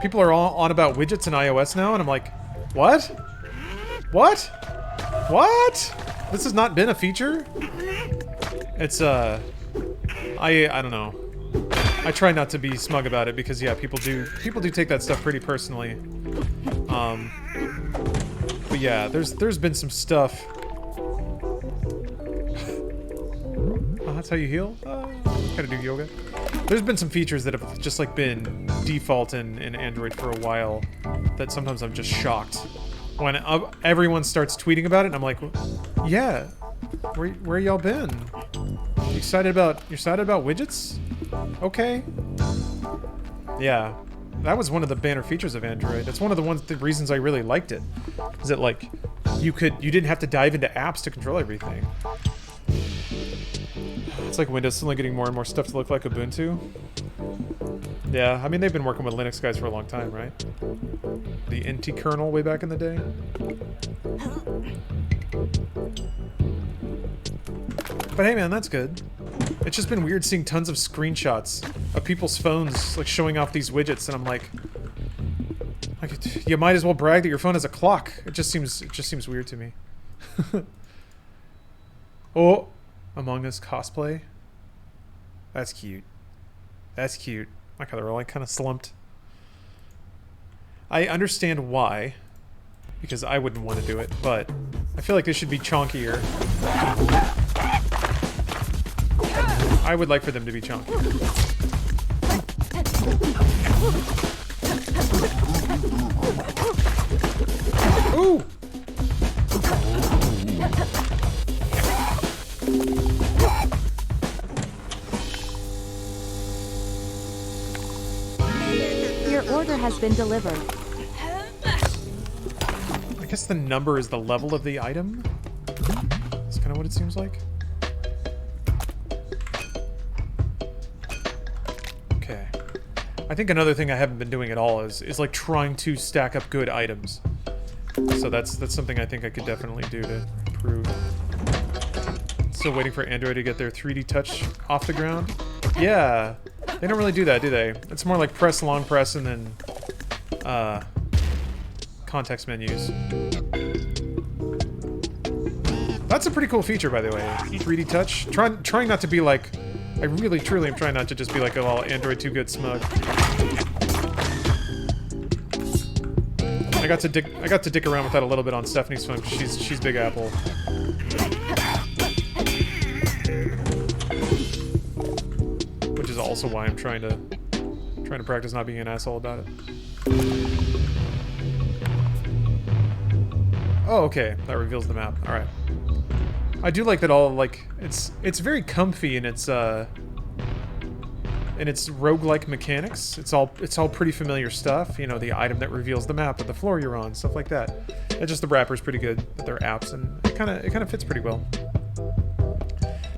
People are all on about widgets in iOS now, and I'm like, what? What? What? This has not been a feature? It's, I don't know. I try not to be smug about it because, yeah, people do take that stuff pretty personally. But yeah, there's been some stuff. Oh, that's how you heal? Gotta do yoga. There's been some features that have just like been default in Android for a while that sometimes I'm just shocked when everyone starts tweeting about it and I'm like, yeah, where y'all been? You excited about widgets? Okay. Yeah, that was one of the banner features of Android. That's one of the reasons I really liked it. Is that like you didn't have to dive into apps to control everything. It's like Windows suddenly getting more and more stuff to look like Ubuntu. Yeah, I mean they've been working with Linux guys for a long time, right? The NT kernel way back in the day. But hey man, that's good. It's just been weird seeing tons of screenshots of people's phones like showing off these widgets, and I'm like, you might as well brag that your phone has a clock. It just seems weird to me. Oh, Among Us cosplay. That's cute. That's cute. My color like kind of slumped. I understand why, because I wouldn't want to do it, but I feel like they should be chonkier. I would like for them to be chunky. Ooh! Your order has been delivered. I guess the number is the level of the item? That's kind of what it seems like. Okay. I think another thing I haven't been doing at all is like trying to stack up good items. So that's something I think I could definitely do to improve. Still waiting for Android to get their 3D touch off the ground. Yeah, they don't really do that, do they? It's more like press, long press, and then context menus. That's a pretty cool feature, by the way. 3D touch. Trying not to be like. I really, truly am trying not to just be like, oh, Android too good smug. I got to dick around with that a little bit on Stephanie's phone because she's Big Apple. Which is also why I'm trying to practice not being an asshole about it. Oh, okay. That reveals the map. All right. I do like that all, like, it's very comfy in its roguelike mechanics. It's all pretty familiar stuff. You know, the item that reveals the map or the floor you're on, stuff like that. And just the wrapper's pretty good with their apps, and it kind of fits pretty well.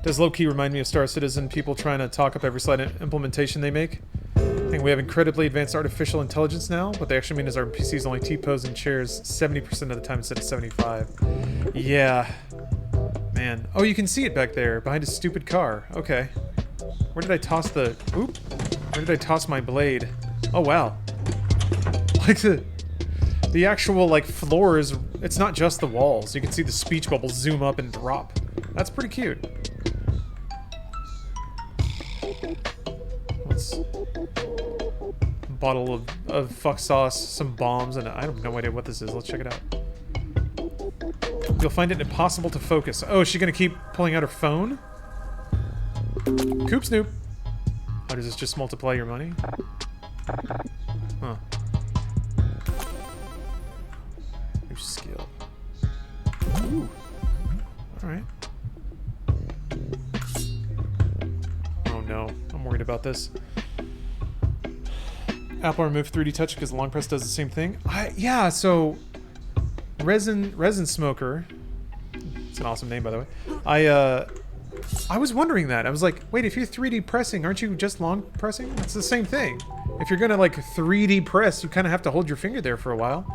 Does low-key remind me of Star Citizen, people trying to talk up every slight implementation they make. I think we have incredibly advanced artificial intelligence now. What they actually mean is our PCs only T-pose in chairs 70% of the time instead of 75%. Yeah. Man. Oh, you can see it back there, behind a stupid car. Okay. Where did I toss the... Oop. Where did I toss my blade? Oh, wow. Like, the actual, like, floor is... It's not just the walls. You can see the speech bubbles zoom up and drop. That's pretty cute. Let's... Bottle of fuck sauce, some bombs, and I have no idea what this is. Let's check it out. You'll find it impossible to focus. Oh, is she gonna keep pulling out her phone? Coop Snoop. How does this just multiply your money? Huh. New skill. Ooh. Alright. about this. Apple removed 3D touch because the long press does the same thing. Yeah, so resin smoker. It's an awesome name, by the way. I was wondering that. I was like, wait, if you're 3D pressing, aren't you just long pressing? It's the same thing. If you're gonna like 3D press, you kind of have to hold your finger there for a while,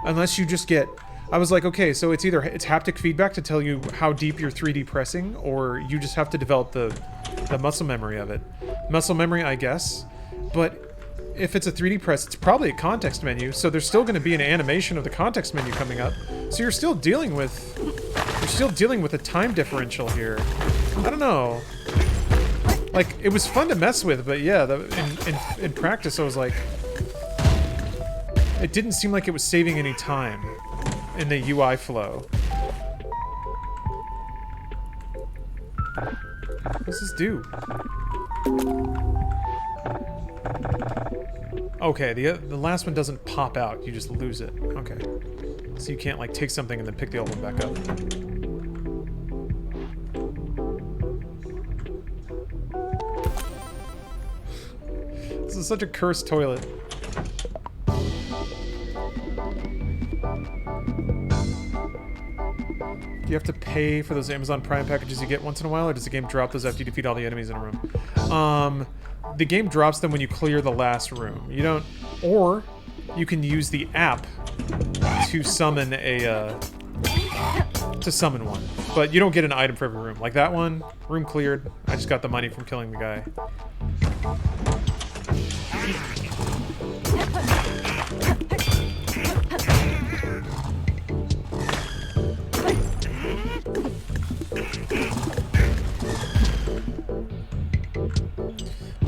unless you just get. I was like, okay, so it's either it's haptic feedback to tell you how deep you're 3D pressing, or you just have to develop the muscle memory of it. Muscle memory, I guess, but if it's a 3D press, it's probably a context menu, so there's still going to be an animation of the context menu coming up. So you're still dealing with a time differential here. I don't know. Like, it was fun to mess with, but yeah, in practice, I was like, it didn't seem like it was saving any time in the UI flow. What does this do? Okay, the last one doesn't pop out. You just lose it. Okay. So you can't, like, take something and then pick the old one back up. This is such a cursed toilet. Do you have to pay for those Amazon Prime packages you get once in a while, or does the game drop those after you defeat all the enemies in a room? The game drops them when you clear the last room. You don't... Or, you can use the app to summon a... to summon one. But you don't get an item for every room. Like that one, room cleared. I just got the money from killing the guy.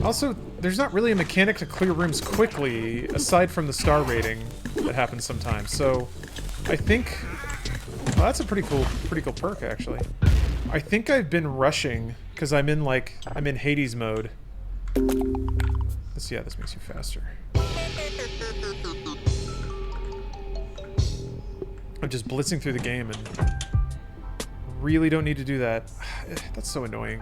Also, there's not really a mechanic to clear rooms quickly, aside from the star rating that happens sometimes. So, I think... Well, that's a pretty cool perk, actually. I think I've been rushing, because I'm in Hades mode. Yeah, this makes you faster. I'm just blitzing through the game, and really don't need to do that. That's so annoying.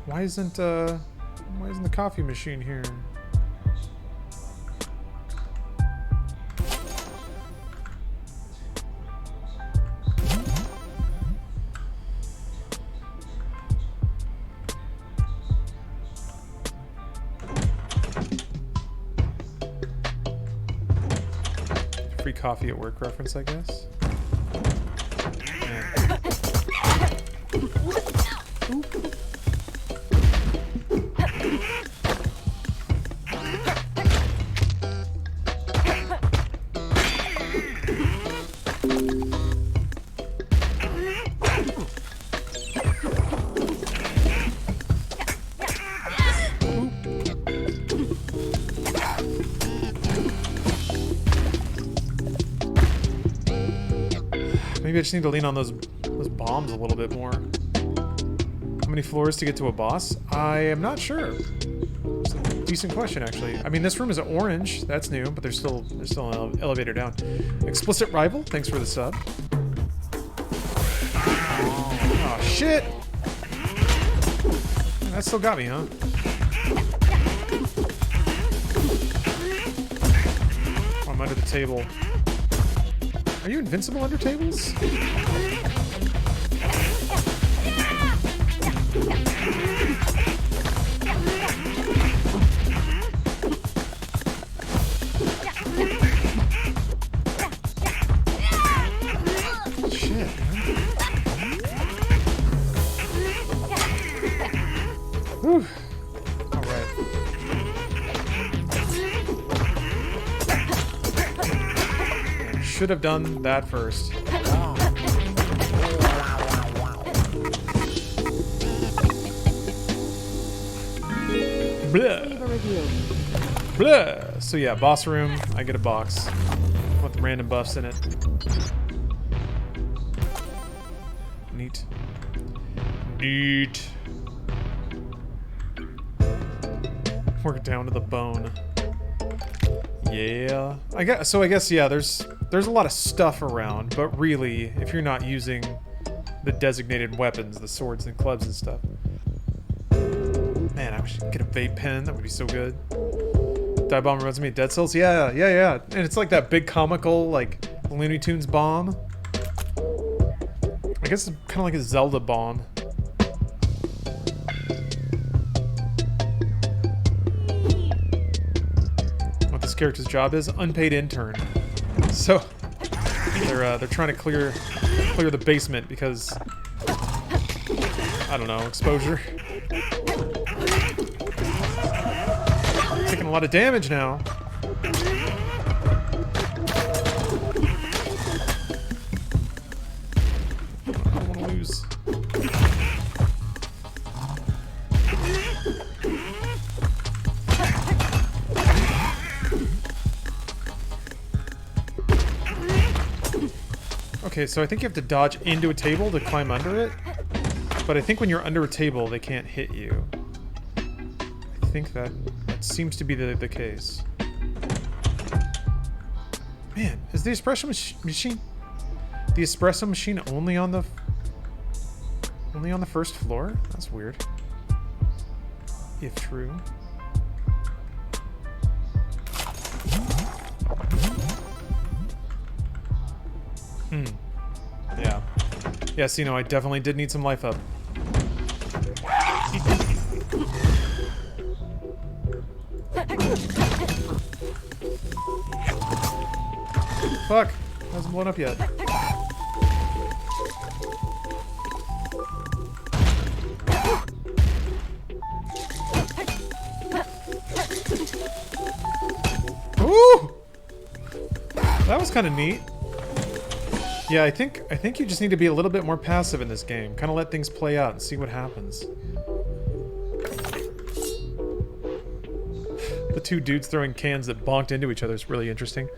Why isn't the coffee machine here? Free coffee at work reference, I guess. Yeah. Maybe I just need to lean on those bombs a little bit more. How many floors to get to a boss? I am not sure. It's a decent question, actually. I mean, this room is orange. That's new, but there's still an elevator down. Explicit Rival, thanks for the sub. Oh, shit! That still got me, huh? Oh, I'm under the table. Are you invincible under tables? Shit, man. Whew. Alright. Should have done that first. Blah. Blah. So yeah, boss room. I get a box with random buffs in it. Neat. Neat. We're down to the bone. Yeah. I guess yeah, there's a lot of stuff around, but really, if you're not using the designated weapons, the swords and clubs and stuff. Man, I wish I could get a vape pen. That would be so good. Dive bomb reminds me of Dead Cells. Yeah. And it's like that big comical, like, Looney Tunes bomb. I guess it's kind of like a Zelda bomb. What this character's job is? Unpaid intern. So they're trying to clear the basement because, I don't know, exposure. Taking a lot of damage now. I don't want to lose. Okay, so I think you have to dodge into a table to climb under it. But I think when you're under a table, they can't hit you. I think that seems to be the case. Man, is the espresso machine... The espresso machine only on the first floor? That's weird. If true. Yeah. Yes, you know, I definitely did need some life up. Fuck! Hasn't blown up yet. Ooh! That was kind of neat. Yeah, I think you just need to be a little bit more passive in this game. Kind of let things play out and see what happens. The two dudes throwing cans that bonked into each other is really interesting.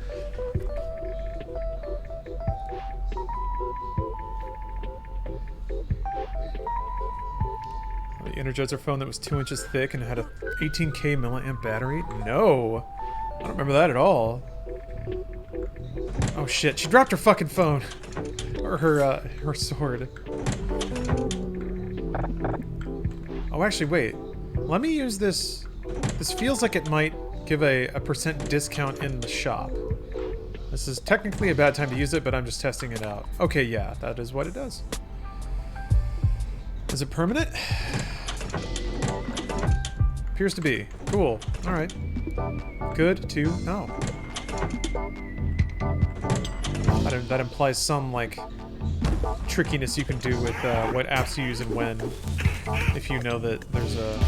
The Energizer phone that was 2 inches thick and had a 18K milliamp battery? No! I don't remember that at all. Oh shit, she dropped her fucking phone. Or her sword. Oh, actually, wait. Let me use this. This feels like it might give a % discount in the shop. This is technically a bad time to use it, but I'm just testing it out. Okay, yeah, that is what it does. Is it permanent? Appears to be. Cool. Alright. Good to know. That implies some, like, trickiness you can do with what apps you use and when. If you know that there's a...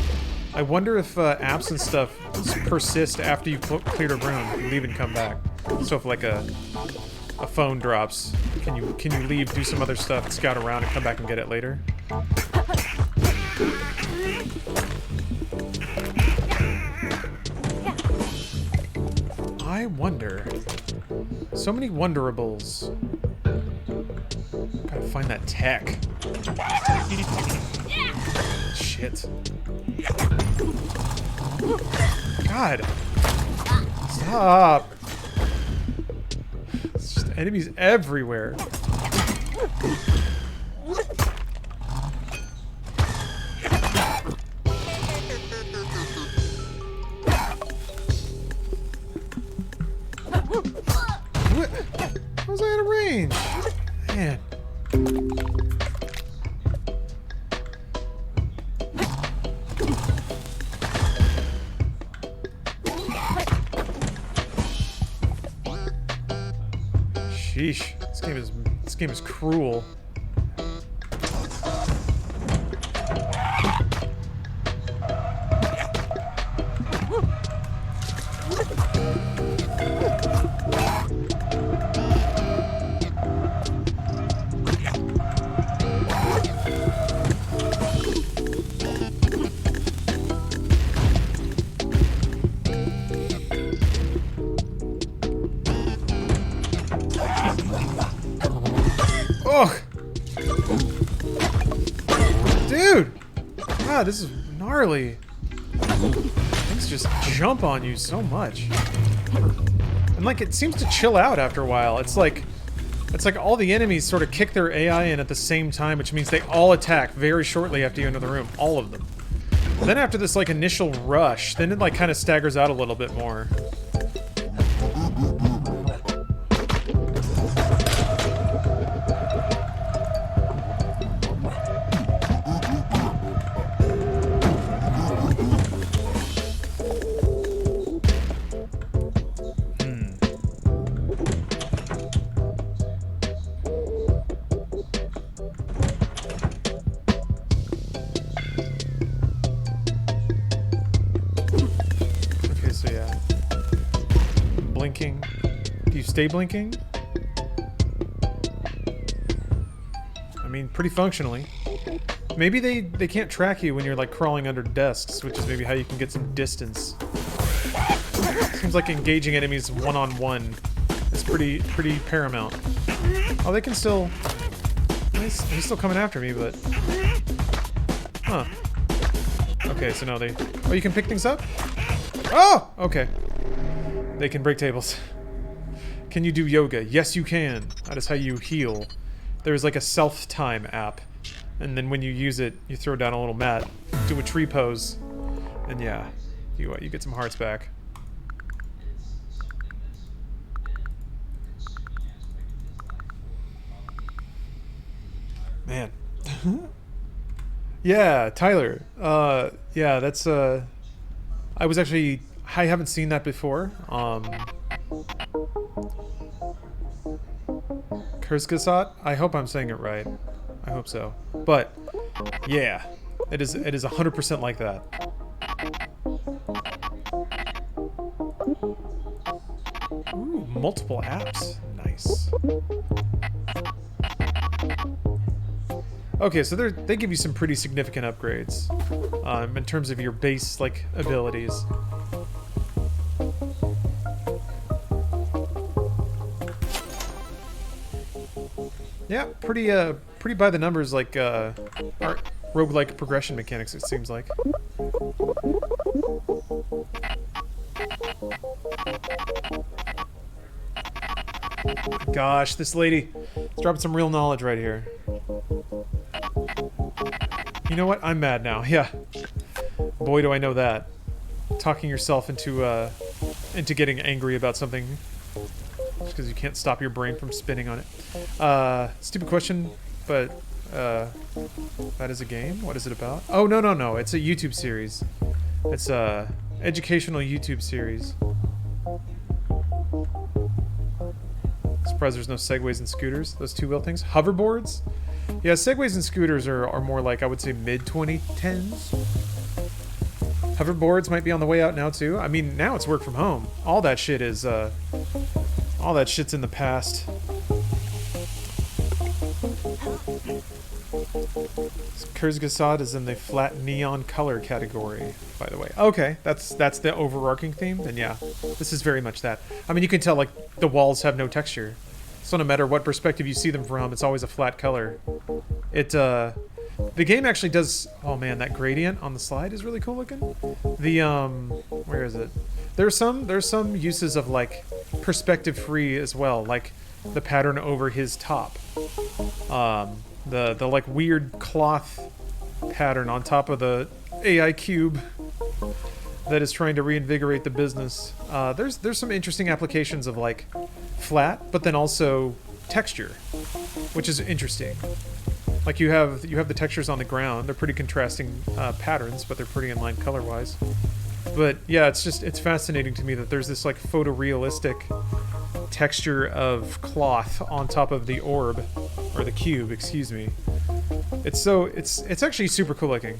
I wonder if apps and stuff persist after you've cleared a room. You leave and come back. So if, like, a phone drops, can you leave, do some other stuff, scout around, and come back and get it later? I wonder. So many wonderables. Gotta find that tech. Shit. God. Stop. It's just enemies everywhere. What? How was I out of range? Man. Sheesh. This game is cruel. Ugh! Dude! God, this is gnarly. Things just jump on you so much. And like, it seems to chill out after a while. It's like, It's like all the enemies sort of kick their AI in at the same time, which means they all attack very shortly after you enter the room. All of them. Then after this, like, initial rush, then it, like, kind of staggers out a little bit more. Blinking. Do you stay blinking? I mean, pretty functionally. Maybe they can't track you when you're like crawling under desks, which is maybe how you can get some distance. Seems like engaging enemies one-on-one is pretty paramount. Oh, they can still... He's still coming after me, but... Huh. Okay, so no, they... Oh, you can pick things up? Oh! Okay. They can break tables. Can you do yoga? Yes, you can. That is how you heal. There's like a self-time app. And then when you use it, you throw down a little mat, do a tree pose, and yeah, you get some hearts back. Man. Yeah, Tyler. Yeah, that's I haven't seen that before. Kurzgesagt? I hope I'm saying it right. I hope so. But yeah, it is 100% like that. Ooh, multiple apps. Nice. Okay, so they give you some pretty significant upgrades in terms of your base like abilities. Yeah, pretty by the numbers, like roguelike progression mechanics. It seems like. Gosh, this lady is dropping some real knowledge right here. You know what? I'm mad now. Yeah. Boy, do I know that. Talking yourself into getting angry about something just because you can't stop your brain from spinning on it. Stupid question, but that is a game? What is it about? Oh, no. It's a YouTube series. It's a educational YouTube series. Surprised there's no segways and scooters. Those two-wheel things. Hoverboards? Yeah, segways and scooters are more like, I would say, mid-2010s. Hoverboards might be on the way out now, too. I mean, now it's work from home. All that shit is, all that shit's in the past. Kurzgesagt is in the flat neon color category, by the way. Okay, that's the overarching theme. Then yeah, this is very much that. I mean, you can tell like the walls have no texture, so no matter what perspective you see them from, it's always a flat color. The game actually does. Oh man, that gradient on the slide is really cool looking. The where is it? There's some uses of like perspective free as well, like the pattern over his top. The like weird cloth pattern on top of the AI cube that is trying to reinvigorate the business. There's some interesting applications of like flat, but then also texture, which is interesting. Like you have the textures on the ground. They're pretty contrasting patterns, but they're pretty in line color-wise. But yeah, it's fascinating to me that there's this like photorealistic texture of cloth on top of the orb, or the cube, excuse me. It's actually super cool looking.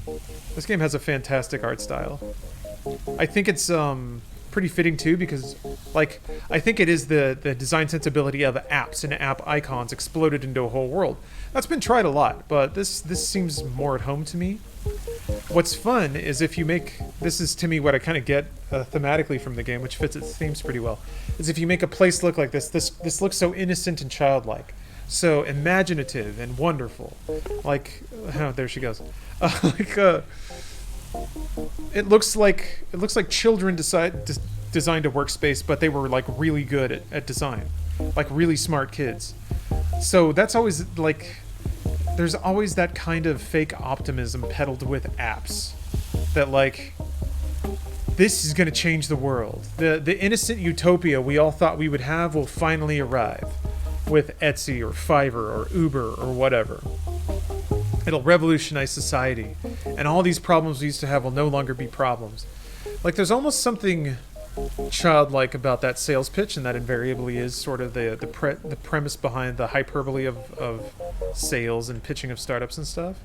This game has a fantastic art style. I think it's pretty fitting too, because like I think it is the design sensibility of apps and app icons exploded into a whole world. That's been tried a lot, but this seems more at home to me. What's fun is if you make, this is to me what I kind of get thematically from the game, which fits its themes pretty well, is if you make a place look like this looks so innocent and childlike, so imaginative and wonderful. Like, oh, there she goes. It looks like children designed a workspace, but they were like really good at design, like really smart kids. So that's always, like, there's always that kind of fake optimism peddled with apps. That, like, this is going to change the world. The innocent utopia we all thought we would have will finally arrive. With Etsy or Fiverr or Uber or whatever. It'll revolutionize society. And all these problems we used to have will no longer be problems. Like, there's almost something childlike about that sales pitch, and that invariably is sort of the premise behind the hyperbole of sales and pitching of startups and stuff.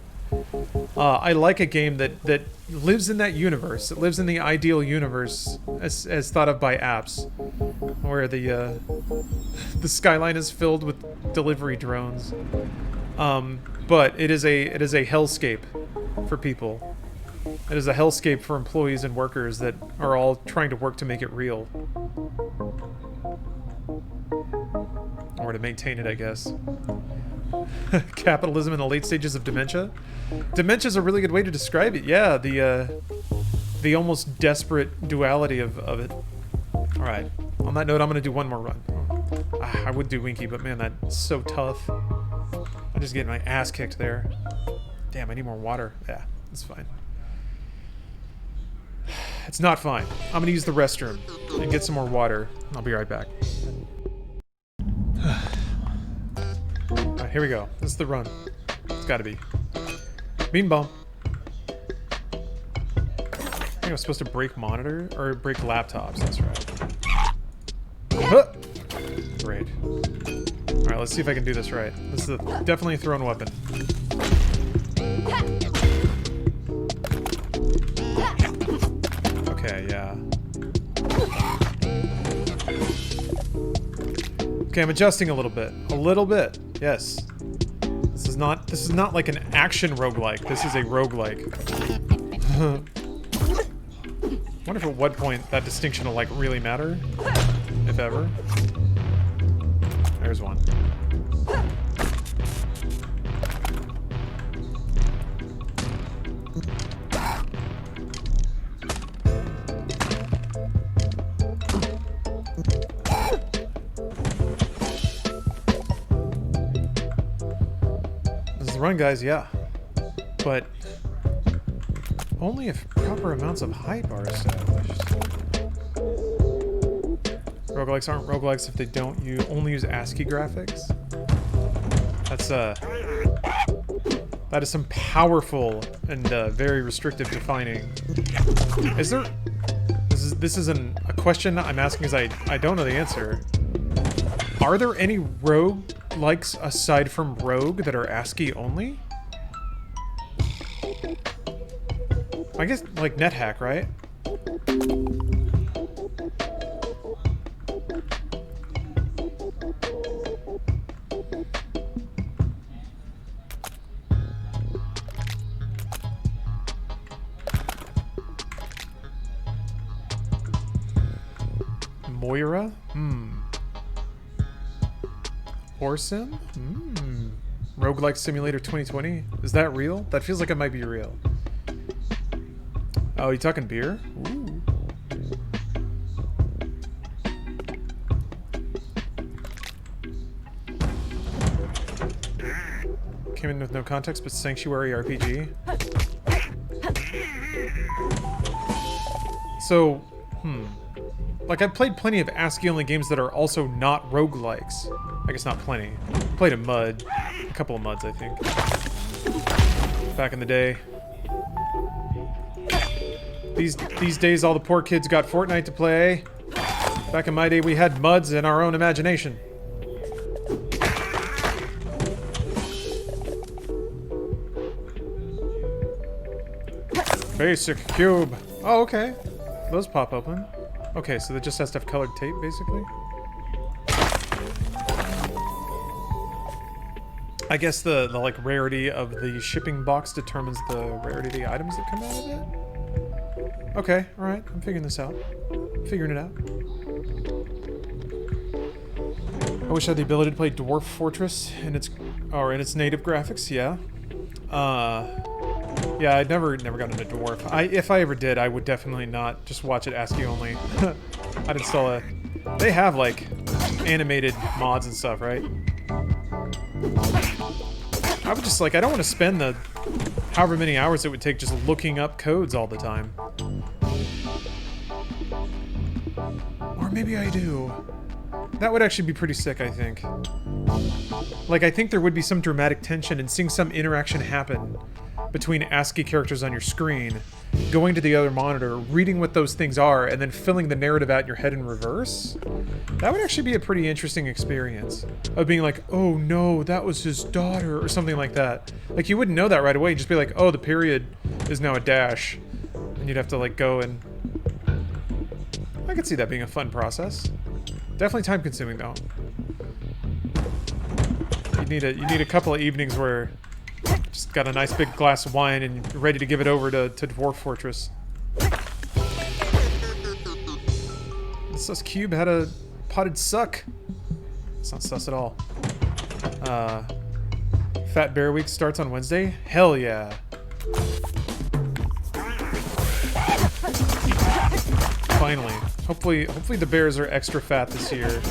I like a game that lives in that universe. It lives in the ideal universe as thought of by apps, where the skyline is filled with delivery drones. But it is a hellscape for people. It is a hellscape for employees and workers that are all trying to work to make it real. Or to maintain it, I guess. Capitalism in the late stages of dementia. Dementia is a really good way to describe it. Yeah, the almost desperate duality of it. All right. On that note, I'm gonna do one more run. I would do Winky, but man, that's so tough. I'm just getting my ass kicked there. Damn, I need more water. Yeah, it's fine. It's not fine. I'm gonna use the restroom and get some more water. I'll be right back. Alright, here we go. This is the run. It's gotta be. Bean bomb. I think I was supposed to break monitor or break laptops. That's right. Huh! Great. Alright, let's see if I can do this right. This is definitely a thrown weapon. Okay, yeah. Okay, I'm adjusting a little bit. A little bit. Yes. This is not like an action roguelike. This is a roguelike. Wonder if at what point that distinction will like really matter. If ever. There's one. This is the run, guys, yeah. But only if proper amounts of height are established. Roguelikes aren't roguelikes if they don't only use ASCII graphics. That's that is some powerful and very restrictive defining. Is there? This is a question I'm asking because I don't know the answer. Are there any roguelikes aside from Rogue that are ASCII only? I guess like NetHack, right? Moira? Orsim? Roguelike Simulator 2020? Is that real? That feels like it might be real. Oh, you talking beer? Ooh. Came in with no context, but Sanctuary RPG. So, like, I've played plenty of ASCII-only games that are also not roguelikes. I guess not plenty. Played a MUD. A couple of MUDs, I think. Back in the day. These days, all the poor kids got Fortnite to play. Back in my day, we had MUDs in our own imagination. Basic cube. Oh, okay. Those pop open. Okay, so that just has to have colored tape, basically. I guess the like rarity of the shipping box determines the rarity of the items that come out of it. Okay, alright, I'm figuring this out. Figuring it out. I wish I had the ability to play Dwarf Fortress in its native graphics, yeah. Yeah, I'd never got into Dwarf. If I ever did, I would definitely not just watch it ASCII only. I'd install a... They have, like, animated mods and stuff, right? I would just like, I don't want to spend the however many hours it would take just looking up codes all the time. Or maybe I do. That would actually be pretty sick, I think. Like, I think there would be some dramatic tension in seeing some interaction happen between ASCII characters on your screen, going to the other monitor, reading what those things are, and then filling the narrative out in your head in reverse. That would actually be a pretty interesting experience. Of being like, oh no, that was his daughter, or something like that. Like, you wouldn't know that right away. You'd just be like, oh, the period is now a dash. And you'd have to, like, go and... I could see that being a fun process. Definitely time-consuming, though. You need a couple of evenings where just got a nice big glass of wine and you're ready to give it over to Dwarf Fortress. This sus cube had a potted suck. It's not sus at all. Fat Bear Week starts on Wednesday? Hell yeah. Finally. Hopefully the bears are extra fat this year.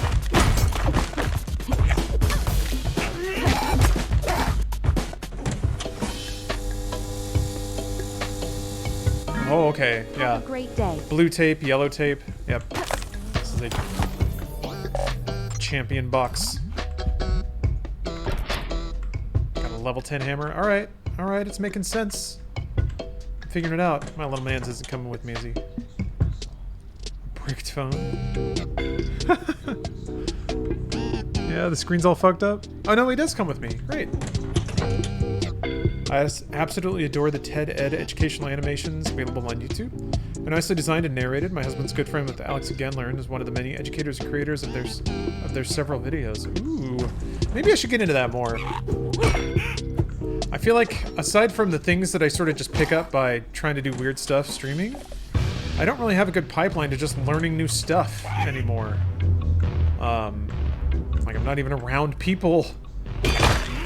Oh, okay, yeah. Have a great day. Blue tape, yellow tape. Yep. This is a champion box. Got a level 10 hammer. Alright, alright, it's making sense. I'm figuring it out. My little man's isn't coming with me, is he? Bricked phone. Yeah, the screen's all fucked up. Oh no, he does come with me. Great. I absolutely adore the TED Ed educational animations available on YouTube. They're nicely designed and narrated. My husband's good friend with Alex Genler is one of the many educators and creators of their several videos. Ooh, maybe I should get into that more. I feel like, aside from the things that I sort of just pick up by trying to do weird stuff streaming, I don't really have a good pipeline to just learning new stuff anymore. Like, I'm not even around people.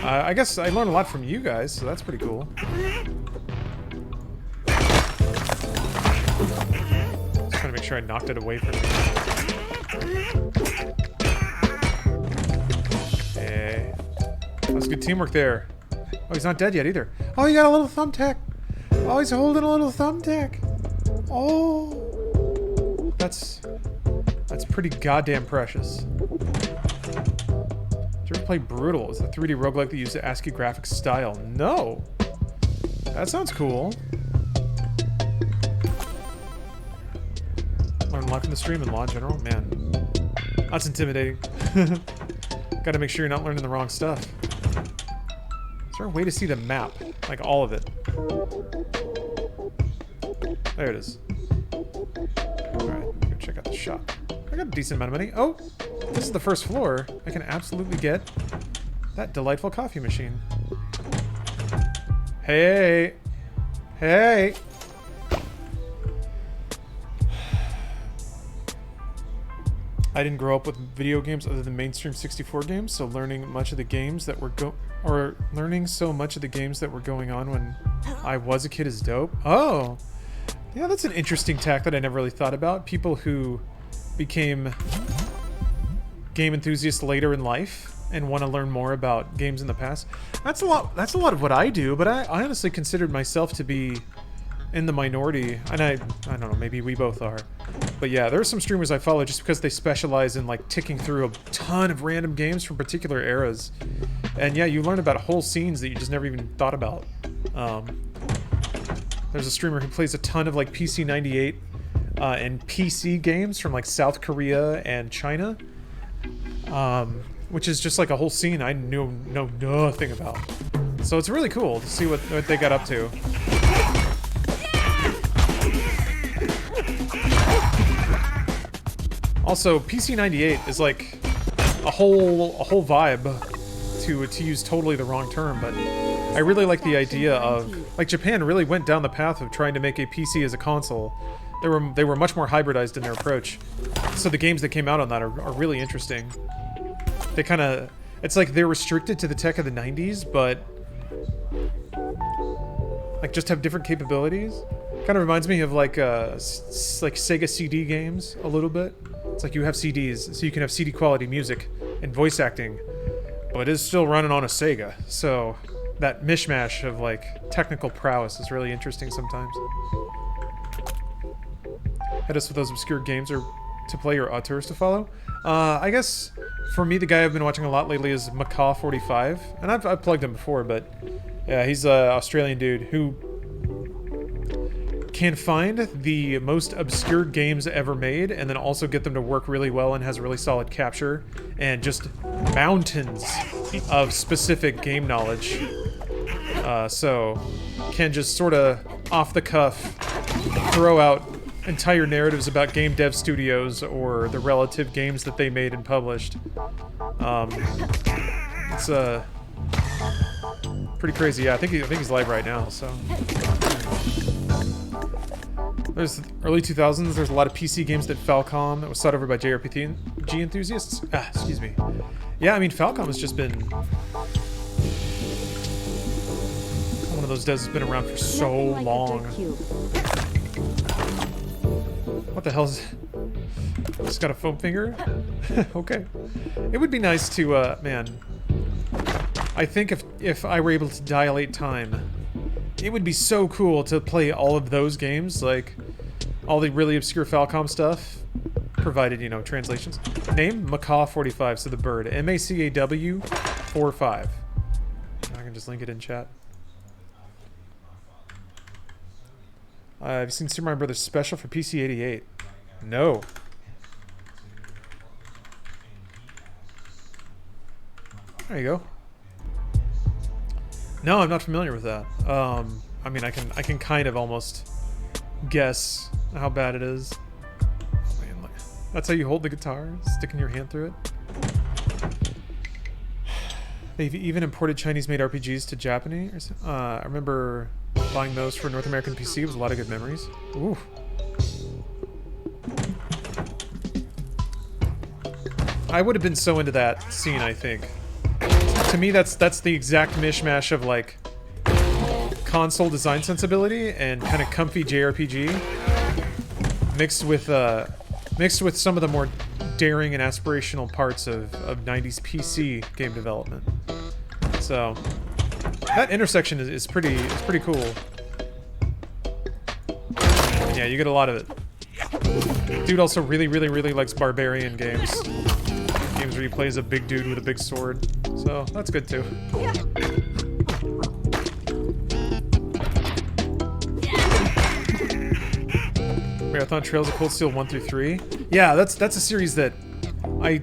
I guess I learned a lot from you guys, so that's pretty cool. Just trying to make sure I knocked it away from me. Hey. That was good teamwork there. Oh, he's not dead yet either. Oh, he got a little thumbtack. Oh, he's holding a little thumbtack. Oh. That's pretty goddamn precious. Did you ever play Brutal? It's a 3D roguelike that uses the ASCII graphics style. No! That sounds cool. Learn luck in the stream and law in general? Man. That's intimidating. Gotta make sure you're not learning the wrong stuff. Is there a way to see the map? Like all of it? There it is. Alright, go check out the shop. I got a decent amount of money. Oh! This is the first floor. I can absolutely get that delightful coffee machine. Hey! Hey! I didn't grow up with video games other than mainstream 64 games, so learning so much of the games that were going on when I was a kid is dope. Oh! Yeah, that's an interesting tack that I never really thought about. People who became game enthusiasts later in life and want to learn more about games in the past. That's a lot of what I do, but I honestly considered myself to be in the minority, and I don't know, maybe we both are. But yeah, there are some streamers I follow just because they specialize in like ticking through a ton of random games from particular eras. And yeah, you learn about whole scenes that you just never even thought about. There's a streamer who plays a ton of like PC 98 and PC games from like South Korea and China. Which is just like a whole scene I know nothing about. So it's really cool to see what they got up to. Also, PC 98 is like a whole vibe to use totally the wrong term, but I really like the idea of like Japan really went down the path of trying to make a PC as a console. They were much more hybridized in their approach. So the games that came out on that are really interesting. They kind of, it's like they're restricted to the tech of the 90s, but like just have different capabilities. Kind of reminds me of like Sega CD games a little bit. It's like you have CDs, so you can have CD quality music and voice acting, but is still running on a Sega. So that mishmash of like technical prowess is really interesting sometimes. Hit us with those obscure games or to play or auteurs to follow. I guess for me, the guy I've been watching a lot lately is Macaw45, and I've plugged him before, but yeah, he's an Australian dude who can find the most obscure games ever made and then also get them to work really well and has really solid capture and just mountains of specific game knowledge. So can just sort of off the cuff throw out entire narratives about game dev studios or the relative games that they made and published. It's pretty crazy. Yeah, I think he's live right now. So there's early 2000s. There's a lot of PC games that Falcom that was sought over by JRPG enthusiasts. Excuse me. Yeah, I mean Falcom has just been one of those devs that's been around for so long. What the hell is... Just got a foam finger? Okay. It would be nice to, man... I think if I were able to dilate time, it would be so cool to play all of those games, like, all the really obscure Falcom stuff, provided, you know, translations. Name? Macaw45, so the bird. M-A-C-A-W 45. I can just link it in chat. Have you seen Super Mario Brothers Special for PC 88? No. There you go. No, I'm not familiar with that. I mean, I can kind of almost guess how bad it is. Man, like, that's how you hold the guitar, sticking your hand through it. They've even imported Chinese-made RPGs to Japanese. I remember buying those for North American PC. It was a lot of good memories. Ooh. I would have been so into that scene, I think. To me, that's the exact mishmash of like console design sensibility and kind of comfy JRPG mixed with some of the more daring and aspirational parts of 90s PC game development. So that intersection is pretty cool. Yeah, you get a lot of it. Dude also really likes barbarian games. Games where he plays a big dude with a big sword. So that's good too. Marathon Trails of Cold Steel 1 through 3. Yeah, that's a series that I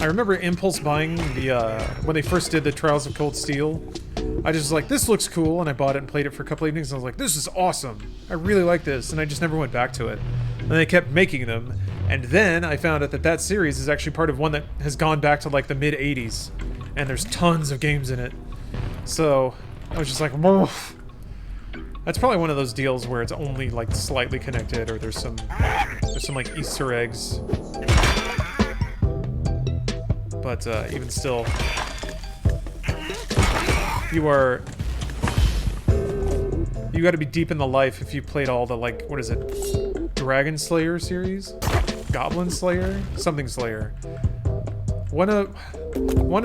remember Impulse buying the when they first did the Trials of Cold Steel. I just was like, this looks cool, and I bought it and played it for a couple evenings, and I was like, this is awesome. I really like this, and I just never went back to it. And they kept making them, and then I found out that series is actually part of one that has gone back to like the mid-80s, and there's tons of games in it. So I was just like, woof. That's probably one of those deals where it's only like slightly connected, or there's some like Easter eggs. But even still, you got to be deep in the life if you played all the, like, what is it, Dragon Slayer series, Goblin Slayer, something Slayer. One of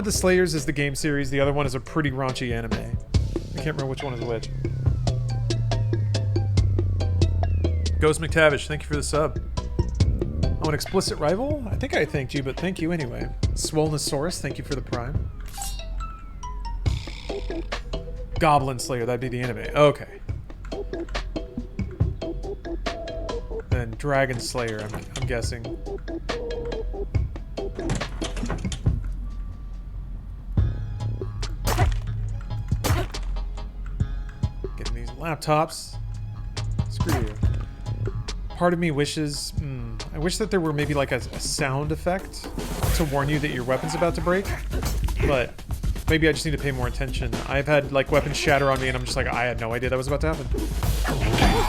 the Slayers is the game series. The other one is a pretty raunchy anime. I can't remember which one is which. Ghost McTavish, thank you for the sub. Oh, an explicit rival? I think I thanked you, but thank you anyway. Swolnosaurus, thank you for the prime. Goblin Slayer, that'd be the anime. Okay. Then Dragon Slayer, I'm guessing. Getting these laptops. Screw you. Part of me wishes... I wish that there were maybe like a sound effect to warn you that your weapon's about to break. But maybe I just need to pay more attention. I've had like weapons shatter on me and I'm just like, I had no idea that was about to happen.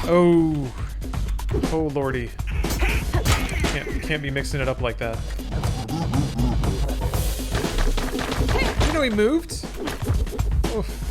Oh. Oh lordy. Can't be mixing it up like that. You know he moved? Oof.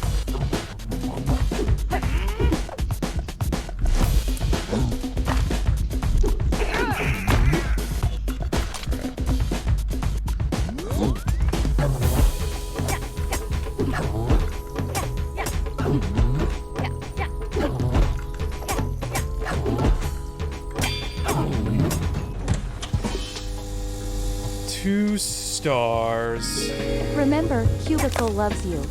2 stars. Remember, Cubicle loves you.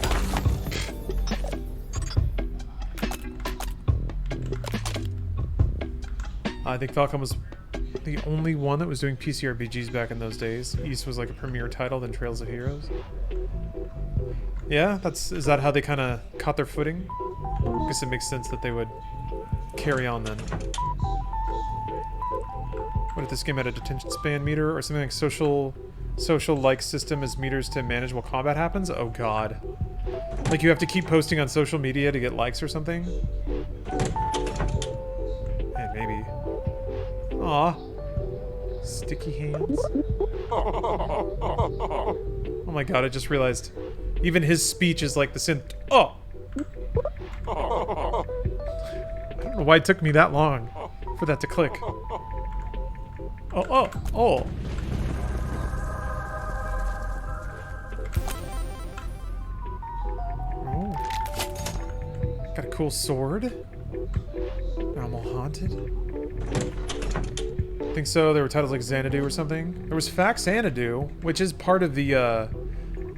I think Falcom was the only one that was doing PC RPGs back in those days. East was like a premier title than Trails of Heroes. Yeah, is that how they kind of caught their footing? I guess it makes sense that they would carry on then. What if this game had a detention span meter or something like social like system as meters to manage while combat happens? Oh god. Like you have to keep posting on social media to get likes or something? Yeah, maybe. Aw. Sticky hands. Oh my god, I just realized. Even his speech is like the synth. Oh! I don't know why it took me that long for that to click. Oh, oh, oh! Oh. Got a cool sword. Now I'm all haunted. I think so. There were titles like Xanadu or something. There was Faxanadu, which is part of the,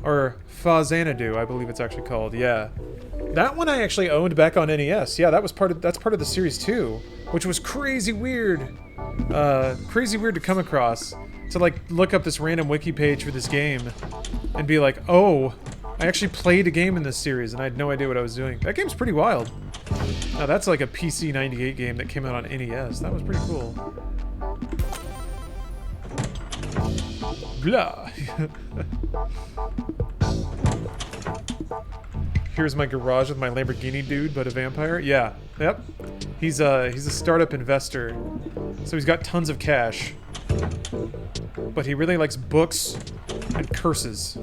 or Fazanadu, I believe it's actually called. Yeah, that one I actually owned back on NES. Yeah, that's part of the series too, which was crazy weird. Crazy weird to come across. To like look up this random wiki page for this game, and be like, oh, I actually played a game in this series, and I had no idea what I was doing. That game's pretty wild. Now that's like a PC 98 game that came out on NES. That was pretty cool. Blah. Here's my garage with my Lamborghini dude, but a vampire. Yeah, yep. He's a startup investor, so he's got tons of cash. But he really likes books and curses.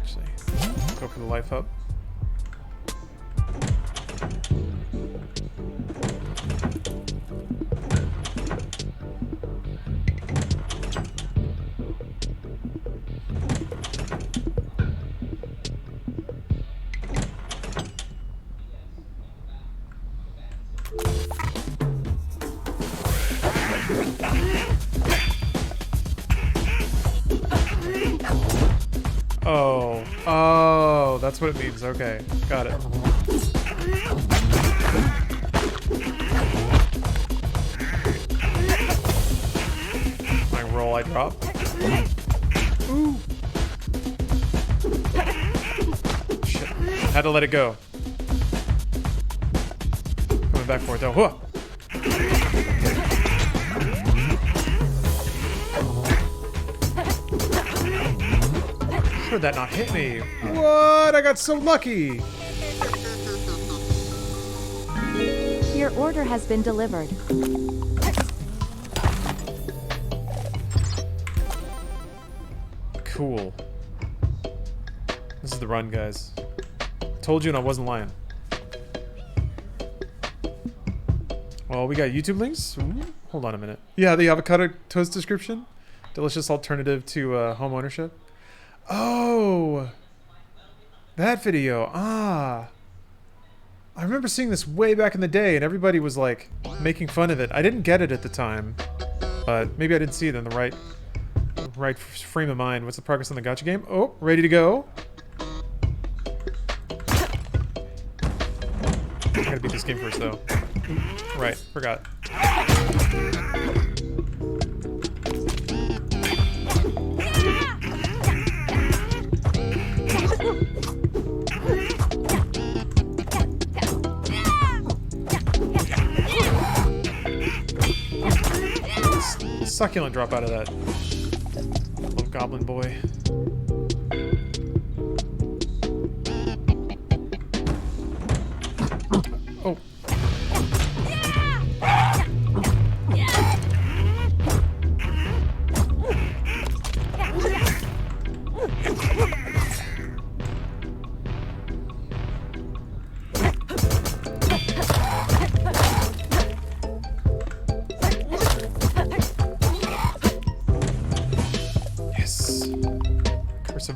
Actually, go for the life up. Oh. Oh, that's what it means. Okay. Got it. My roll, I drop. Ooh. Shit. Had to let it go. Coming back for it though. Whoa. How did that not hit me? What? I got so lucky! Your order has been delivered. Cool. This is the run, guys. Told you and I wasn't lying. Well, we got YouTube links. Ooh, hold on a minute. Yeah, the avocado toast description. Delicious alternative to home ownership. Oh! That video. Ah. I remember seeing this way back in the day and everybody was like making fun of it. I didn't get it at the time. But maybe I didn't see it in the right frame of mind. What's the progress on the gacha game? Oh, ready to go. I gotta beat this game first though. Right, forgot. Succulent drop out of that. Little goblin boy. Oh.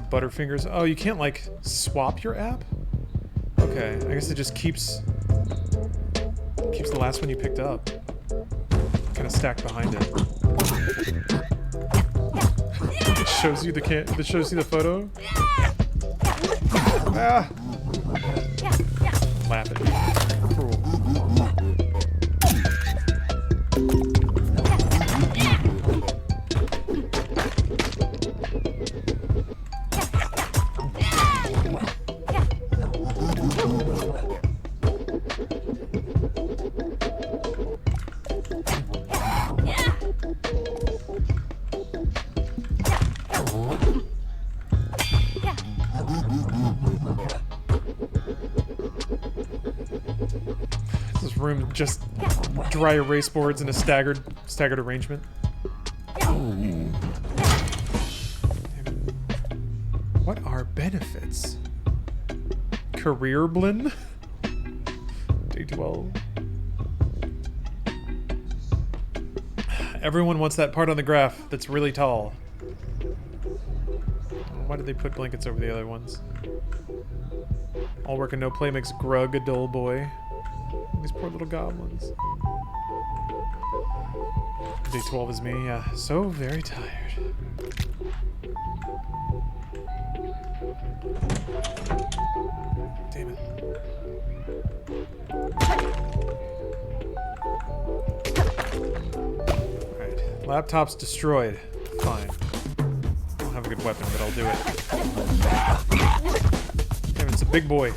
Butterfingers. Oh, you can't like swap your app? Okay, I guess it just keeps Keeps the last one you picked up. Kind of stacked behind it. It shows you the photo. Ah! Laugh at me. Cruel. This room just dry erase boards in a staggered arrangement. What are benefits? Career blin? Day 12. Everyone wants that part on the graph that's really tall. Why did they put blankets over the other ones? All work and no play makes Grug a dull boy. These poor little goblins. Day 12 is me, yeah. So very tired. Damn it. Alright. Laptop's destroyed. Fine. I don't have a good weapon, but I'll do it. Damn, it's a big boy.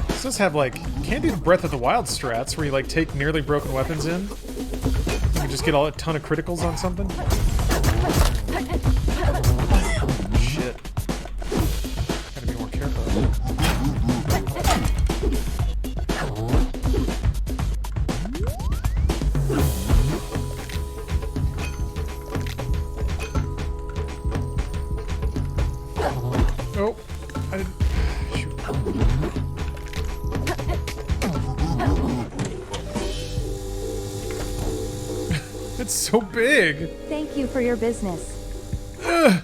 This does have, like, can't do the Breath of the Wild strats where you, like, take nearly broken weapons in. You can just get a ton of criticals on something. Shit. Gotta be more careful. Oh, I didn't. Shoot. It's so big. Thank you for your business. Ugh.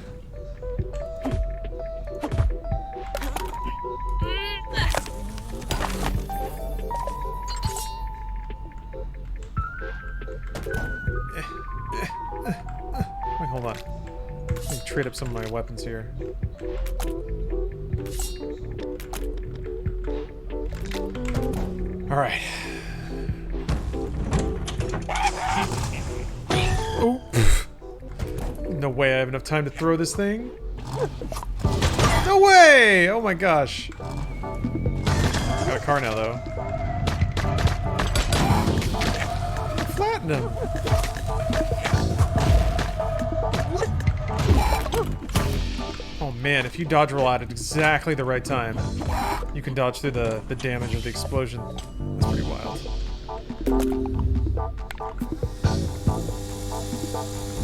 Wait, hold on. Let me trade up some of my weapons here. All right. Oh. No way I have enough time to throw this thing. No way! Oh my gosh. Got a car now, though. Flatten him. Oh man, if you dodge roll out at exactly the right time, you can dodge through the damage of the explosion. That's pretty wild.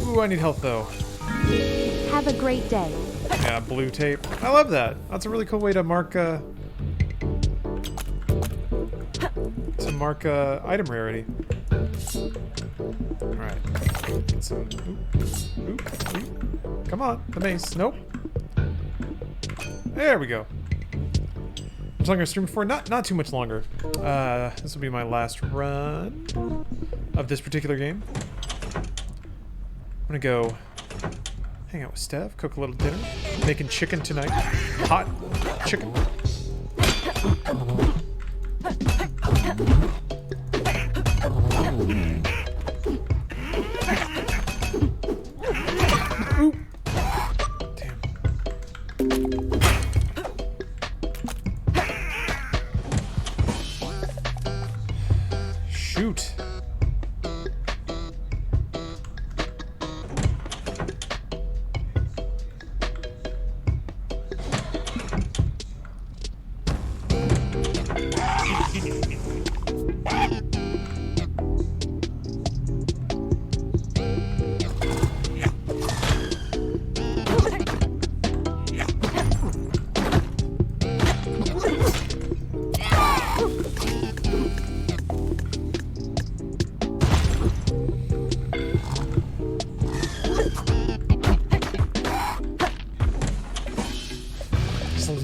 Ooh, I need health though. Have a great day. Yeah, blue tape. I love that. That's a really cool way to mark item rarity. Alright. Get some. Oop. Come on, the mace. Nope. There we go. How much longer stream for? Not too much longer. This will be my last run of this particular game. I'm gonna go hang out with Stev, cook a little dinner, making chicken tonight. Hot chicken. Oop. Damn. Shoot.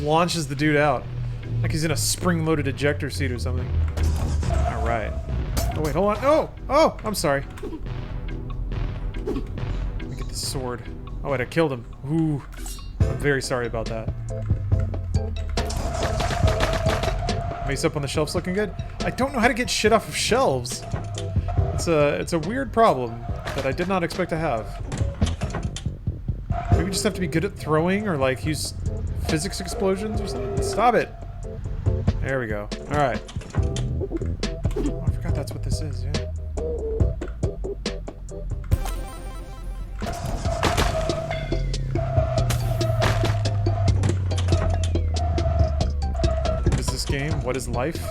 launches the dude out. Like he's in a spring-loaded ejector seat or something. Alright. Oh, wait, hold on. Oh! Oh! I'm sorry. Let me get the sword. Oh, wait, I killed him. Ooh. I'm very sorry about that. Mace up on the shelves looking good. I don't know how to get shit off of shelves. It's a weird problem that I did not expect to have. Maybe we just have to be good at throwing or like use physics explosions or something. Stop it. There we go. Alright. Oh, I forgot that's what this is, yeah. What is this game? What is life?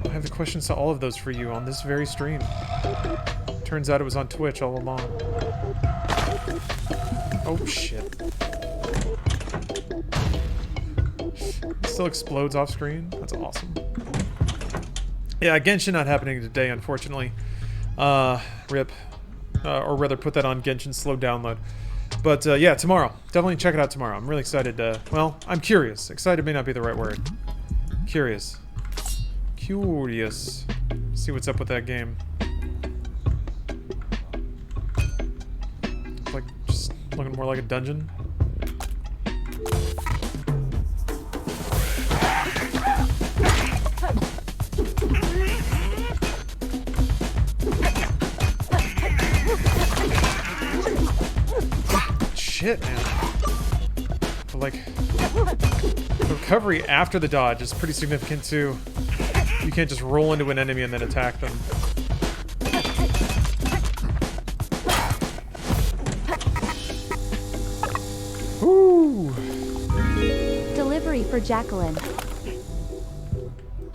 I have the questions to all of those for you on this very stream. Turns out it was on Twitch all along. Oh shit. It still explodes off screen? That's awesome. Yeah, Genshin not happening today, unfortunately. RIP. Or rather, put that on Genshin slow download. But yeah, tomorrow. Definitely check it out tomorrow. I'm really excited to... Well, I'm curious. Excited may not be the right word. Curious. Curious. See what's up with that game. Like, just looking more like a dungeon. Shit, man. But like, the recovery after the dodge is pretty significant too. You can't just roll into an enemy and then attack them. Woo! Delivery for Jacqueline.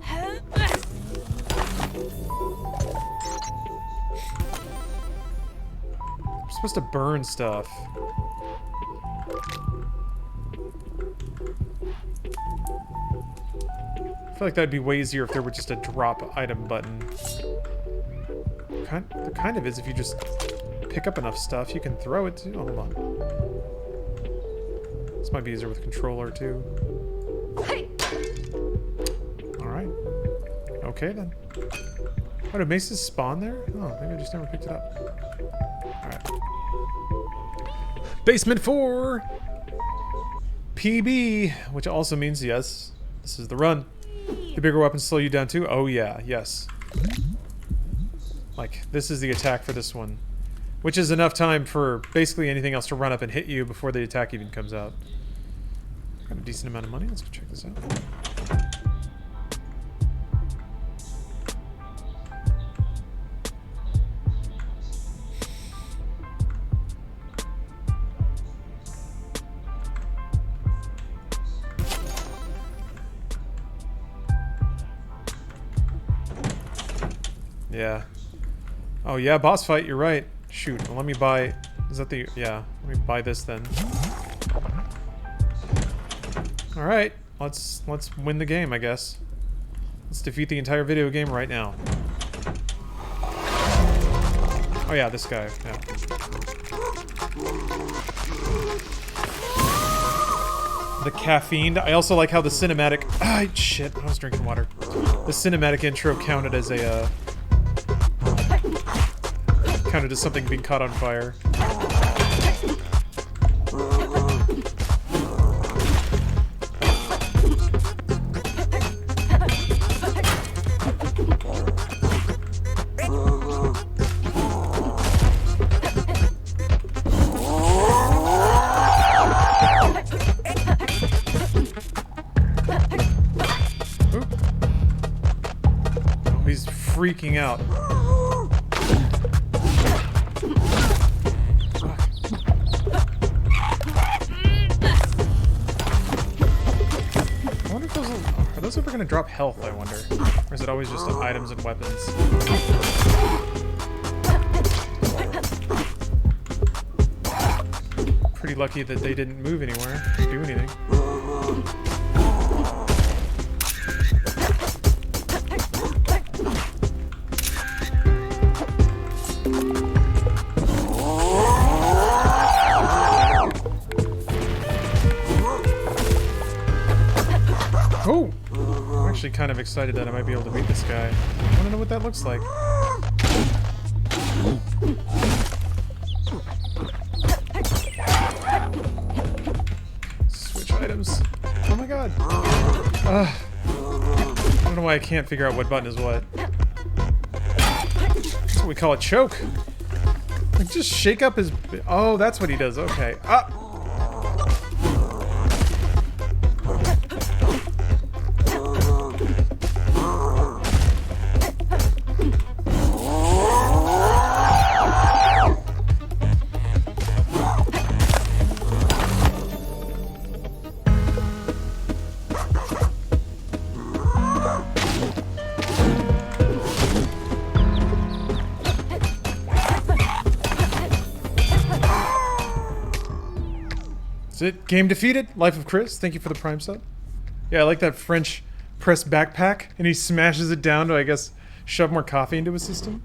I'm supposed to burn stuff. I feel like that'd be way easier if there were just a drop item button. There kind of is if you just pick up enough stuff, you can throw it too. Oh, hold on. This might be easier with a controller too. Alright. Okay then. Oh, did maces spawn there? Oh, maybe I just never picked it up. Alright. Basement 4! PB! Which also means, yes, this is the run. Do bigger weapons slow you down too? Oh yeah, yes. Like, this is the attack for this one. Which is enough time for basically anything else to run up and hit you before the attack even comes out. Got a decent amount of money, let's go check this out. Yeah. Oh yeah, boss fight, you're right. Shoot, well, let me buy... Is that the... Yeah, let me buy this then. Alright, let's win the game, I guess. Let's defeat the entire video game right now. Oh yeah, this guy, yeah. The caffeine. I also like how the cinematic... Ah, shit, I was drinking water. The cinematic intro counted as a, counted as something being caught on fire. Freaking out. I wonder if those are those ever gonna drop health, I wonder? Or is it always just items and weapons? Pretty lucky that they didn't move anywhere, do anything. kind of excited that I might be able to beat this guy. I want to know what that looks like. Switch items. Oh my god. I don't know why I can't figure out what button is what. That's what we call a choke. Like, just shake up his... Oh, that's what he does. Okay. Ah! That's it. Game defeated. Life of Chris. Thank you for the Prime sub. Yeah, I like that French press backpack. And he smashes it down to, I guess, shove more coffee into his system.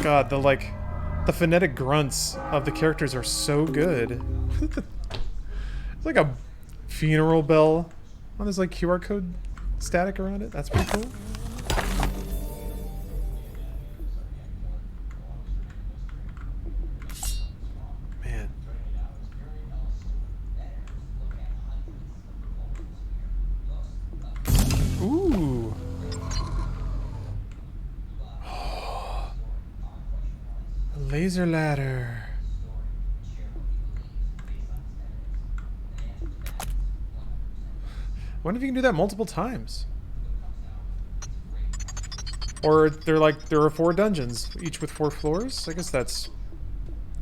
God, the phonetic grunts of the characters are so good. It's like a funeral bell. Oh, there's like QR code static around it. That's pretty cool. Man. Ooh. A laser ladder. I wonder if you can do that multiple times. Or there are 4 dungeons, each with 4 floors. I guess that's...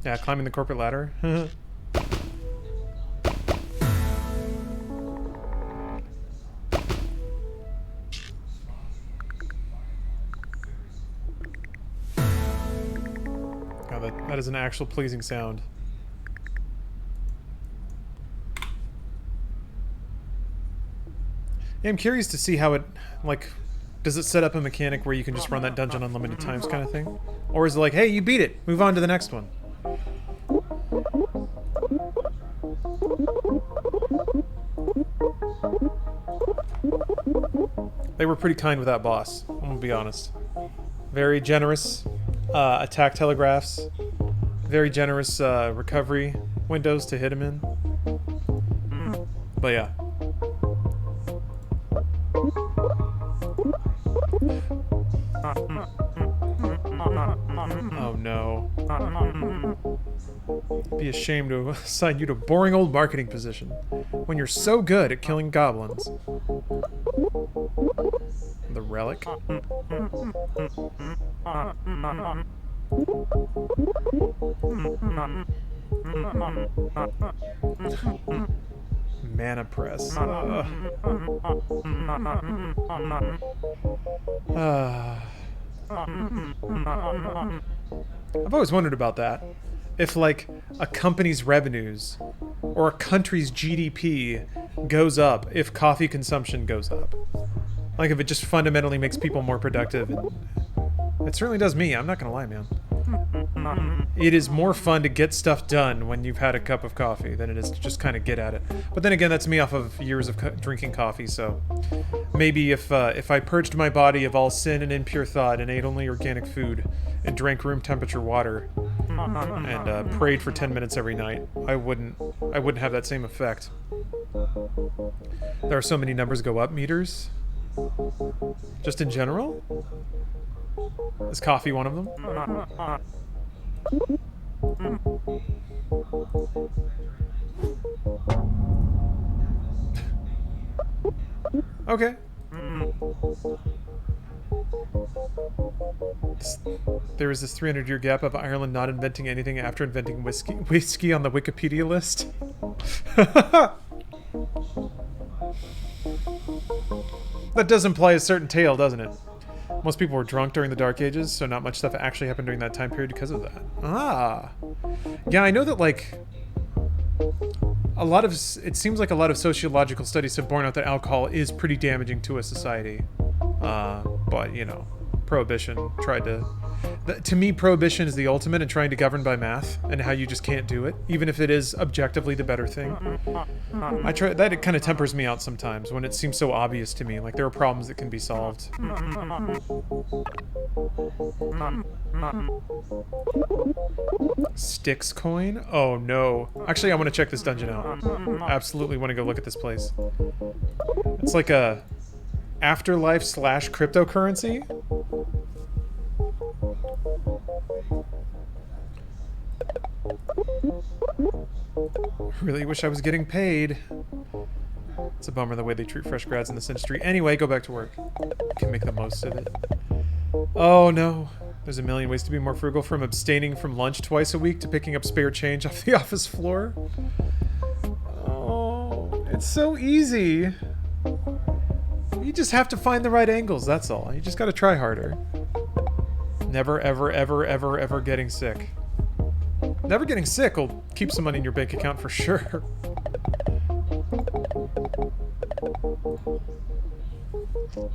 Yeah, climbing the corporate ladder. Oh, that is an actual pleasing sound. Yeah, I'm curious to see how it, like, does it set up a mechanic where you can just run that dungeon unlimited times kind of thing? Or is it like, hey, you beat it, move on to the next one? They were pretty kind with that boss, I'm gonna be honest. Very generous attack telegraphs, very generous recovery windows to hit him in. But yeah. Oh no. Be ashamed to assign you to a boring old marketing position when you're so good at killing goblins. The relic. Mana press. I've always wondered about that. If, like, a company's revenues or a country's GDP goes up if coffee consumption goes up. Like, if it just fundamentally makes people more productive. And it certainly does me, I'm not gonna lie, man. It is more fun to get stuff done when you've had a cup of coffee than it is to just kind of get at it. But then again, that's me off of years of drinking coffee, so maybe if I purged my body of all sin and impure thought and ate only organic food and drank room temperature water and prayed for 10 minutes every night, I wouldn't have that same effect. There are so many numbers go up meters. Just in general? Is coffee one of them? Okay. There is this 300-year gap of Ireland not inventing anything after inventing whiskey on the Wikipedia list. That does imply a certain tale, doesn't it? Most people were drunk during the Dark Ages, so not much stuff actually happened during that time period because of that. Ah. Yeah, I know that, like, it seems like a lot of sociological studies have borne out that alcohol is pretty damaging to a society. But, you know, Prohibition tried to... To me, Prohibition is the ultimate in trying to govern by math and how you just can't do it, even if it is objectively the better thing. That it kind of tempers me out sometimes when it seems so obvious to me, like there are problems that can be solved. Styx coin? Oh no. Actually, I want to check this dungeon out. I absolutely want to go look at this place. It's like a afterlife / cryptocurrency. Really wish I was getting paid. It's a bummer the way they treat fresh grads in this industry. Anyway, go back to work. Can make the most of it. Oh no. There's a million ways to be more frugal, from abstaining from lunch twice a week to picking up spare change off the office floor. Oh, it's so easy. You just have to find the right angles, that's all. You just gotta try harder. Never, ever, ever, ever, ever getting sick. Never getting sick will keep some money in your bank account for sure.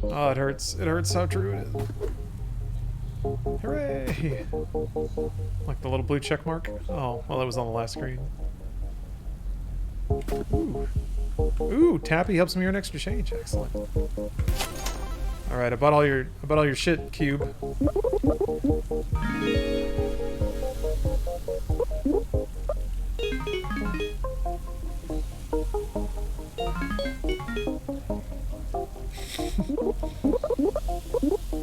Oh, it hurts. It hurts how true it is. Hooray! Like the little blue check mark? Oh, well, that was on the last screen. Ooh. Ooh, Tappy helps me earn extra change. Excellent. Alright, I bought all your shit, Cube.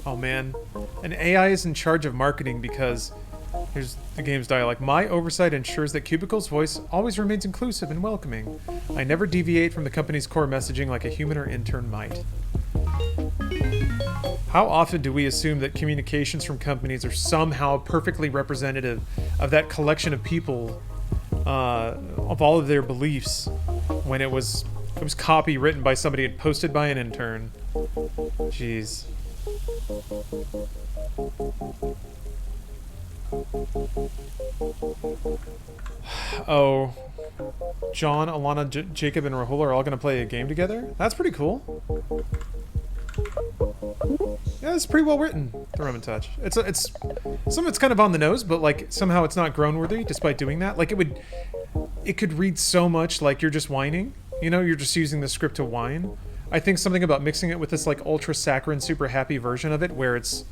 Oh man. An AI is in charge of marketing because, here's the game's dialogue. My oversight ensures that Cubicle's voice always remains inclusive and welcoming. I never deviate from the company's core messaging like a human or intern might. How often do we assume that communications from companies are somehow perfectly representative of that collection of people, of all of their beliefs, when it was copy written by somebody and posted by an intern? Jeez. Oh, John, Alana, Jacob, and Rahul are all going to play a game together? That's pretty cool. Yeah, it's pretty well written, the Roman Touch. It's some of it's kind of on the nose, but like somehow it's not groan-worthy despite doing that. Like it could read so much like you're just whining. You know, you're just using the script to whine. I think something about mixing it with this like ultra saccharine, super happy version of it where it's,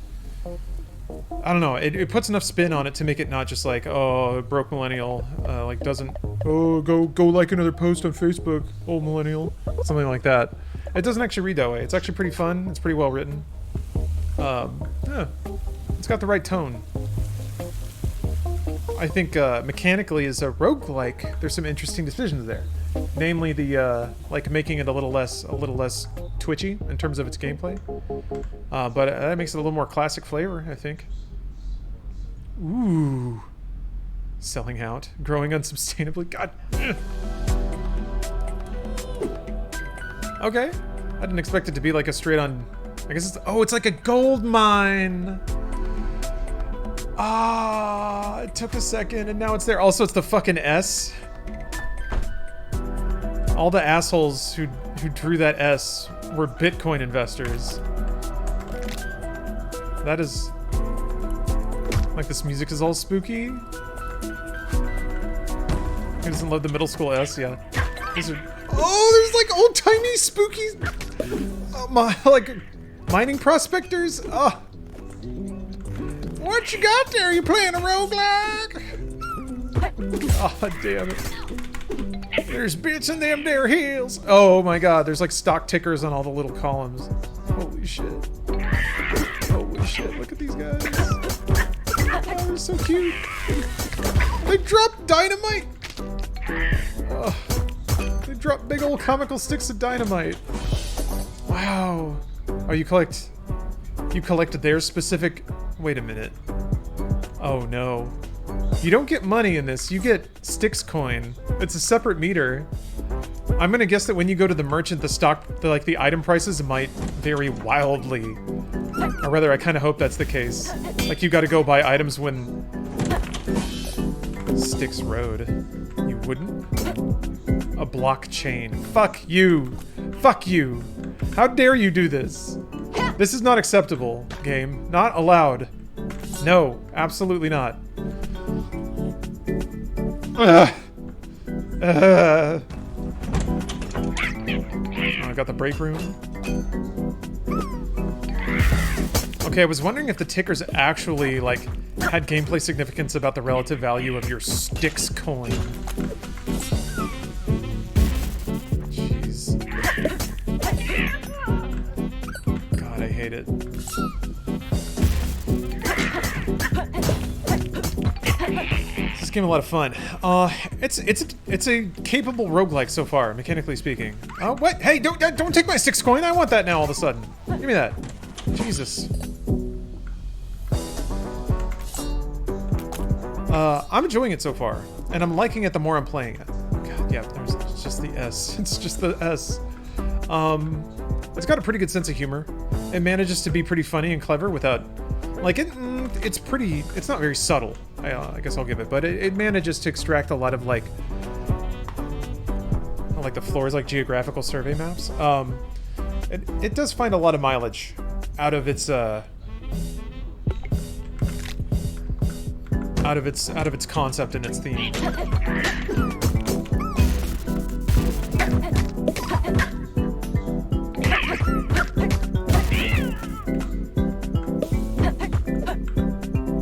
I don't know, it puts enough spin on it to make it not just like, oh, broke millennial, like doesn't, oh, go like another post on Facebook, old millennial, something like that. It doesn't actually read that way. It's actually pretty fun. It's pretty well written. Yeah, it's got the right tone. I think mechanically as a roguelike, there's some interesting decisions there. Namely the like making it a little less twitchy in terms of its gameplay. But that makes it a little more classic flavor, I think. Ooh. Selling out. Growing unsustainably. God. Okay. I didn't expect it to be like a straight on... I guess it's... Oh, it's like a gold mine! Ah, it took a second and now it's there. Also, it's the fucking S. All the assholes who drew that S were Bitcoin investors. That is... Like, this music is all spooky. Who doesn't love the middle school S? Yeah. These are... Oh, there's like old-timey spooky... like, mining prospectors? Oh. What you got there? You playing a roguelike? Oh, damn it. There's bits in them there hills. Oh my god, there's like stock tickers on all the little columns. Holy shit. Holy shit, look at these guys. Oh, they're so cute. They dropped dynamite. Oh, they dropped big old comical sticks of dynamite. Wow. Oh, you collected their specific... Wait a minute. Oh no. You don't get money in this, you get Styx coin. It's a separate meter. I'm gonna guess that when you go to the merchant, the item prices might vary wildly. Or rather, I kinda hope that's the case. Like, you gotta go buy items when... Styx Road. You wouldn't? A blockchain. Fuck you! Fuck you! How dare you do this? This is not acceptable, game. Not allowed. No, absolutely not. Oh, I got the break room. Okay, I was wondering if the tickers actually, like, had gameplay significance about the relative value of your Styx coin. Jeez. God, I hate it. This game a lot of fun. It's a capable roguelike so far, mechanically speaking. What? Hey, don't take my Styx coin. I want that now all of a sudden. Give me that. Jesus. I'm enjoying it so far, and I'm liking it the more I'm playing it. God, yeah, it's just the S. It's just the S. It's got a pretty good sense of humor. It manages to be pretty funny and clever without, like, it's not very subtle. I guess I'll give it, but it manages to extract a lot of, like the floors, like geographical survey maps. It does find a lot of mileage out of its concept and its theme.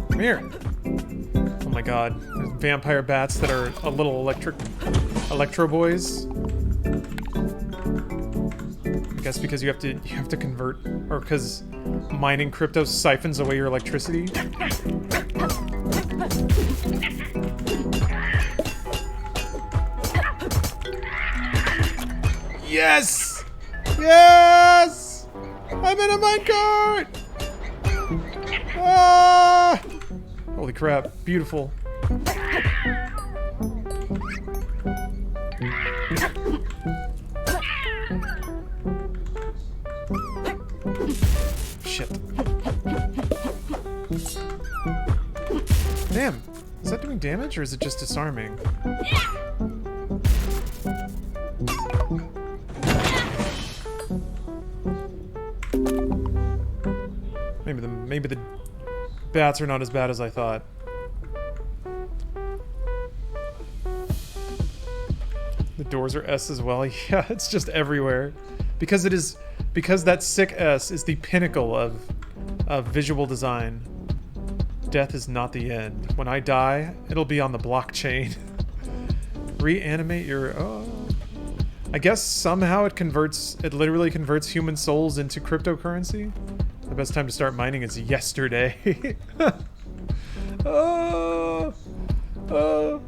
Come here. Oh my god. There's vampire bats that are a little electro boys. I guess because you have to convert, or because mining crypto siphons away your electricity. Yes! Yes! I'm in a minecart! Ah! Holy crap, beautiful. Shit. Damn, is that doing damage or is it just disarming? Maybe the bats are not as bad as I thought. The doors are S as well. Yeah, it's just everywhere. Because that sick S is the pinnacle of visual design. Death is not the end. When I die, it'll be on the blockchain. Reanimate your... Oh. I guess somehow it literally converts human souls into cryptocurrency. The best time to start mining is yesterday. Oh. Oh.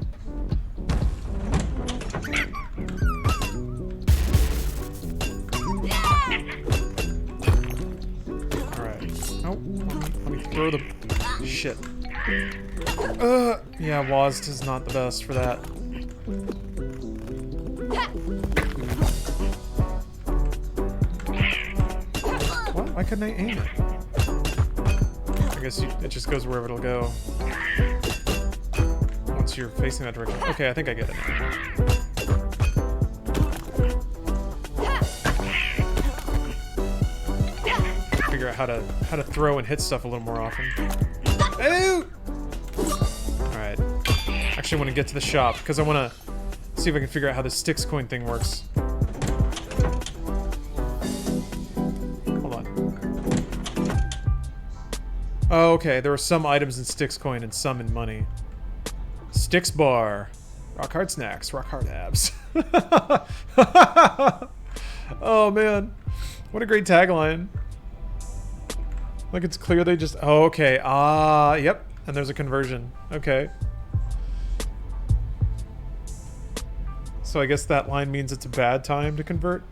Alright. Oh, let me throw the... Shit. Yeah, WASD is not the best for that. What? Why couldn't I aim it? I guess it just goes wherever it'll go. Once you're facing that direction. Okay, I think I get it now. Figure out how to throw and hit stuff a little more often. Ooh! Alright. Actually, I want to get to the shop, because I want to see if I can figure out how this Styx coin thing works. Hold on. Oh, okay. There were some items in Styx coin and some in money. Styx bar. Rock hard snacks. Rock hard abs. Oh, man. What a great tagline. Like, it's clear they just... Oh, okay. Ah, yep. And there's a conversion. Okay. So I guess that line means it's a bad time to convert?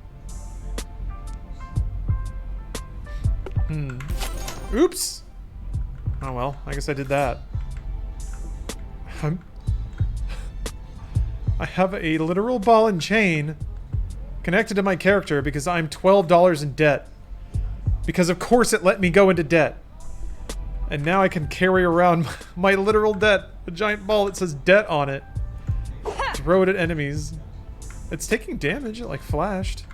Oops! Oh, well. I guess I did that. I have a literal ball and chain connected to my character because I'm $12 in debt. Because of course it let me go into debt. And now I can carry around my literal debt. A giant ball that says debt on it. Throw it at enemies. It's taking damage. It like flashed.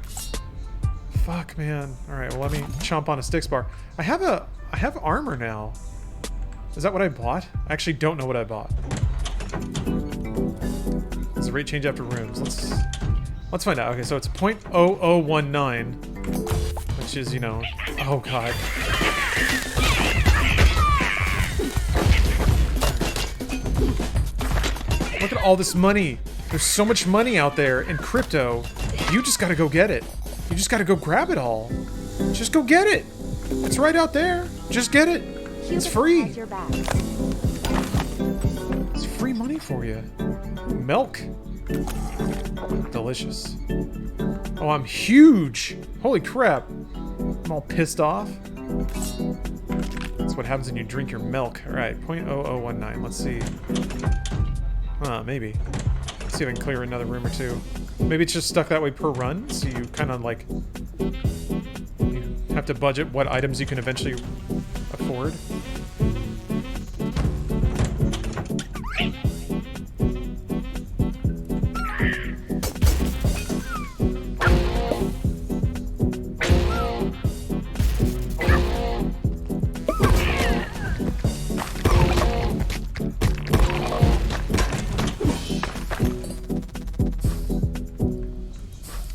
fuck, man. Alright, well, let me chomp on a sticks bar. I have armor now. Is that what I bought? I actually don't know what I bought. Does the rate change after rooms? Let's find out. Okay, so it's 0.0019, which is, you know, oh god. Look at all this money. There's so much money out there in crypto. You just gotta go get it. You just gotta go grab it all. Just go get it. It's right out there. Just get it. It's free. It's free money for you. Milk. Delicious. Oh, I'm huge. Holy crap. I'm all pissed off. That's what happens when you drink your milk. Alright, 0.0019. Let's see. Maybe. Let's see if I can clear another room or two. Maybe it's just stuck that way per run, so you kind of like... You have to budget what items you can eventually afford.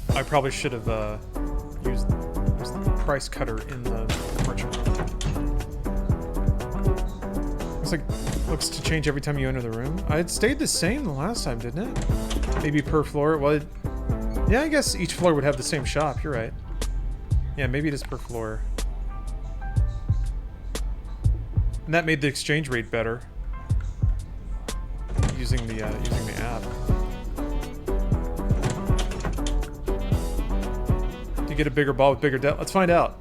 I probably should have used the price cutter in the merchant room. Looks to change every time you enter the room. It stayed the same the last time, didn't it? Maybe per floor. Well, yeah, I guess each floor would have the same shop. You're right. Yeah, maybe it is per floor. And that made the exchange rate better. Using the app. Get a bigger ball with bigger debt. Let's find out.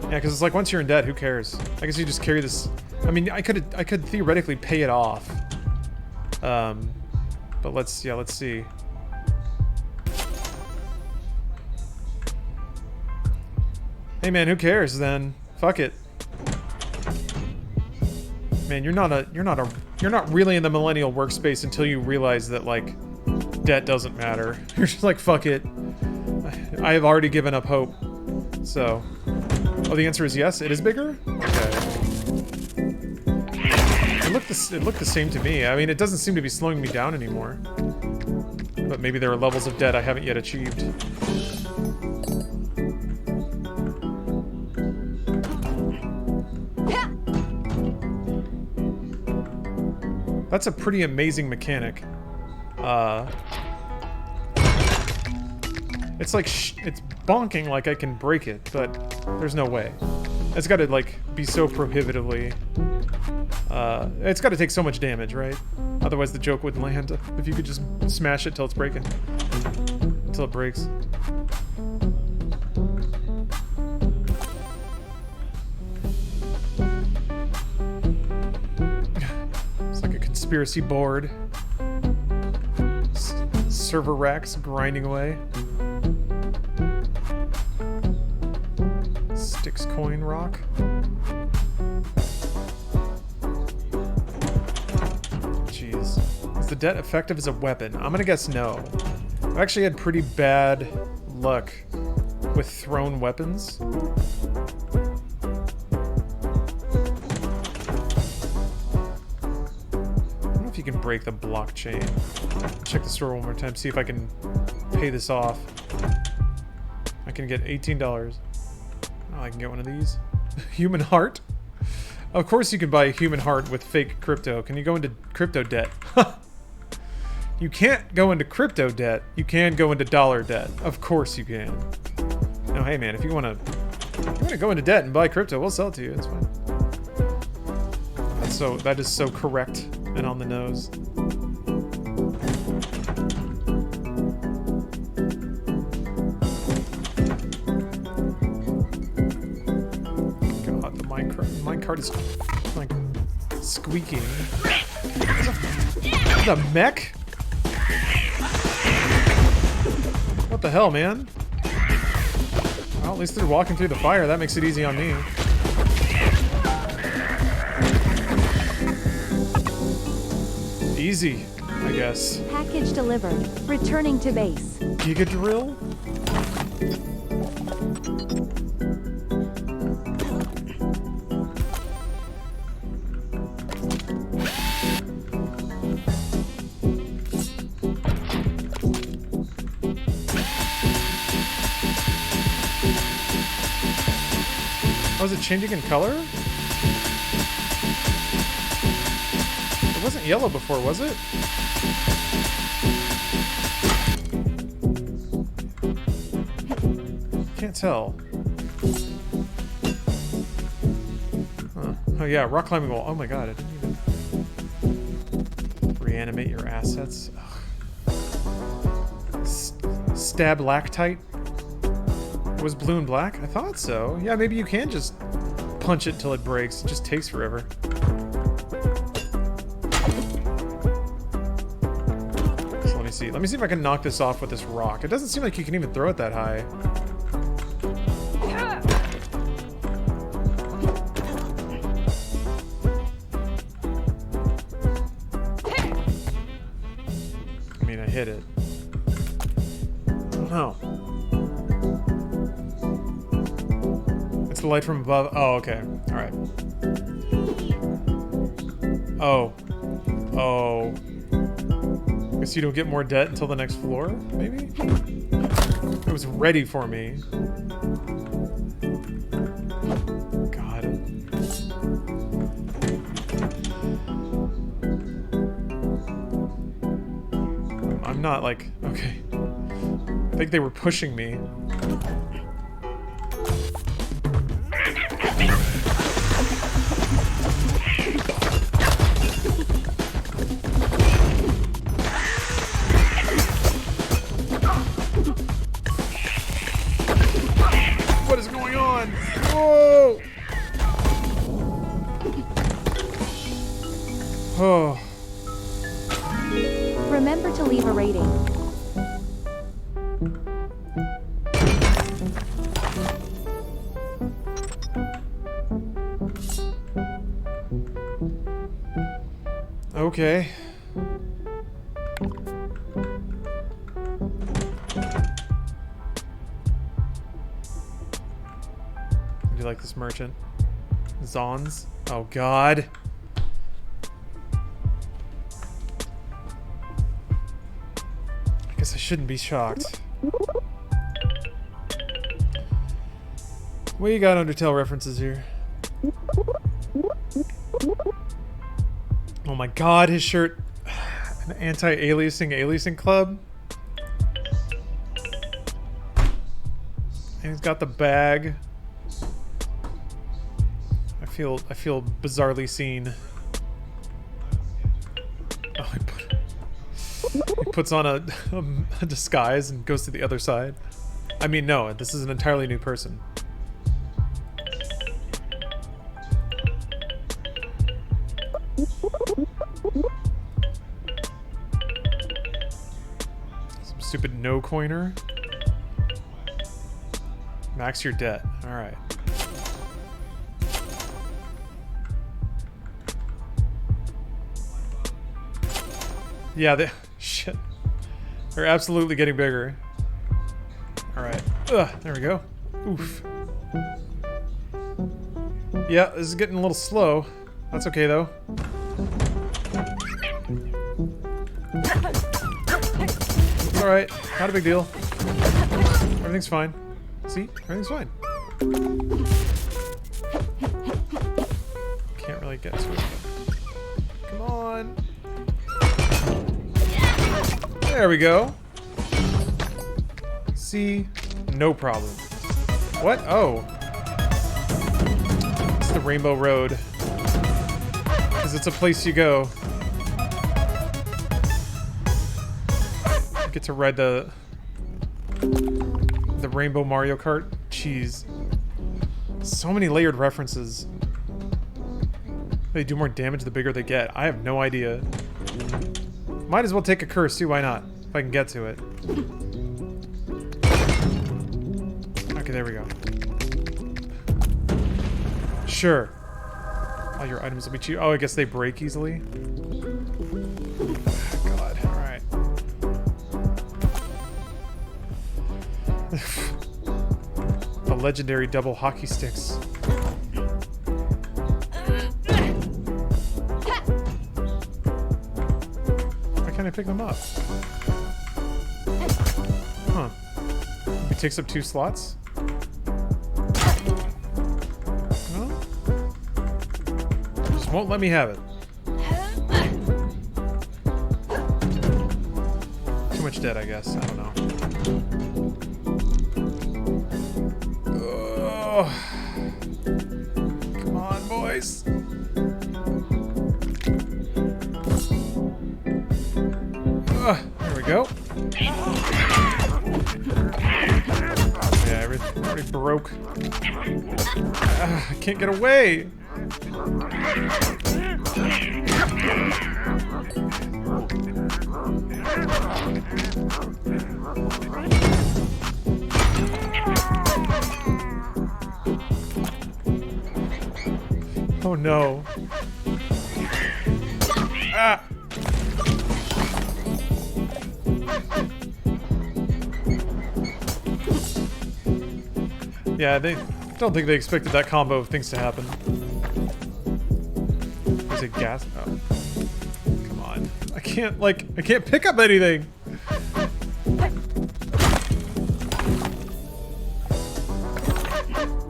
Yeah, because it's like once you're in debt, who cares? I guess you just carry this. I mean, I could theoretically pay it off. But let's see. Hey man, who cares then? Fuck it. Man, you're not really in the millennial workspace until you realize that like debt doesn't matter. You're just like, fuck it. I have already given up hope. So, oh, the answer is yes. It is bigger. Okay. It looked the same to me. I mean, it doesn't seem to be slowing me down anymore. But maybe there are levels of debt I haven't yet achieved. That's a pretty amazing mechanic. It's like it's bonking like I can break it, but there's no way. It's got to like be so prohibitively. It's got to take so much damage, right? Otherwise the joke wouldn't land. If you could just smash it till it's breaking, until it breaks. It's like a conspiracy board. Server racks grinding away. Sticks coin rock. Jeez. Is the debt effective as a weapon? I'm gonna guess no. I've actually had pretty bad luck with thrown weapons. I don't know if you can break the blockchain. Check the store one more time, see if I can pay this off. I can get $18. Oh, I can get one of these. Human heart? Of course you can buy a human heart with fake crypto. Can you go into crypto debt? You can't go into crypto debt. You can go into dollar debt. Of course you can. No, hey man, if you wanna go into debt and buy crypto, we'll sell it to you. It's fine. That is so correct and on the nose. Minecart is like squeaking. The mech? What the hell, man? Well, at least they're walking through the fire. That makes it easy on me. Easy, I guess. Package delivered. Returning to base. Giga drill? Was it changing in color? It wasn't yellow before, was it? Can't tell. Huh. Oh yeah, rock climbing wall. Oh my god, I didn't even reanimate your assets. Stab lactite? It was blue and black? I thought so. Yeah, maybe you can just punch it till it breaks. It just takes forever. So let me see. Let me see if I can knock this off with this rock. It doesn't seem like you can even throw it that high. I mean, I hit it. Oh. It's the light from above. Oh, okay. Alright. Oh. Oh. Guess you don't get more debt until the next floor, maybe? It was ready for me. God. I'm not like... Okay. I think they were pushing me. What is going on? Whoa! Oh. Remember to leave a rating. Okay. Do you like this merchant? Zons? Oh god. I guess I shouldn't be shocked. What you got Undertale references here? Oh my god, his shirt. An anti-aliasing club. And he's got the bag. I feel bizarrely seen. Oh, he puts on a disguise and goes to the other side. I mean, no, this is an entirely new person. Some stupid no coiner. Max your debt. Alright. Yeah, shit. They're absolutely getting bigger. Alright. There we go. Oof. Yeah, this is getting a little slow. That's okay, though. It's alright. Not a big deal. Everything's fine. See? Everything's fine. Can't really get to it. Come on. There we go. See? No problem. What? Oh. It's the Rainbow Road. Because it's a place you go. Get to ride the Rainbow Mario Kart. Jeez. So many layered references. They do more damage the bigger they get. I have no idea. Might as well take a curse too, why not? If I can get to it. Okay, there we go. Sure. All your items will be cheap. Oh, I guess they break easily. God, alright. The legendary double hockey sticks. Why can't I pick them up? Huh. It takes up 2 slots? Won't let me have it. Too much dead, I guess. I don't know. Ugh. Come on, boys. There we go. Yeah, everything already broke. I can't get away. Oh no. Ah! Yeah, they don't think they expected that combo of things to happen. Is it gas? Oh. Come on. I can't pick up anything!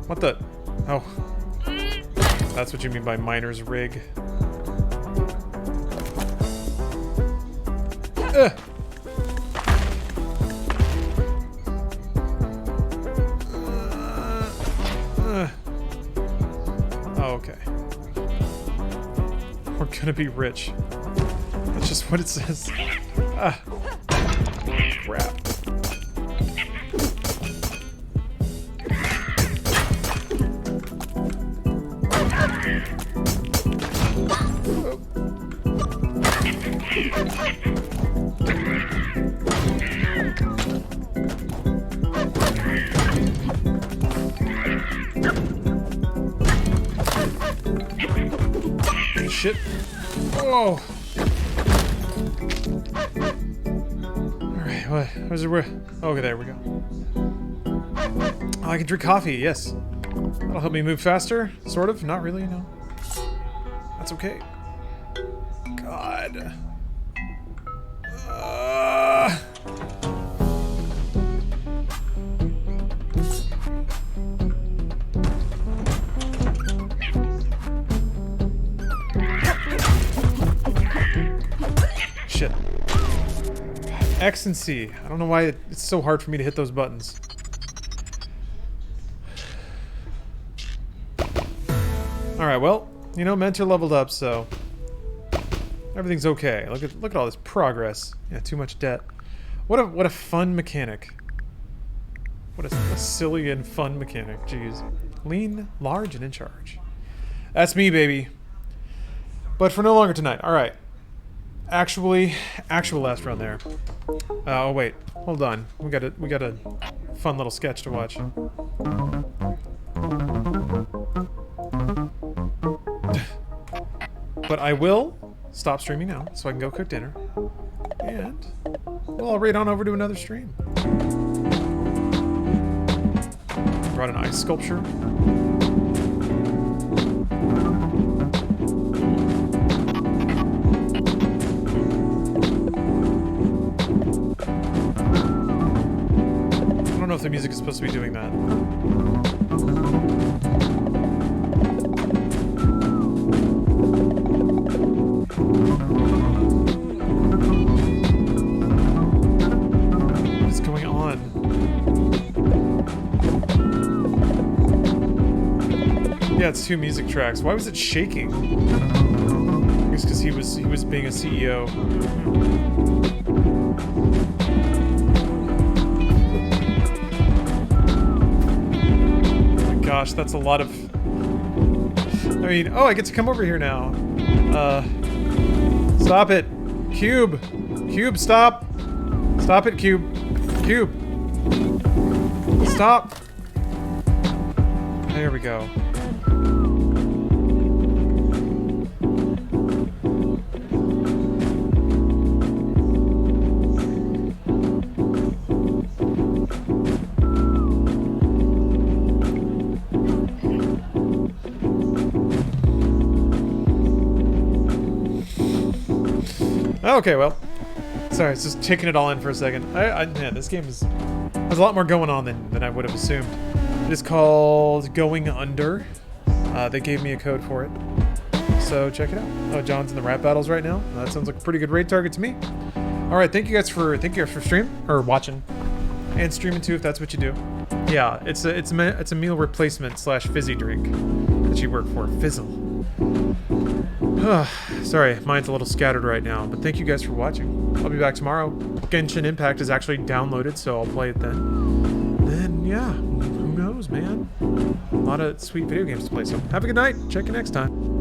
What the? Oh. That's what you mean by miner's rig. Ugh. Oh, okay. We're gonna be rich. That's just what it says. Ah. Crap. Shit. Oh. Alright, what was it? Okay, there we go. Oh, I can drink coffee, yes. That'll help me move faster. Sort of. Not really, no. That's okay. God. Shit. X and C. I don't know why it's so hard for me to hit those buttons. Alright, well, you know, Mentor leveled up, so everything's okay. Look at all this progress. Yeah, too much debt. What a fun mechanic. What a silly and fun mechanic. Jeez. Lean, large, and in charge. That's me, baby. But for no longer tonight. Alright. Actual last round there. Oh wait, hold on. We got a fun little sketch to watch. But I will stop streaming now, so I can go cook dinner, and we'll all raid on over to another stream. Brought an ice sculpture. I don't know if the music is supposed to be doing that. What is going on? Yeah, it's two music tracks. Why was it shaking? I guess because he was being a CEO. Gosh, that's a lot of... I mean, oh, I get to come over here now. Stop it. Cube. Cube, stop. Stop it, Cube. Cube. Stop. There we go. Okay, well, sorry, it's just taking it all in for a second. Man, this game has a lot more going on than I would have assumed. It is called Going Under. They gave me a code for it, so check it out. Oh, John's in the rap battles right now. That sounds like a pretty good raid target to me. All right, thank you guys for stream or watching, and streaming too if that's what you do. Yeah, it's a meal replacement / fizzy drink that you work for. Fizzle. Sorry, mine's a little scattered right now, but thank you guys for watching. I'll be back tomorrow. Genshin Impact is actually downloaded, so I'll play it then. Then, yeah, who knows, man? A lot of sweet video games to play, so have a good night. Check you next time.